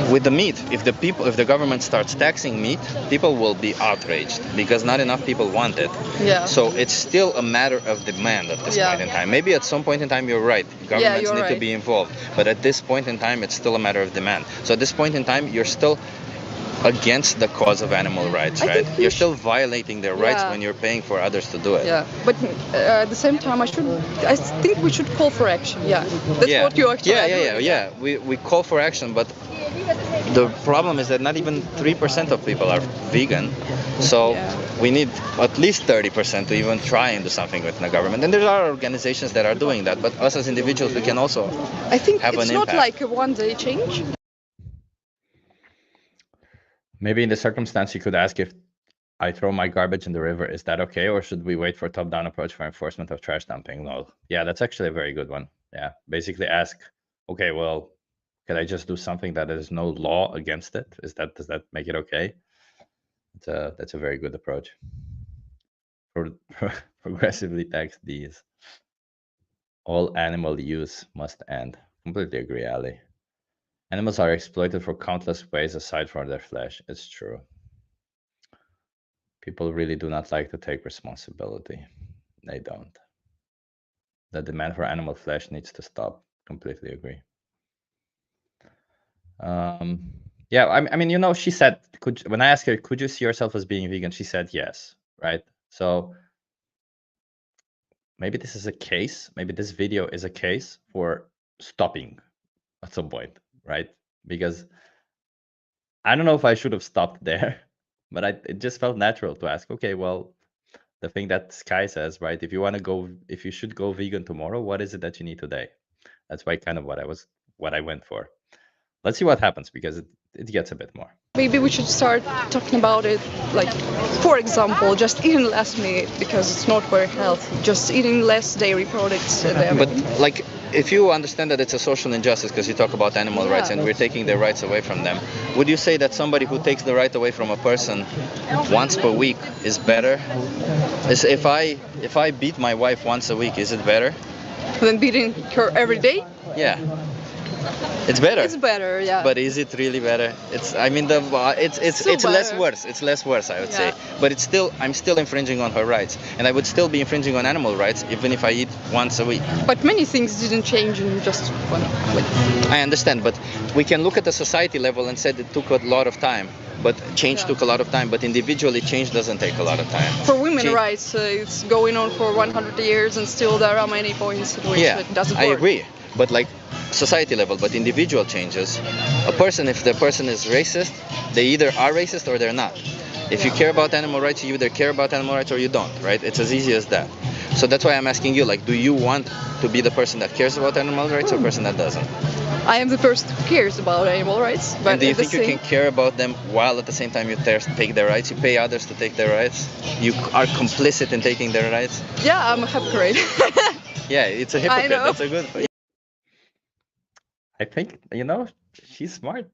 With the meat, if the government starts taxing meat, people will be outraged because not enough people want it. Yeah. So it's still a matter of demand at this point in time. Maybe at some point in time you're right. Governments need to be involved. But at this point in time, it's still a matter of demand. So at this point in time, you're still against the cause of animal rights, right? You're still violating their rights when you're paying for others to do it. Yeah, but at the same time, I think we should call for action. Yeah, that's what you actually. Yeah. We call for action, but the problem is that not even 3% of people are vegan, so we need at least 30% to even try and do something with the government. And there are organizations that are doing that, but us as individuals, we can also have an impact. I think it's not like a one-day change. Maybe in the circumstance, you could ask if I throw my garbage in the river. Is that okay, or should we wait for top-down approach for enforcement of trash dumping? No. Yeah, that's actually a very good one. Yeah, basically ask, okay, well, can I just do something that there's no law against it? Does that make it okay? That's a very good approach. Progressively tax these. All animal use must end. Completely agree, Ali. Animals are exploited for countless ways aside from their flesh. It's true. People really do not like to take responsibility. They don't. The demand for animal flesh needs to stop. Completely agree. Yeah, I mean, she said, when I asked her, could you see yourself as being vegan? She said yes, right? So maybe this is a case. Maybe this video is a case for stopping at some point, right? Because I don't know if I should have stopped there, but it just felt natural to ask, okay, well, the thing that Sky says, right? If you should go vegan tomorrow, what is it that you need today? That's why kind of what I went for. Let's see what happens, because it gets a bit more. Maybe we should start talking about it, like, for example, just eating less meat because it's not very healthy. Just eating less dairy products and everything. But like, if you understand that it's a social injustice because you talk about animal rights and we're taking their rights away from them, would you say that somebody who takes the right away from a person once per week is better? If I beat my wife once a week, is it better than beating her every day? Yeah. It's better. It's better, yeah. But is it really better? It's less worse. It's less worse, I would say. But I'm still infringing on her rights, and I would still be infringing on animal rights even if I eat once a week. But many things didn't change in just one week. I understand, but we can look at the society level and say it took a lot of time. But change took a lot of time, but individually change doesn't take a lot of time. For women's rights, it's going on for 100 years and still there are many points in which it doesn't work. I agree, but like society level, but individual changes. If the person is racist, they either are racist or they're not. If you care about animal rights, you either care about animal rights or you don't, right? It's as easy as that. So that's why I'm asking you, like, do you want to be the person that cares about animal rights or a person that doesn't? I am the person who cares about animal rights. But and do you think you can care about them while at the same time you take their rights? You pay others to take their rights? You are complicit in taking their rights? Yeah, I'm a hypocrite. Yeah, it's a hypocrite. That's a good thing. I think, she's smart.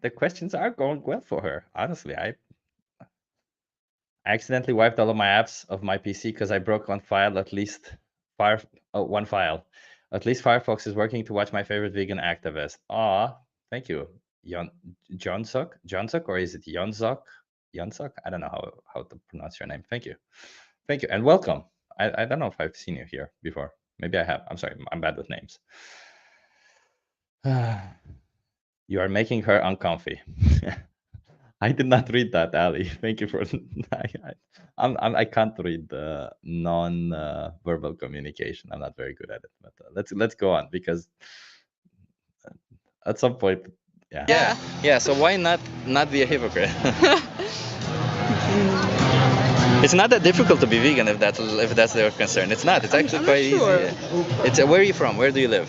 The questions are going well for her. Honestly, I accidentally wiped all of my apps of my PC because I broke one file. At least one file. At least Firefox is working to watch my favorite vegan activist. Aw, thank you, Johnsuk, or is it Yonzok? I don't know how to pronounce your name. Thank you, and welcome. I don't know if I've seen you here before. Maybe I have. I'm sorry, I'm bad with names. You are making her uncomfy. I did not read that, Ali. Thank you for. I can't read the non-verbal communication. I'm not very good at it. But let's go on, because at some point, yeah. So why not be a hypocrite? It's not that difficult to be vegan if that's their concern. It's not. It's actually quite easy. Where are you from? Where do you live?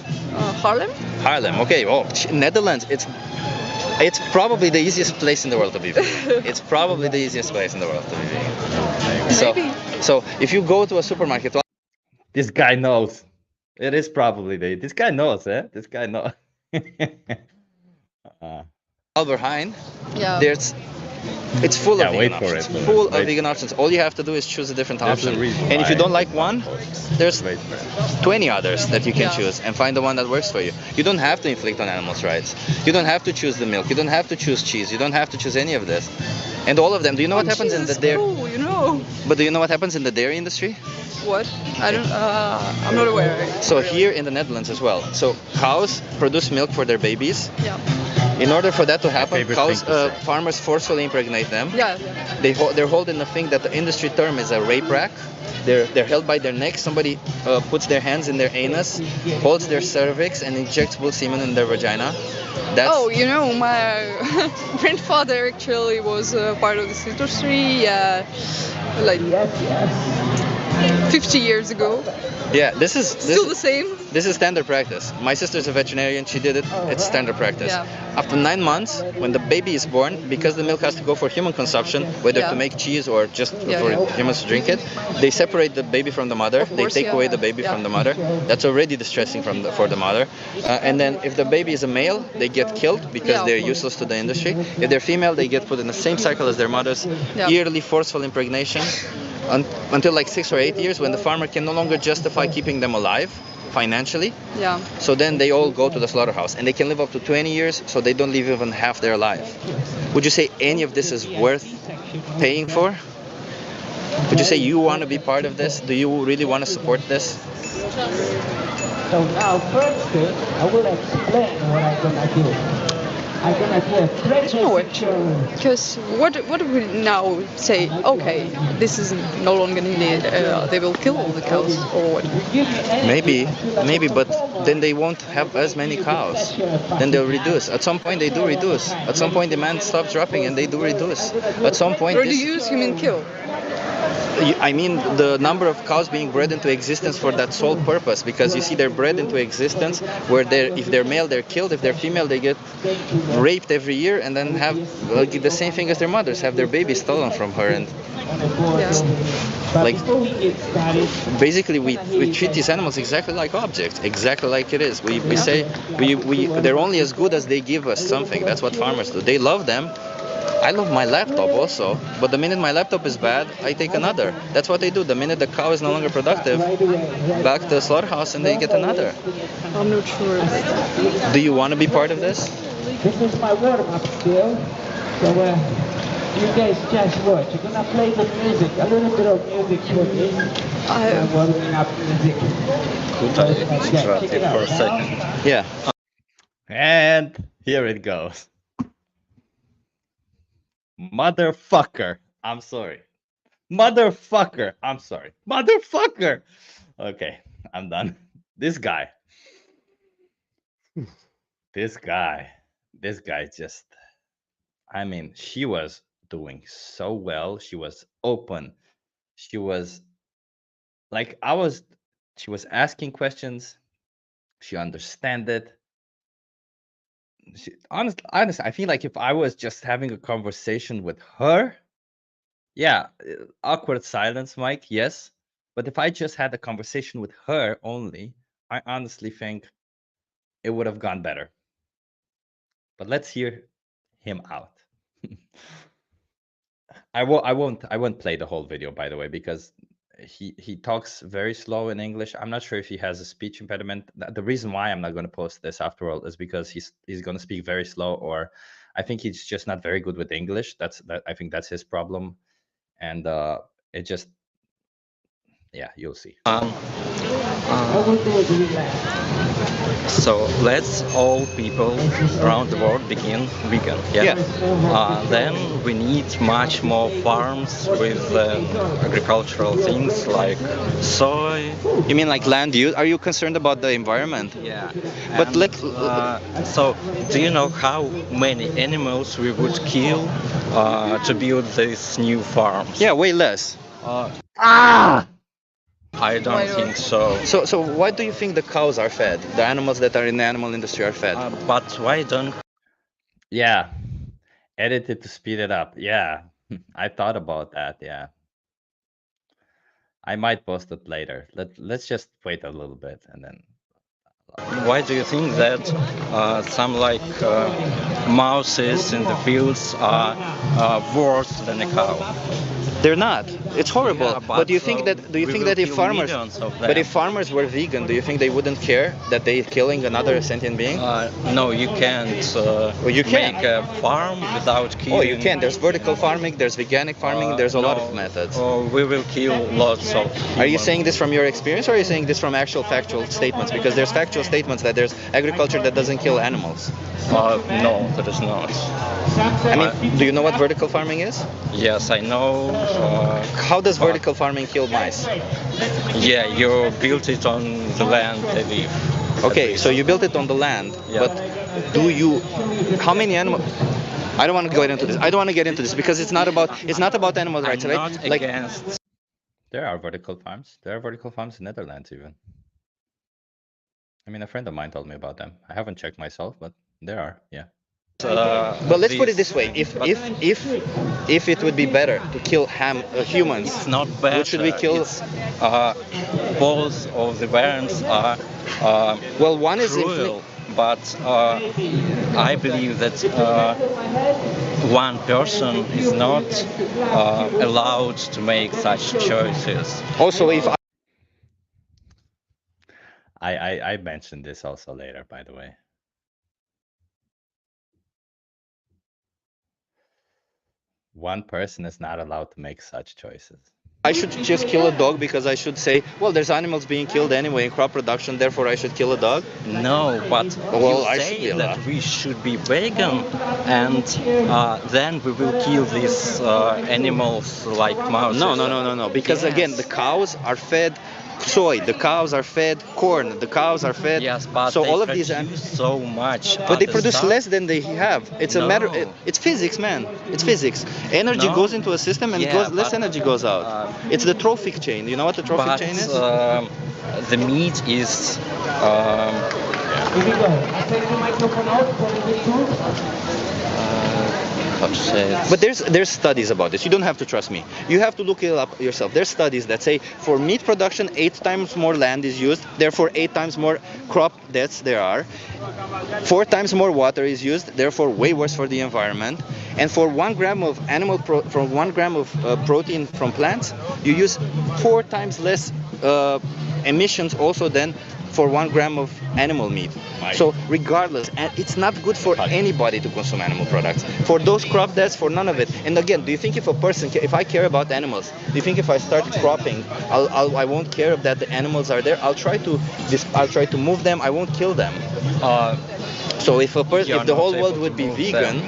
Harlem. Harlem. Okay. Oh, Netherlands. It's probably the easiest place in the world to be vegan. It's probably the easiest place in the world to be vegan. So if you go to a supermarket, this guy knows. It is probably this guy knows, eh? This guy knows. Albert Heijn. Yeah. It's full of vegan options. Full of vegan options. All you have to do is choose a different option. And if you don't like one, there's 20 others that you can choose and find the one that works for you. You don't have to inflict on animals' rights. You don't have to choose the milk. You don't have to choose cheese. You don't have to choose any of this. And all of them. Do you know what happens in the dairy? But do you know what happens in the dairy industry? What? I'm not aware. So here in the Netherlands as well. So cows produce milk for their babies. Yeah. In order for that to happen, farmers forcefully impregnate them. Yeah. They're holding a thing that the industry term is a rape rack. They're held by their neck. Somebody puts their hands in their anus, holds their cervix, and injects bull semen in their vagina. My grandfather actually was part of this industry, like 50 years ago. Yeah, this is Still the same. This is standard practice. My sister's a veterinarian. She did it. It's standard practice. Yeah. After 9 months, when the baby is born, because the milk has to go for human consumption, whether to make cheese or just for humans to drink it, they separate the baby from the mother. They take away the baby from the mother. That's already distressing for the mother. And then if the baby is a male, they get killed because they're useless to the industry. If they're female, they get put in the same cycle as their mothers, yearly forceful impregnation, until like 6 or 8 years, when the farmer can no longer justify keeping them alive financially. Yeah. So then they all go to the slaughterhouse, and they can live up to 20 years, so they don't live even half their life. Would you say any of this is worth paying for? Would you say you want to be part of this? Do you really want to support this? So now first thing, I will explain what I'm gonna do. I'm gonna do a pressure. Because what do we now say? Okay, this is no longer needed. They will kill all the cows, or what? Maybe, but then they won't have as many cows. Then they'll reduce. At some point, they do reduce. At some point, demand stops dropping, and they do reduce. At some point, reduce, you mean kill? I mean the number of cows being bred into existence for that sole purpose, because you see they're bred into existence where if they're male they're killed, if they're female they get raped every year and then have the same thing as their mothers, have their baby stolen from her, and like basically we treat these animals exactly like objects, exactly like it is. We say they're only as good as they give us something. That's what farmers do. They love them. I love my laptop also, but the minute my laptop is bad, I take another. That's what they do. The minute the cow is no longer productive, back to the slaughterhouse and they get another. I'm not sure. Do you want to be part of this? This is my warm-up still. So you guys just watch. You're gonna play the music, a little bit of music for me. Warming up music. For a second. Yeah. And here it goes. Motherfucker. I'm sorry. Motherfucker. I'm sorry. Motherfucker. Okay, I'm done. This guy. This guy just, I mean, she was doing so well. She was open. She was like, she was asking questions. She understood it. Honestly, I feel like if I was just having a conversation with her, yeah, awkward silence, Mike, yes. But if I just had a conversation with her only, I honestly think it would have gone better. But let's hear him out. I won't play the whole video, by the way, because he talks very slow in English. I'm not sure if he has a speech impediment. The reason why I'm not going to post this after all is because he's going to speak very slow, or I think he's just not very good with English. I think that's his problem, and it just, yeah, you'll see. So let's all people around the world begin vegan. Yeah. Then we need much more farms with agricultural things like soy. You mean like land use? Are you concerned about the environment? Yeah. But so do you know how many animals we would kill to build these new farms? Yeah, way less. I don't think so. So why do you think the cows are fed? The animals that are in the animal industry are fed? But why don't... Yeah, edit it to speed it up. Yeah, I thought about that, yeah. I might post it later. Let's just wait a little bit and then... Why do you think that some mouses in the fields are worse than a cow? They're not. It's horrible. Yeah, but do you think that if farmers were vegan, do you think they wouldn't care that they're killing another sentient being? No, you can't. You can make a farm without killing. Oh, you can. There's vertical farming. There's veganic farming. There's a lot of methods. We will kill lots of humans. Are you saying this from your experience, or are you saying this from actual factual statements? Because there's factual statements that there's agriculture that doesn't kill animals. No, that is not. I mean, do you know what vertical farming is? Yes, I know. How does vertical farming kill mice? Yeah, you built it on the land they live. Okay, so you built it on the land, yeah. But how many animals? I don't want to get into this. Because it's not about animal rights, right? Not against. There are vertical farms. There are vertical farms in Netherlands even. I mean, a friend of mine told me about them. I haven't checked myself, but there are, yeah. But let's put it this way: if it would be better to kill humans, it's not better. What should we kill? It's, both of the variants are well, one cruel, is but I believe that one person is not allowed to make such choices. Also, if I mentioned this also later, by the way. One person is not allowed to make such choices. I should just kill a dog because I should say, well, there's animals being killed anyway in crop production, therefore I should kill a dog? No, but well, you say that we should be vegan, and then we will kill these animals like mouse. No. Because again, the cows are fed soy, the cows are fed corn, the cows are fed. Yes, but so they all of these so much. But they produce less than they have. It's a matter. It's physics, man. It's physics. Energy goes into a system and less energy goes out. It's the trophic chain. You know what the trophic chain is? The meat is. Here we go. I'll take the microphone out. What is it But there's studies about this. You don't have to trust me. You have to look it up yourself. There's studies that say for meat production 8 times more land is used, therefore 8 times more crop deaths there are. 4 times more water is used, therefore way worse for the environment. And for 1 gram of protein from plants, you use 4 times less emissions also than for 1 gram of animal meat. So regardless, and it's not good for anybody to consume animal products. For those crop deaths, for none of it. And again, do you think if I care about animals, do you think if I start cropping, I won't care that the animals are there? I'll try to move them. I won't kill them. So if the whole world would be vegan,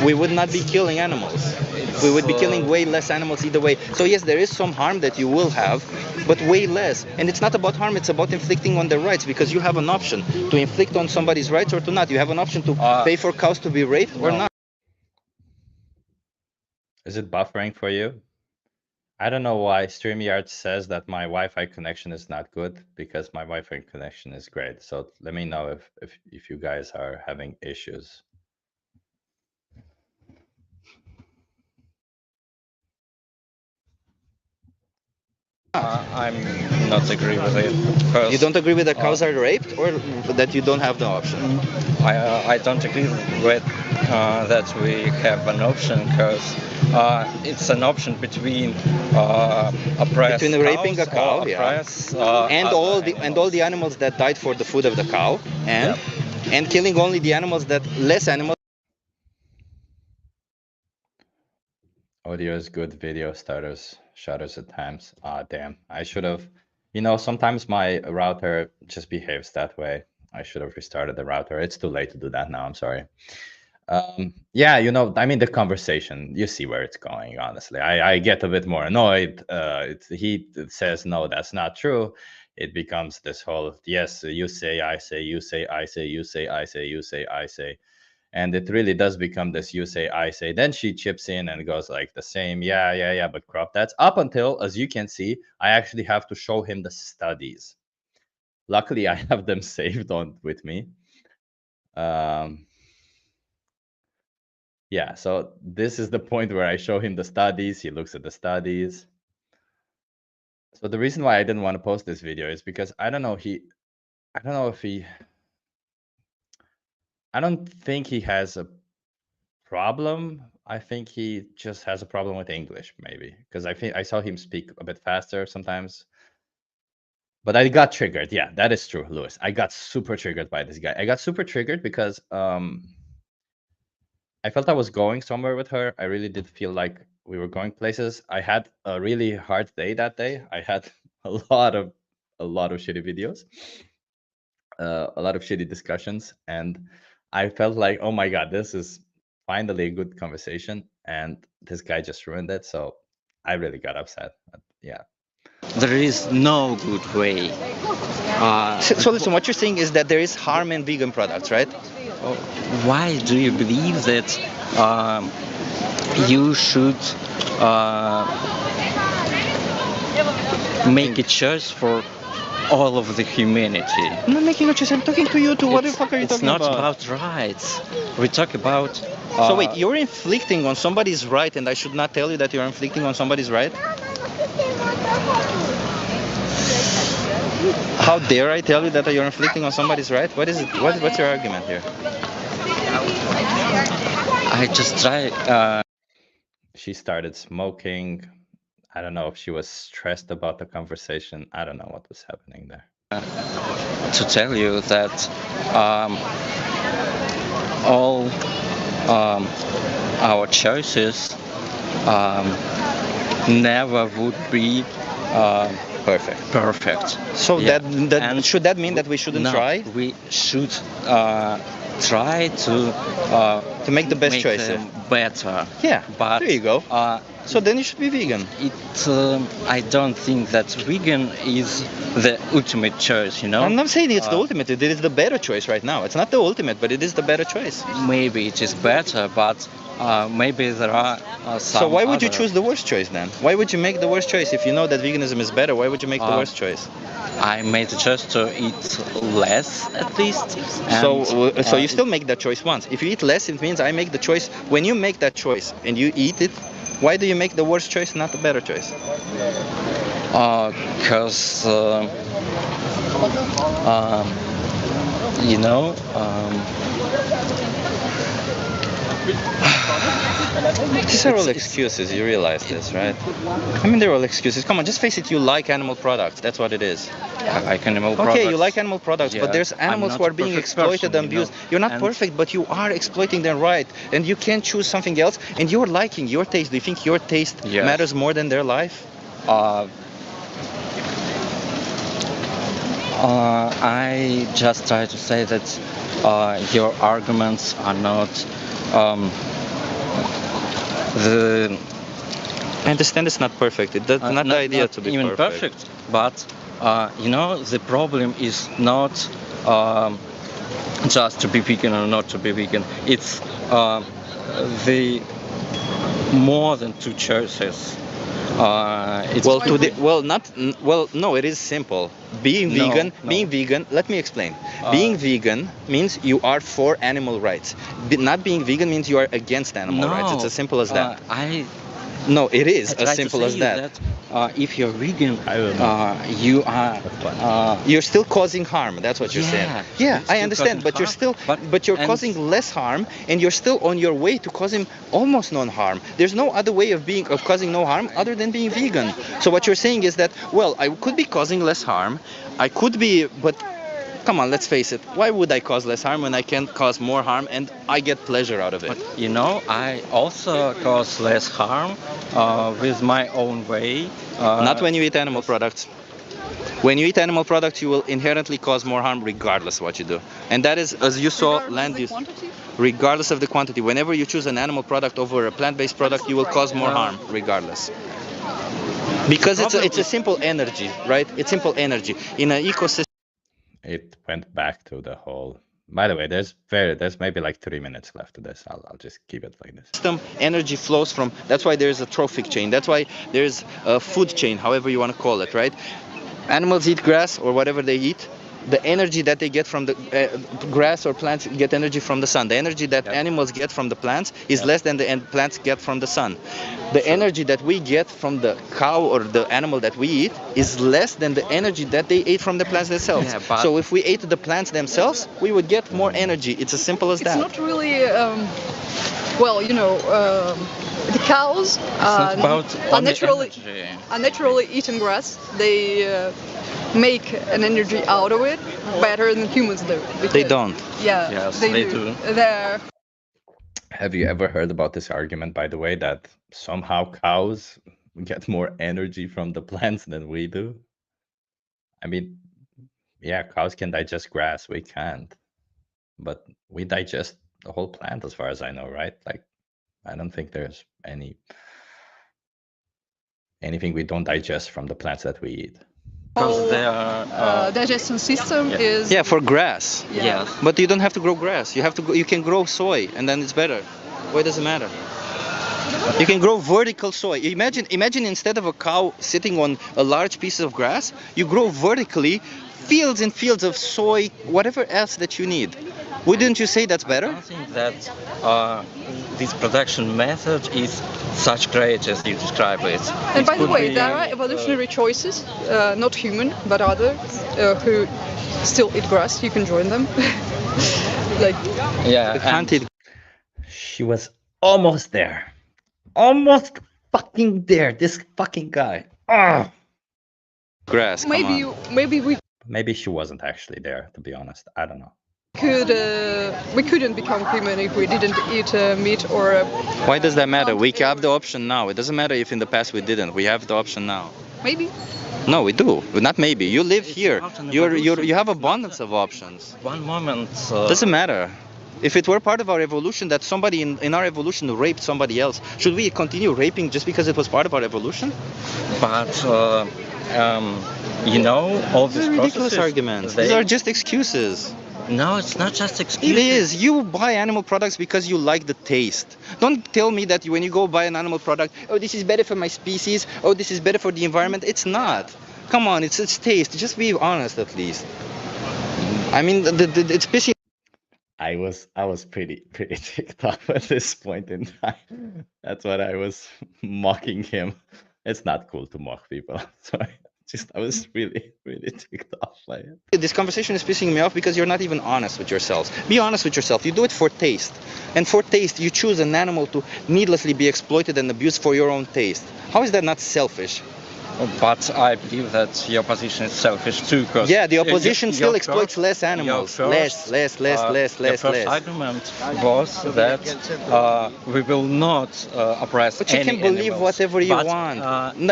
we would not be killing animals. We would be killing way less animals either way. So yes, there is some harm that you will have, but way less. And it's not about harm, it's about inflicting on their rights, because you have an option to inflict on somebody's rights or to not. You have an option to pay for cows to be raped or not. Is it buffering for you? I don't know why StreamYard says that my Wi-Fi connection is not good, because my Wi-Fi connection is great. So let me know if you guys are having issues. I'm not agree with it. You don't agree with that cows are raped, or that you don't have the option? I don't agree with that we have an option, because it's an option between raping a cow, and all the animals that died for the food of the cow, and killing only the animals that less animals. Audio is good, video shutters at times. Ah, damn. I should have, sometimes my router just behaves that way. I should have restarted the router. It's too late to do that now. I'm sorry. Yeah, I mean, the conversation, you see where it's going, honestly. I get a bit more annoyed. He says, no, that's not true. It becomes this whole, yes, you say, I say, you say, I say, you say, I say, you say, I say. And it really does become this you say, I say. Then she chips in and goes like the same, yeah, but crop. That's up until, as you can see, I actually have to show him the studies. Luckily, I have them saved with me. Yeah, so this is the point where I show him the studies. He looks at the studies. So the reason why I didn't want to post this video is because I don't think he has a problem. I think he just has a problem with English, maybe, because I saw him speak a bit faster sometimes. But I got triggered. Yeah, that is true, Lewis. I got super triggered by this guy. I got super triggered because I felt I was going somewhere with her. I really did feel like we were going places. I had a really hard day that day. I had a lot of shitty videos, a lot of shitty discussions, and I felt like, oh my god, this is finally a good conversation, and this guy just ruined it. So I really got upset. Yeah. There is no good way. So listen, what you're saying is that there is harm in vegan products, right? Why do you believe that you should make a choice for all of the humanity. I'm not making a choice. I'm talking to you. What the fuck are you talking about? It's not about rights. We talk about. So wait, you're inflicting on somebody's right, and I should not tell you that you're inflicting on somebody's right? How dare I tell you that you're inflicting on somebody's right? What is it? What's your argument here? I just try. She started smoking. I don't know if she was stressed about the conversation. I don't know what was happening there. To tell you that all our choices never would be perfect. So Yeah. that should that mean that we shouldn't No, try we should try to make the best make choice? them better. Yeah, But there you go. So then you should be vegan. I don't think that vegan is the ultimate choice, you know? I'm not saying it's the ultimate. It is the better choice right now. It's not the ultimate, but it is the better choice. Maybe it is better, but maybe there are some. So why would you other- choose the worst choice then? Why would you make the worst choice if you know that veganism is better? Why would you make the worst choice? I made the choice to eat less at least. So you still make that choice once. If you eat less, it means I make the choice. When you make that choice and you eat it, why do you make the worst choice, not the better choice? Because you know. These are all excuses, you realize this, right? I mean, they're all excuses. Come on, just face it, you like animal products. That's what it is. I like animal products. Okay, you like animal products, Yeah, but there's animals I'm who not are a being perfect exploited person, and you know, abused. You're not and- perfect, but you are exploiting them right. And you can't choose something else. And you're liking your taste. Do you think your taste Yes. matters more than their life? I just try to say that your arguments are not the I understand it's not perfect. That's not the idea not to be even perfect. But you know, the problem is not just to be vegan or not to be vegan. It's the more than two choices. It's No, it is simple. Being No, vegan, no. being vegan. Let me explain. Being vegan means you are for animal rights. Not being vegan means you are against animal rights. It's as simple as that. No, it is I try as to simple say as that. if you're vegan, I don't know. you are. You're still causing harm. That's what you're Yeah, saying. you're Yeah, I still understand, causing but you're harm, still, but you're and- causing less harm, and you're still on your way to causing almost no harm. There's no other way of causing no harm other than being vegan. So what you're saying is that, well, I could be causing less harm. I could be, but come on, let's face it. Why would I cause less harm when I can cause more harm and I get pleasure out of it? You know, I also cause less harm with my own way. Not when you eat animal products. When you eat animal products, you will inherently cause more harm regardless of what you do. And that is, as you saw, land use. Regardless of the quantity. Whenever you choose an animal product over a plant-based product, you will cause more harm, regardless. Because it's a simple energy, right? It's simple energy. In an ecosystem, It went back to the whole. By the way, there's maybe like 3 minutes left to this. I'll just keep it like this. energy flows from. That's why there's a trophic chain. That's why there's a food chain, however you want to call it, right? Animals eat grass or whatever they eat. The energy that they get from the grass or plants get energy from the sun. The energy that animals get from the plants is less than the plants get from the sun. The energy that we get from the cow or the animal that we eat is less than the energy that they ate from the plants themselves. Yeah, but- So if we ate the plants themselves, we would get more energy. It's as simple as It's that. not really, well, you know, the cows not about are only naturally eating grass. They make an energy out of it better than humans do. They don't. Yeah, Yes, they they do. do. They're Have you ever heard about this argument, by the way, that somehow cows get more energy from the plants than we do? I mean, yeah, cows can digest grass, we can't. But we digest the whole plant as far as I know, right? Like, I don't think there's anything we don't digest from the plants that we eat. Because they are. digestion system is Yeah, for grass. yeah. Yes. But you don't have to grow grass. You can grow soy, and then it's better. Why does it matter? You can grow vertical soy. Imagine instead of a cow sitting on a large piece of grass, you grow vertically fields and fields of soy, whatever else that you need. Wouldn't you say that's better? I think that this production method is such great as you describe it. And by the way, there are evolutionary choices, not human, but other, who still eat grass. You can join them. Like, yeah, she was almost there. Almost fucking there. This fucking guy. Ah. Grass. Maybe she wasn't actually there, to be honest. I don't know. We couldn't become human if we didn't eat meat or. Why does that matter? We have the option now. It doesn't matter if in the past we didn't. We have the option now. Maybe. No, we do. Not maybe. You live here. You have abundance of options. One moment. Doesn't matter. If it were part of our evolution that somebody in our evolution raped somebody else, should we continue raping just because it was part of our evolution? But you know, all these ridiculous arguments. These are just excuses. No, it's not just excuses. It is. You buy animal products because you like the taste. Don't tell me that when you go buy an animal product, oh, this is better for my species, oh, this is better for the environment. It's not. Come on, it's taste. Just be honest at least. I mean, it's pissing. I was pretty ticked off at this point in time. That's what I was mocking him. It's not cool to mock people. Sorry. I was really ticked off by it. This conversation is pissing me off because you're not even honest with yourselves. Be honest with yourself. You do it for taste. And for taste, you choose an animal to needlessly be exploited and abused for your own taste. How is that not selfish? But I believe that your position is selfish too. Cause yeah, the opposition still exploits less animals. Less. The first argument was that we will not oppress But you can believe animals. whatever you want.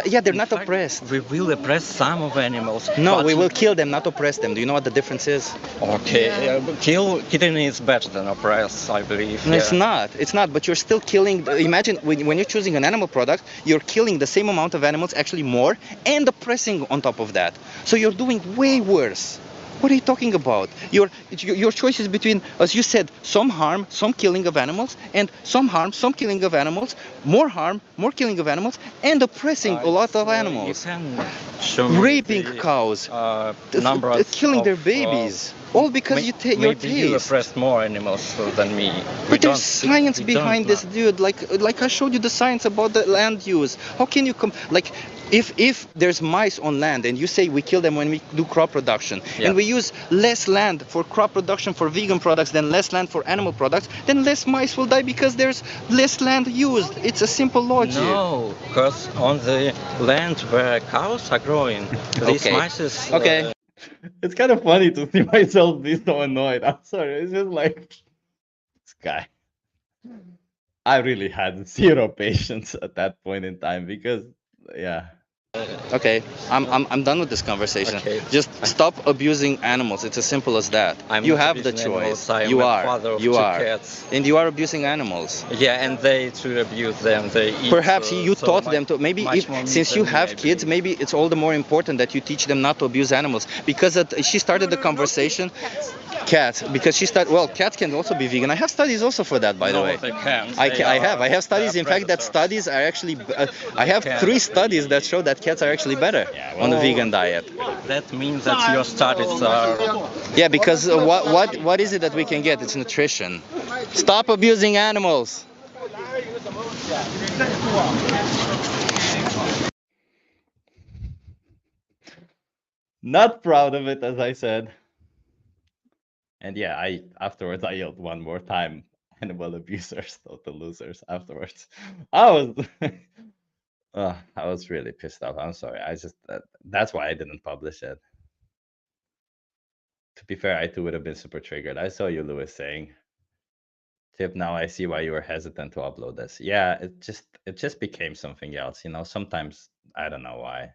Yeah, they're not oppressed. We will oppress some of animals. No, we will kill them, not oppress them. Do you know what the difference is? Okay, killing is better than oppress, I believe. No, yeah. It's not, but you're still killing. Imagine when you're choosing an animal product, you're killing the same amount of animals, actually more, and oppressing on top of that. So you're doing way worse. What are you talking about? Your choice is between, as you said, some harm, some killing of animals, and some harm, some killing of animals, more harm, more killing of animals, and oppressing a lot of animals. Raping cows, killing their babies. All because you take your taste. Maybe you oppressed more animals than me. But there's science behind this, dude. Like I showed you the science about the land use. How can you if there's mice on land and you say we kill them when we do crop production, and we use less land for crop production for vegan products than less land for animal products, then less mice will die because there's less land used. It's a simple logic. No, because on the land where cows are growing, these mice is... Okay. It's kind of funny to see myself be so annoyed. I'm sorry. It's just like, this guy. I really had zero patience at that point in time because, yeah. Okay, I'm done with this conversation. Okay. Just stop abusing animals. It's as simple as that. You have the choice. You are. Cats. And you are abusing animals. Yeah, and they to abuse them. They eat, perhaps you taught them to. Maybe since you have kids, maybe it's all the more important that you teach them not to abuse animals. Because she started the conversation. Cats, because she started. Well, cats can also be vegan. I have studies also for that, by the way. They can't. I have studies. In fact, that studies are actually. I have 3 studies that show that cats are actually better on the vegan diet. That means that your studies are. Yeah, because what is it that we can get? It's nutrition. Stop abusing animals. Not proud of it, as I said. And yeah, afterwards I yelled one more time, animal abusers, total losers. Afterwards, I was really pissed off. I'm sorry. That's why I didn't publish it. To be fair, I too would have been super triggered. I saw you, Lewis, saying, "Tip, now I see why you were hesitant to upload this." Yeah, it just became something else. You know, sometimes I don't know why.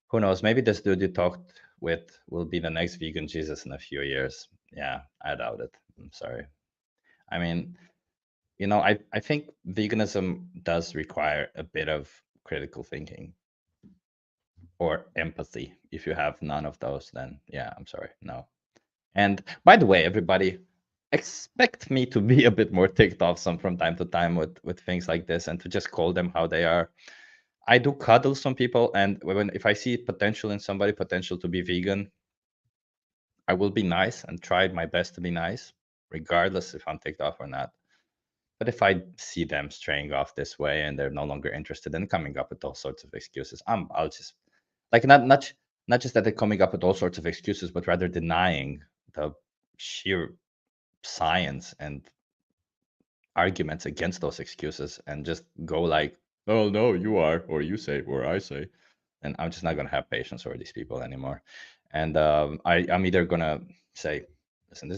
Who knows? Maybe this dude you talked with will be the next vegan Jesus in a few years. Yeah, I doubt it. I'm sorry. I mean, you know, I think veganism does require a bit of critical thinking or empathy. If you have none of those, then yeah, I'm sorry, no. And by the way, everybody, expect me to be a bit more ticked off some from time to time with things like this, and to just call them how they are. I do cuddle some people, and if I see potential in somebody, potential to be vegan, I will be nice and try my best to be nice, regardless if I'm ticked off or not. But if I see them straying off this way and they're no longer interested in coming up with all sorts of excuses, I'll just like not just that they're coming up with all sorts of excuses, but rather denying the sheer science and arguments against those excuses, and just go like, oh no, you are, or you say, or I say, and I'm just not gonna have patience for these people anymore. And I'm either gonna say, listen,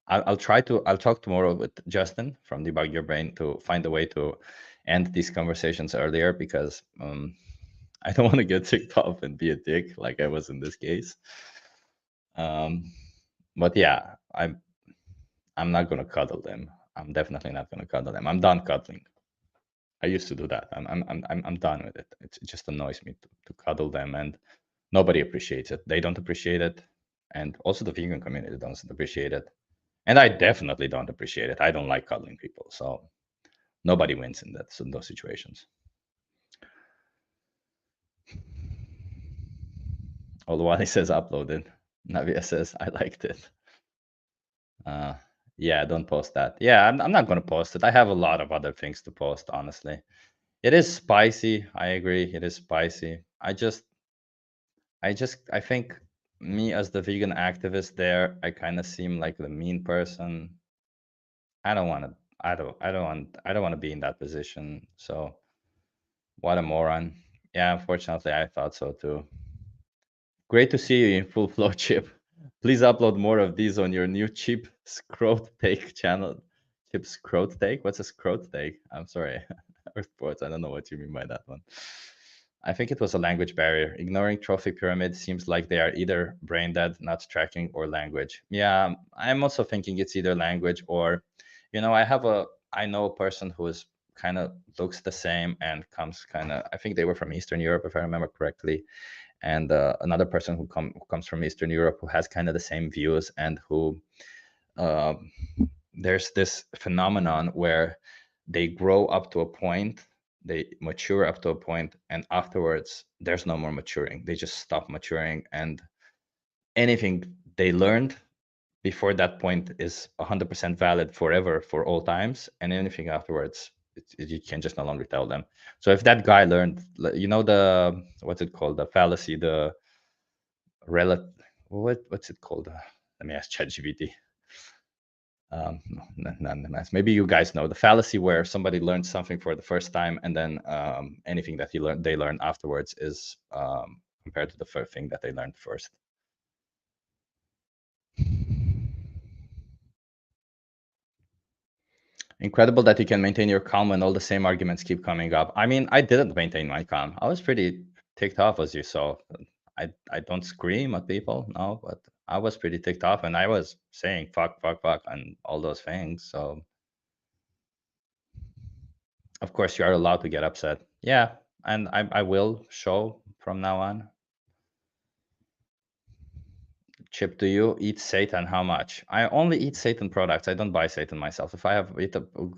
I'll talk tomorrow with Justin from Debug Your Brain to find a way to end these conversations earlier, because I don't want to get ticked off and be a dick like I was in this case. But yeah, I'm not gonna cuddle them. I'm definitely not gonna cuddle them. I'm done cuddling. I used to do that. I'm done with it. It just annoys me to cuddle them, and nobody appreciates it. They don't appreciate it, and also the vegan community doesn't appreciate it. And I definitely don't appreciate it. I don't like cuddling people, so nobody wins in those situations. Although he says uploaded, Navia says I liked it. Yeah, don't post that. Yeah, I'm not gonna post it. I have a lot of other things to post, honestly. It is spicy. I agree. It is spicy. I think me as the vegan activist there, I kind of seem like the mean person. I don't want to. I don't want to be in that position. So what a moron. Yeah, unfortunately, I thought so too. Great to see you in full flow, Chip. Please upload more of these on your new Chip Scrote Take channel. Chip Scrote Take? What's a Scrote Take? I'm sorry. Earthports, I don't know what you mean by that one. I think it was a language barrier. Ignoring trophic pyramids seems like they are either brain dead, not tracking, or language. Yeah, I'm also thinking it's either language or, I know a person who is kind of looks the same and comes kind of, I think they were from Eastern Europe, if I remember correctly, and another person who comes from Eastern Europe who has kind of the same views, and who uh, there's this phenomenon where they grow up to a point, they mature up to a point, and afterwards there's no more maturing. They just stop maturing, and anything they learned before that point is 100% valid forever, for all times, and anything afterwards, you can just no longer tell them. So if that guy learned, the what's it called, the fallacy, the relative, what's it called, let me ask ChatGPT. Nice. Maybe you guys know the fallacy where somebody learns something for the first time, and then anything that they learn afterwards is compared to the first thing that they learned first. Incredible that you can maintain your calm when all the same arguments keep coming up. I mean, I didn't maintain my calm. I was pretty ticked off, as you saw. I don't scream at people, no, but I was pretty ticked off, and I was saying fuck, fuck, fuck, and all those things. So, of course, you are allowed to get upset. Yeah, and I will show from now on. Chip, do you eat Satan? How much? I only eat Satan products. I don't buy Satan myself. If I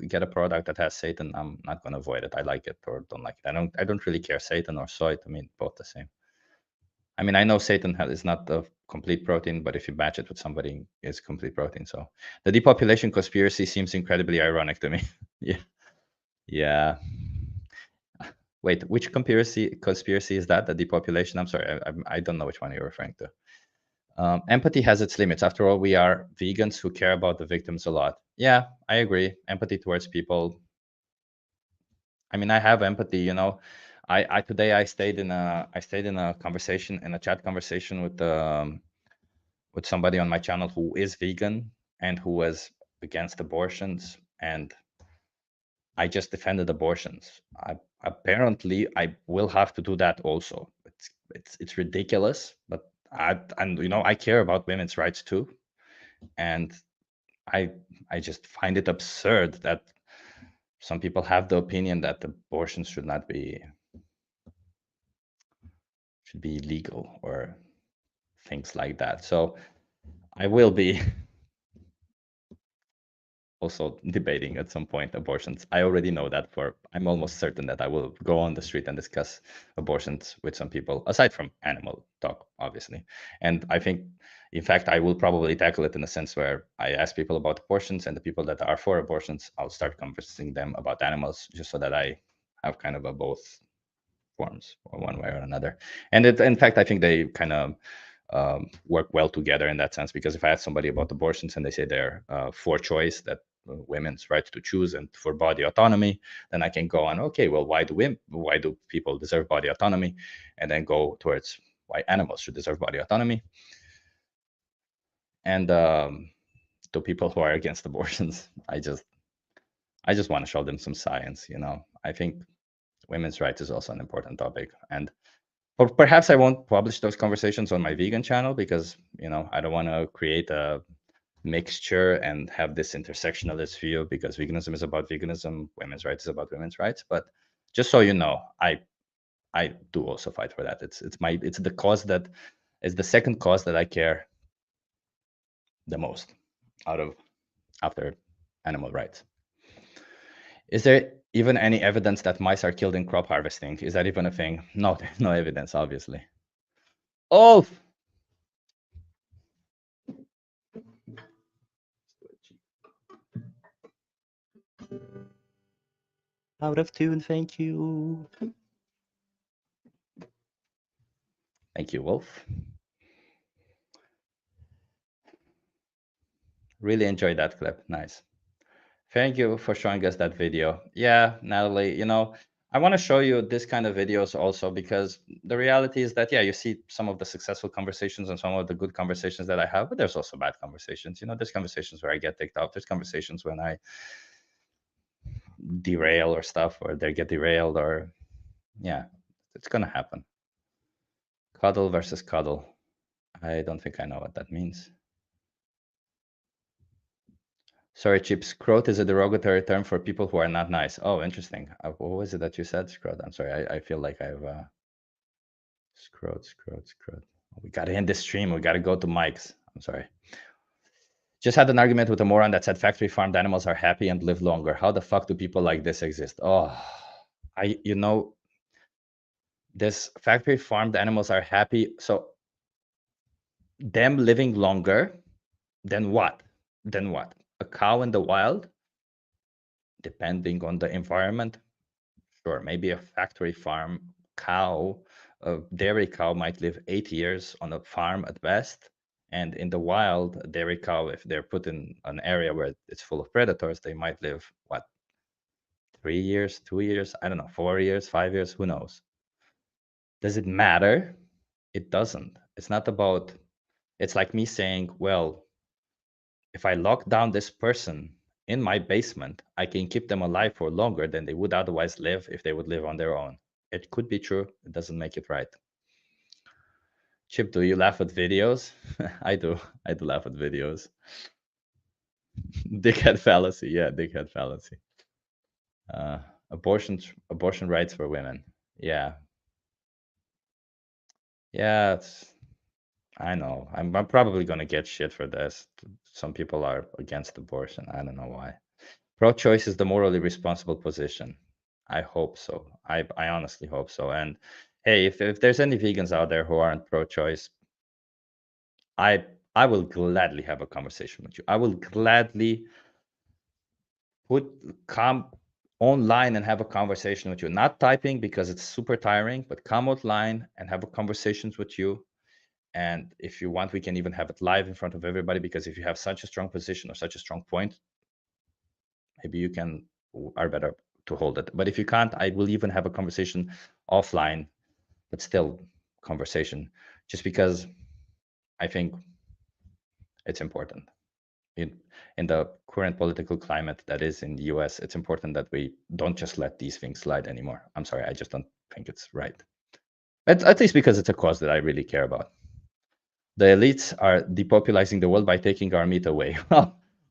get a product that has Satan, I'm not gonna avoid it. I like it or don't like it. I don't really care. Satan or soy, to me, both the same. I mean, I know Satan is not a complete protein, but if you match it with somebody, it's complete protein. So the depopulation conspiracy seems incredibly ironic to me. Yeah, yeah. Wait, which conspiracy is that? The depopulation? I'm sorry, I don't know which one you're referring to. Empathy has its limits. After all, we are vegans who care about the victims a lot. Yeah, I agree. Empathy towards people. I mean, I have empathy. I today I stayed in a conversation, in a chat conversation with somebody on my channel who is vegan and who was against abortions, and I just defended abortions. Apparently I will have to do that also. It's ridiculous, but I care about women's rights too, and I I just find it absurd that some people have the opinion that abortions should be illegal or things like that. So I will be also debating at some point abortions. I already know that I'm almost certain that I will go on the street and discuss abortions with some people, aside from animal talk, obviously. And I think, in fact, I will probably tackle it in a sense where I ask people about abortions, and the people that are for abortions, I'll start conversing them about animals, just so that I have kind of a both forms, or one way or another. And in fact, I think they kind of work well together in that sense, because if I ask somebody about abortions and they say they're for choice, that women's right to choose, and for body autonomy, then I can go on, okay, well, why do people deserve body autonomy, and then go towards why animals should deserve body autonomy. And to people who are against abortions, I just want to show them some science. I think women's rights is also an important topic, and or perhaps I won't publish those conversations on my vegan channel, because I don't want to create a mixture and have this intersectionalist view, because veganism is about veganism, women's rights is about women's rights. But just so you know, I do also fight for that. It's the cause that is the second cause that I care the most out of after animal rights. Is there even any evidence that mice are killed in crop harvesting? Is that even a thing? No, there's no evidence, obviously. Oh, out of tune. Thank you. Thank you, Wolf. Really enjoyed that clip. Nice. Thank you for showing us that video. Yeah, Natalie, I want to show you this kind of videos also, because the reality is that, yeah, you see some of the successful conversations and some of the good conversations that I have, but there's also bad conversations. There's conversations where I get ticked off. There's conversations when I derail or stuff, or they get derailed, or yeah, it's going to happen. Cuddle versus cuddle. I don't think I know what that means. Sorry, Chips. Scrote is a derogatory term for people who are not nice. Oh, interesting. What was it that you said, Scrote? I'm sorry. I feel like I've scrote. We got to end this stream. We got to go to Mike's. I'm sorry. Just had an argument with a moron that said factory farmed animals are happy and live longer. How the fuck do people like this exist? Oh, this factory farmed animals are happy. So them living longer, then what? A cow in the wild, depending on the environment, sure, maybe a factory farm cow, a dairy cow might live 8 years on a farm at best. And in the wild, a dairy cow, if they're put in an area where it's full of predators, they might live, 3 years, 2 years, I don't know, 4 years, 5 years, who knows? Does it matter? It doesn't. It's not about, it's like me saying, well, if I lock down this person in my basement, I can keep them alive for longer than they would otherwise live if they would live on their own. It could be true. It doesn't make it right. Chip, do you laugh at videos? I do. I do laugh at videos. Dickhead fallacy. Yeah, dickhead fallacy. Abortion rights for women. Yeah. Yeah, I know. I'm probably gonna get shit for this. Some people are against abortion. I don't know why. Pro-choice is the morally responsible position. I hope so. I honestly hope so. And hey, if there's any vegans out there who aren't pro-choice, I will gladly have a conversation with you. I will gladly come online and have a conversation with you. Not typing, because it's super tiring, but come online and have a conversations with you. And if you want, we can even have it live in front of everybody, because if you have such a strong position or such a strong point, maybe you are better to hold it. But if you can't, I will even have a conversation offline, but still conversation, just because I think it's important. In the current political climate that is in the US, it's important that we don't just let these things slide anymore. I'm sorry, I just don't think it's right. At least because it's a cause that I really care about. The elites are depopulizing the world by taking our meat away.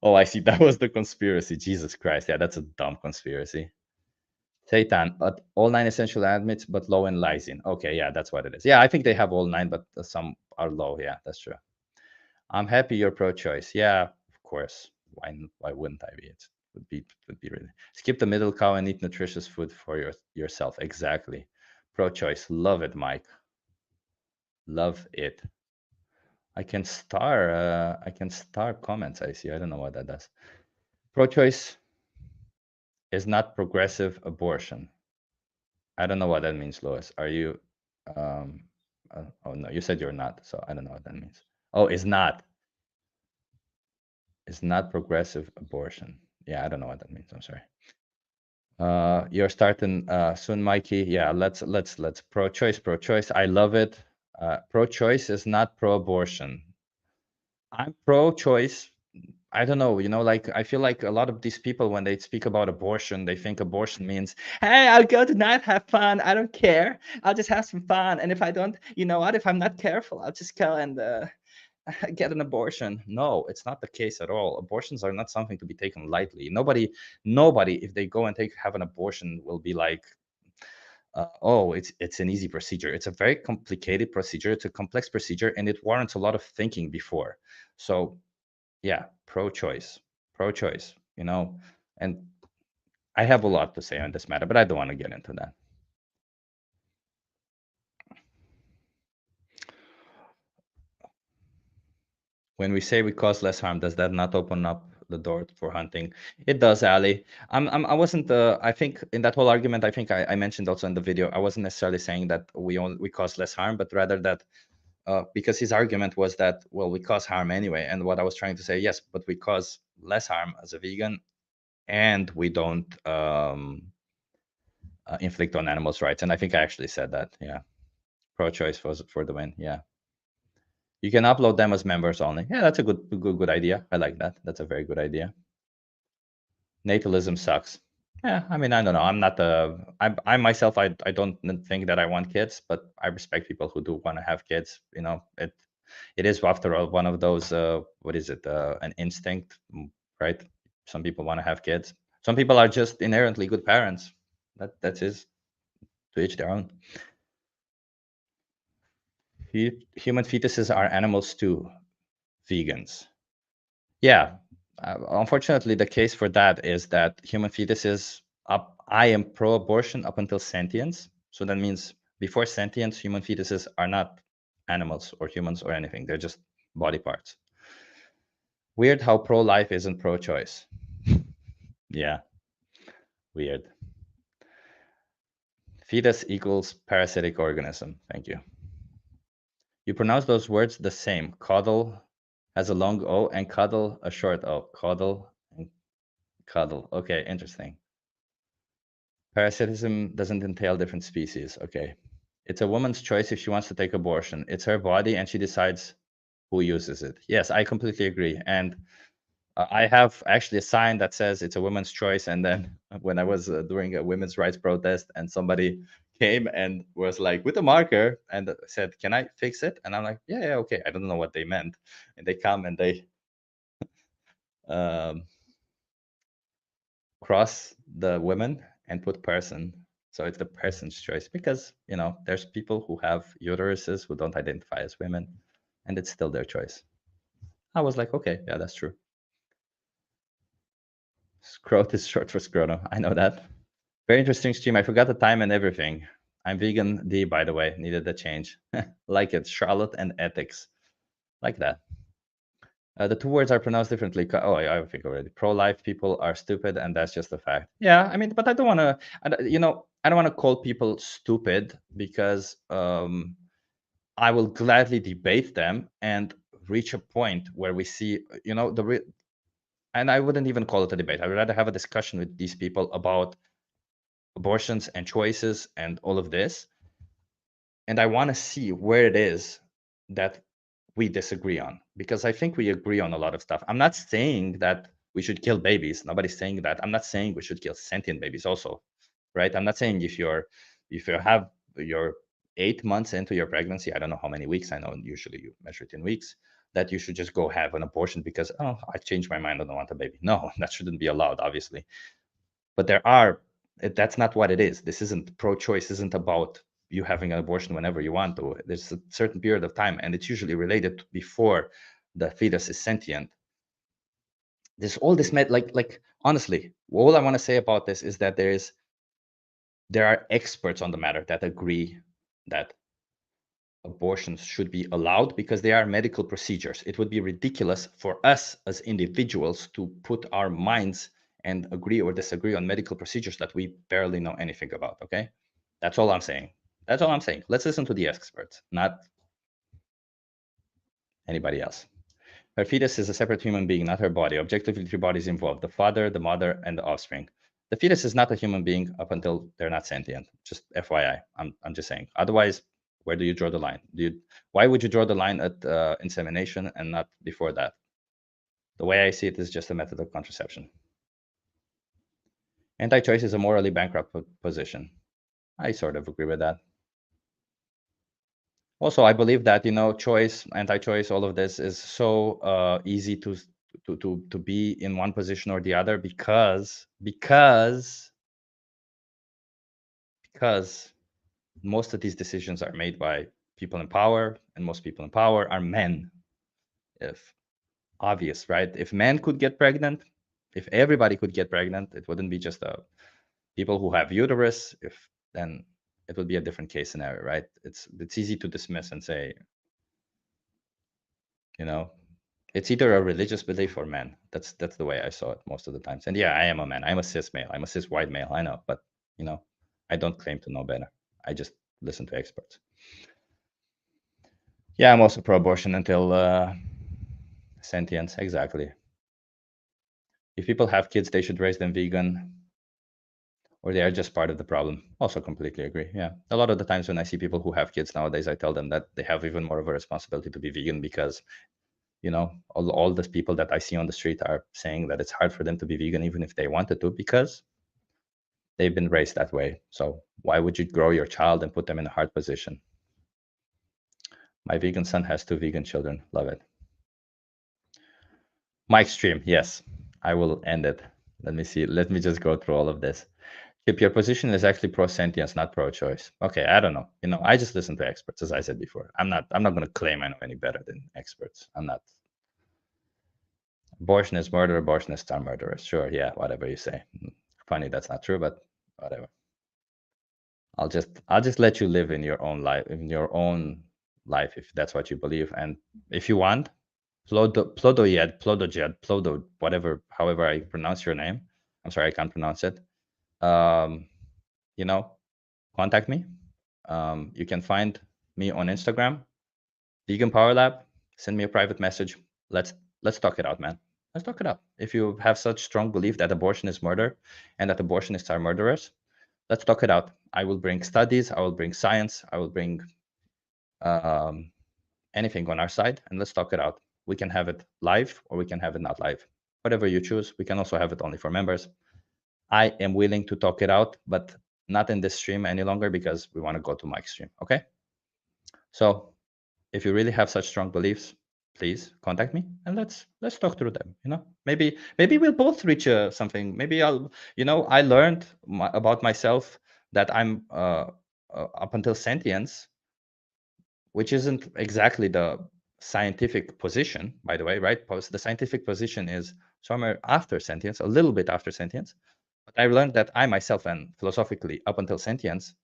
Oh, I see. That was the conspiracy. Jesus Christ. Yeah, that's a dumb conspiracy. Seitan, but all 9 essential admits, but low in lysine. Okay, yeah, that's what it is. Yeah, I think they have all 9, but some are low. Yeah, that's true. I'm happy you're pro-choice. Yeah, of course. Why wouldn't I be? It would be really skip the middle cow and eat nutritious food for yourself. Exactly. Pro-choice. Love it, Mike. Love it. I can star comments. I see. I don't know what that does. Pro-choice is not progressive abortion. I don't know what that means, Lois. Are you? Um, oh no, you said you're not, so I don't know what that means. Oh, is not. Is not progressive abortion. Yeah, I don't know what that means. I'm sorry. You're starting soon, Mikey. Yeah, let's pro-choice. I love it. Pro-choice is not pro-abortion. I'm pro-choice. I don't know, like I feel like a lot of these people when they speak about abortion, they think abortion means, hey, I'll go tonight, have fun. I don't care. I'll just have some fun. And if I don't, you know what? If I'm not careful, I'll just go and get an abortion. No, it's not the case at all. Abortions are not something to be taken lightly. Nobody, if they go and have an abortion, will be like, oh, it's an easy procedure. It's a very complicated procedure. It's a complex procedure, and it warrants a lot of thinking before. So, yeah, pro-choice, pro-choice. And I have a lot to say on this matter, but I don't want to get into that. When we say we cause less harm, does that not open up the door for hunting? It does, Ali. I wasn't. I think in that whole argument, I think I mentioned also in the video, I wasn't necessarily saying that we cause less harm, but rather that because his argument was that, well, we cause harm anyway. And what I was trying to say, yes, but we cause less harm as a vegan, and we don't inflict on animals' rights. And I think I actually said that. Yeah, pro-choice was for the win. Yeah. You can upload them as members only. Yeah, that's a good idea. I like that. That's a very good idea. Natalism sucks. Yeah, I mean, I don't know. I'm not I myself, I don't think that I want kids, but I respect people who do want to have kids. It is after all one of those. What is it? An instinct, right? Some people want to have kids. Some people are just inherently good parents. That's is to each their own. Human fetuses are animals too. Vegans. Yeah, unfortunately, the case for that is that human fetuses I am pro-abortion up until sentience. So that means before sentience, human fetuses are not animals or humans or anything. They're just body parts. Weird how pro-life isn't pro-choice. Yeah, weird. Fetus equals parasitic organism. Thank you. You pronounce those words the same. Coddle has a long O and cuddle a short O. Coddle and cuddle. Okay, interesting. Parasitism doesn't entail different species. Okay. It's a woman's choice if she wants to take abortion. It's her body and she decides who uses it. Yes, I completely agree. And I have actually a sign that says it's a woman's choice. And then when I was doing a women's rights protest and somebody came and was like with a marker and said, "Can I fix it?" And I'm like, yeah, okay. I don't know what they meant. And they come and they um, cross the women and put person. So it's the person's choice because, there's people who have uteruses who don't identify as women and it's still their choice. I was like, okay, yeah, that's true. Scrot is short for scrotum. I know that. Very interesting stream. I forgot the time and everything. I'm vegan D, by the way. Needed the change. Like it. Charlotte and ethics. Like that. The two words are pronounced differently. Oh, I think already. Pro-life people are stupid, and that's just a fact. Yeah, I mean, but I don't want to. I don't want to call people stupid because I will gladly debate them and reach a point where we see, and I wouldn't even call it a debate. I would rather have a discussion with these people about abortions and choices and all of this, and I want to see where it is that we disagree on, because I think we agree on a lot of stuff. I'm not saying that we should kill babies. Nobody's saying that. I'm not saying we should kill sentient babies also, right? I'm not saying if you're 8 months into your pregnancy, I don't know how many weeks, I know usually you measure it in weeks, that you should just go have an abortion because, oh, I changed my mind, I don't want a baby. No, that shouldn't be allowed, obviously. But that's not what it is. This isn't pro-choice, isn't about you having an abortion whenever you want to. There's a certain period of time, and it's usually related to before the fetus is sentient. There's all this like honestly, all I want to say about this is that there are experts on the matter that agree that abortions should be allowed because they are medical procedures. It would be ridiculous for us as individuals to put our minds and agree or disagree on medical procedures that we barely know anything about. Okay, that's all I'm saying. That's all I'm saying. Let's listen to the experts, not anybody else. Her fetus is a separate human being, not her body. Objectively, three bodies involved: the father, the mother, and the offspring. The fetus is not a human being up until they're not sentient. Just FYI, I'm just saying. Otherwise, where do you draw the line? Why would you draw the line at insemination and not before that? The way I see it is just a method of contraception. Anti-choice is a morally bankrupt position. I sort of agree with that. Also, I believe that choice, anti-choice, all of this is so easy to be in one position or the other because most of these decisions are made by people in power, and most people in power are men. If obvious, right? If men could get pregnant, if everybody could get pregnant, it wouldn't be just people who have uterus. If then it would be a different case scenario, right? It's easy to dismiss and say, it's either a religious belief or men. That's the way I saw it most of the times. And yeah, I am a man. I'm a cis male. I'm a cis white male. I know, but I don't claim to know better. I just listen to experts. Yeah, I'm also pro-abortion until sentience. Exactly. If people have kids, they should raise them vegan, or they are just part of the problem. Also completely agree. Yeah. A lot of the times when I see people who have kids nowadays, I tell them that they have even more of a responsibility to be vegan because all these people that I see on the street are saying that it's hard for them to be vegan even if they wanted to because they've been raised that way. So why would you grow your child and put them in a hard position? My vegan son has 2 vegan children. Love it. Mike stream. Yes, I will end it. Let me see. Let me just go through all of this. If your position is actually pro-sentience, not pro-choice. Okay, I don't know. I just listen to experts, as I said before. I'm not going to claim I know any better than experts. I'm not. Abortionists murder, abortionists are murderers. Sure, yeah, whatever you say. Funny that's not true, but whatever. I'll just let you live in your own life, if that's what you believe. And if you want, Plodo, whatever, however I pronounce your name. I'm sorry, I can't pronounce it. Contact me. You can find me on Instagram, Vegan Power Lab. Send me a private message. Let's talk it out, man. Let's talk it out. If you have such strong belief that abortion is murder and that abortionists are murderers, let's talk it out. I will bring studies. I will bring science. I will bring anything on our side, and let's talk it out. We can have it live or we can have it not live. Whatever you choose. We can also have it only for members. I am willing to talk it out, but not in this stream any longer because we want to go to Mike's stream. Okay? So if you really have such strong beliefs, please contact me and let's talk through them. Maybe we'll both reach something. Maybe I learned about myself that I'm up until sentience, which isn't exactly the scientific position, by the way, right? The scientific position is somewhere after sentience, a little bit after sentience. But I learned that I myself, and philosophically up until sentience,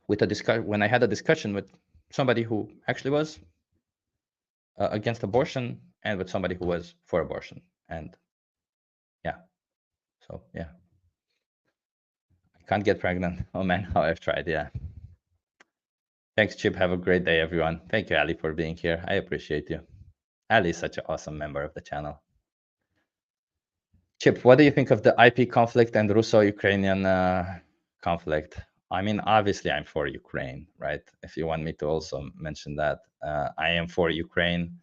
when I had a discussion with somebody who actually was against abortion and with somebody who was for abortion. And yeah, so yeah, I can't get pregnant. Oh man, how I've tried. Yeah. Thanks, Chip. Have a great day, everyone. Thank you, Ali, for being here. I appreciate you. Ali is such an awesome member of the channel. Chip, what do you think of the IP conflict and Russo-Ukrainian conflict? I mean, obviously, I'm for Ukraine, right? If you want me to also mention that, I am for Ukraine.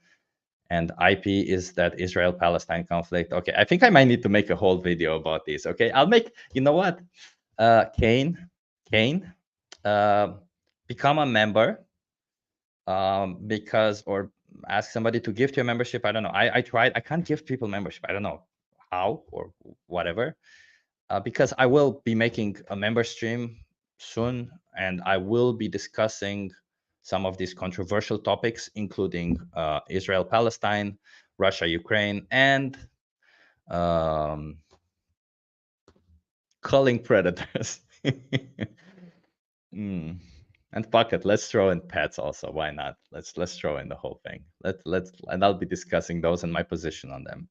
And IP is that Israel-Palestine conflict. Okay, I think I might need to make a whole video about this. Okay, I'll make, you know what? Kane, become a member or ask somebody to gift your membership. I don't know. I tried. I can't give people membership. I don't know how or whatever. Because I will be making a member stream soon, and I will be discussing some of these controversial topics, including Israel, Palestine, Russia, Ukraine, and um, culling predators. Mm. And pocket. Let's throw in pets also. Why not? Let's throw in the whole thing. Let's and I'll be discussing those and my position on them.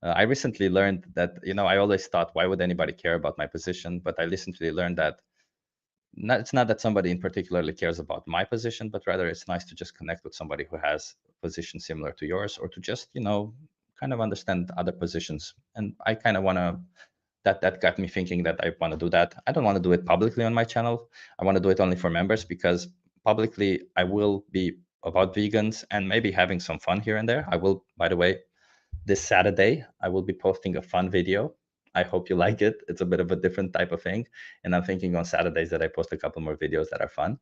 I recently learned that I always thought, why would anybody care about my position? But I recently learned that it's not that somebody in particularly cares about my position, but rather it's nice to just connect with somebody who has a position similar to yours, or to just kind of understand other positions. And I kind of want to that got me thinking that I want to do that. I don't want to do it publicly on my channel. I want to do it only for members, because publicly I will be about vegans and maybe having some fun here and there. I will, by the way, this Saturday, I will be posting a fun video. I hope you like it. It's a bit of a different type of thing. And I'm thinking on Saturdays that I post a couple more videos that are fun.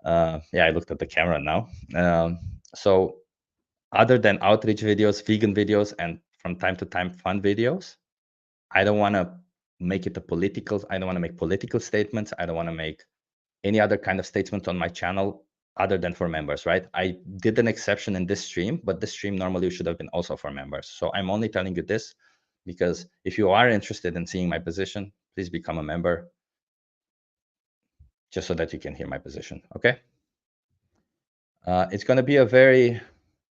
Yeah, I looked at the camera now. So other than outreach videos, vegan videos, and from time to time fun videos, I don't want to make it I don't want to make political statements. I don't want to make any other kind of statement on my channel other than for members, right? I did an exception in this stream, but this stream normally should have been also for members. So I'm only telling you this because if you are interested in seeing my position, please become a member, just so that you can hear my position, okay? It's going to be a very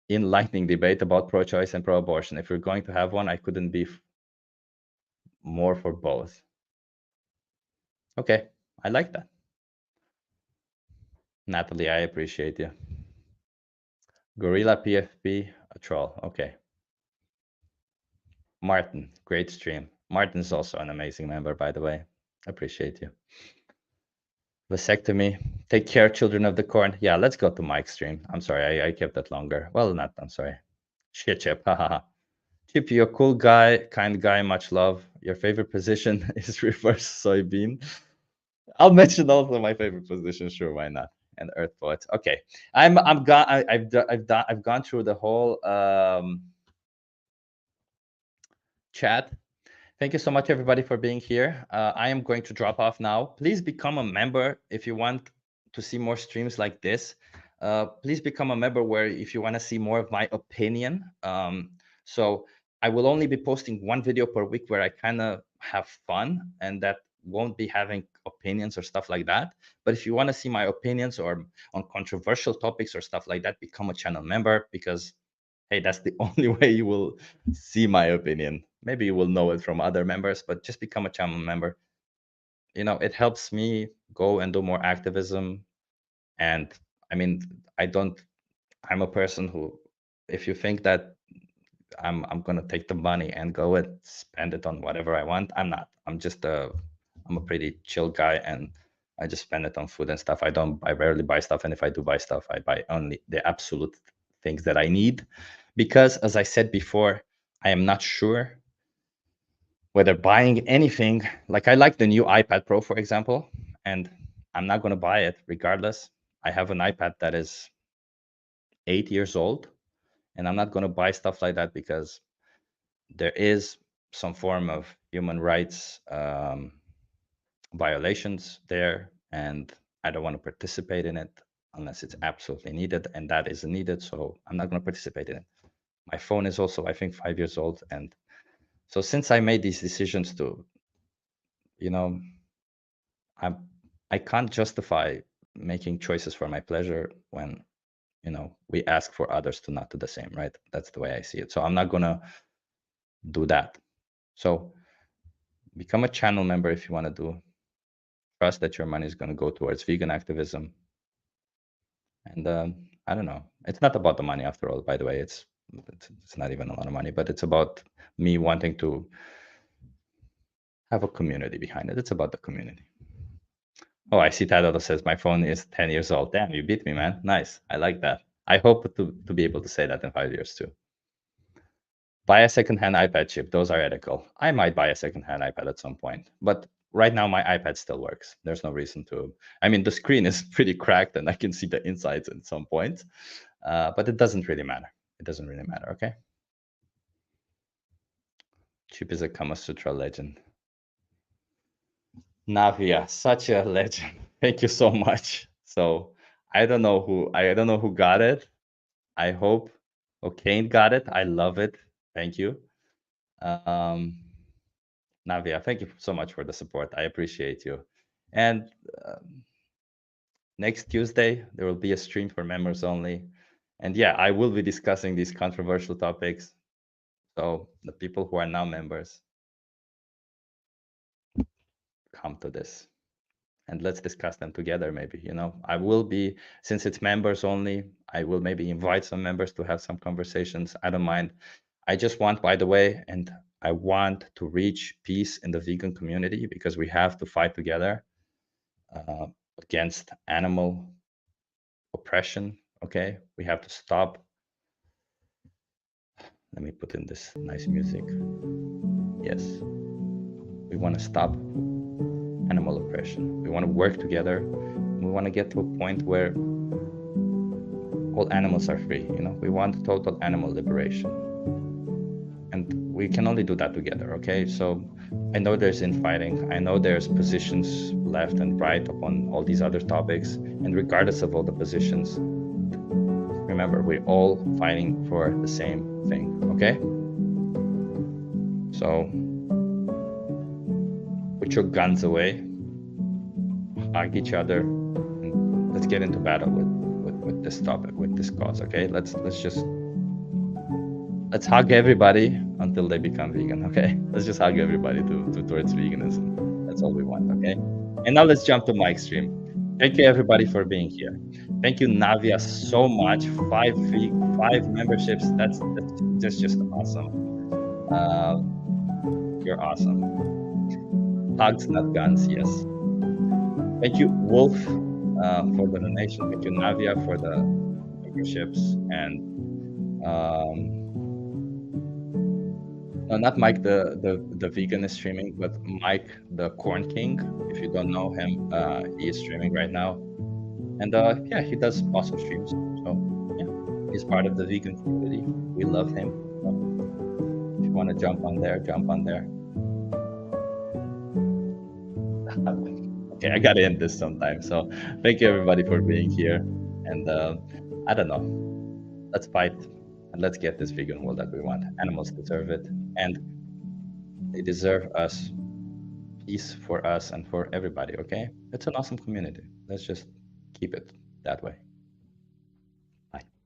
enlightening debate about pro-choice and pro-abortion. If we're going to have one, I couldn't be more for both. Okay, I like that. Natalie, I appreciate you. Gorilla PFP, a troll. Okay. Martin, great stream. Martin's also an amazing member, by the way. Appreciate you. Vasectomy. Take care, children of the corn. Yeah, let's go to Mike's stream. I'm sorry, I kept that longer. Well, not, I'm sorry. Shit, Chip. Haha. Chip, you're a cool guy, kind guy, much love. Your favorite position is reverse soybean. I'll mention also my favorite position. Sure, why not? And Earth Poet. Okay, I've gone through the whole chat. Thank you so much, everybody, for being here. I am going to drop off now. Please become a member if you want to see more streams like this. Please become a member where if you want to see more of my opinion. So I will only be posting one video per week where I kind of have fun, and that won't be having opinions or stuff like that. But if you want to see my opinions or on controversial topics or stuff like that, become a channel member, because hey, that's the only way you will see my opinion. Maybe you will know it from other members, but just become a channel member. It helps me go and do more activism. And I mean, I'm a person who, if you think that I'm gonna take the money and go and spend it on whatever I want, I'm not. I'm a pretty chill guy, and I just spend it on food and stuff. I rarely buy stuff, and if I do buy stuff, I buy only the absolute things that I need. Because as I said before, I am not sure whether buying anything, like I like the new iPad Pro, for example, and I'm not gonna buy it regardless. I have an iPad that is 8 years old, and I'm not gonna buy stuff like that because there is some form of human rights violations there, and I don't want to participate in it unless it's absolutely needed, and that isn't needed, so I'm not going to participate in it. My phone is also, I think, 5 years old, and so since I made these decisions to, I can't justify making choices for my pleasure when, we ask for others to not do the same, right? That's the way I see it. So I'm not going to do that. So become a channel member if you want to do. Trust that your money is going to go towards vegan activism. And I don't know. It's not about the money after all, by the way. It's not even a lot of money, but it's about me wanting to have a community behind it. It's about the community. Oh, I see Tadado says my phone is 10 years old. Damn, you beat me, man. Nice. I like that. I hope to be able to say that in 5 years too. Buy a secondhand iPad chip. Those are ethical. I might buy a secondhand iPad at some point, but right now my iPad still works. There's no reason to. I mean, the screen is pretty cracked and I can see the insides at some point, but it doesn't really matter. It doesn't really matter, okay? Chip is a Kama Sutra legend. Navia, such a legend. Thank you so much. So I don't know who got it. I hope O'Kane got it. I love it. Thank you. Um, Navia, thank you so much for the support. I appreciate you. And next Tuesday, there will be a stream for members only. And yeah, I will be discussing these controversial topics. So the people who are now members, come to this and let's discuss them together. Maybe, I will be, since it's members only, I will maybe invite some members to have some conversations. I don't mind. I just want, by the way, and I want to reach peace in the vegan community because we have to fight together uh, against animal oppression. Okay, we have to stop. Let me put in this nice music. Yes, we want to stop animal oppression. We want to work together. We want to get to a point where all animals are free. We want total animal liberation, and we can only do that together. Okay, so I know there's infighting. I know there's positions left and right upon all these other topics, and regardless of all the positions, remember, we're all fighting for the same thing. Okay, so put your guns away, hug each other, and let's get into battle with this topic, with this cause. Okay, let's hug everybody until they become vegan. Okay, let's just hug everybody towards veganism. That's all we want. Okay, and now let's jump to Mike's stream. Thank you everybody for being here. Thank you, Navia, so much. Five memberships. That's just awesome. You're awesome. Hugs, not guns. Yes. Thank you, Wolf, for the donation. Thank you, Navia, for the memberships. And no, not Mike, the vegan is streaming, but Mike, the Corn King. If you don't know him, he is streaming right now. And yeah, he does awesome streams. So yeah, he's part of the vegan community. We love him. So if you want to jump on there, jump on there. Okay, I gotta end this sometime. So thank you everybody for being here. And I don't know, let's fight and let's get this vegan world that we want. Animals deserve it, and they deserve us, peace for us and for everybody. Okay, it's an awesome community. Let's just keep it that way.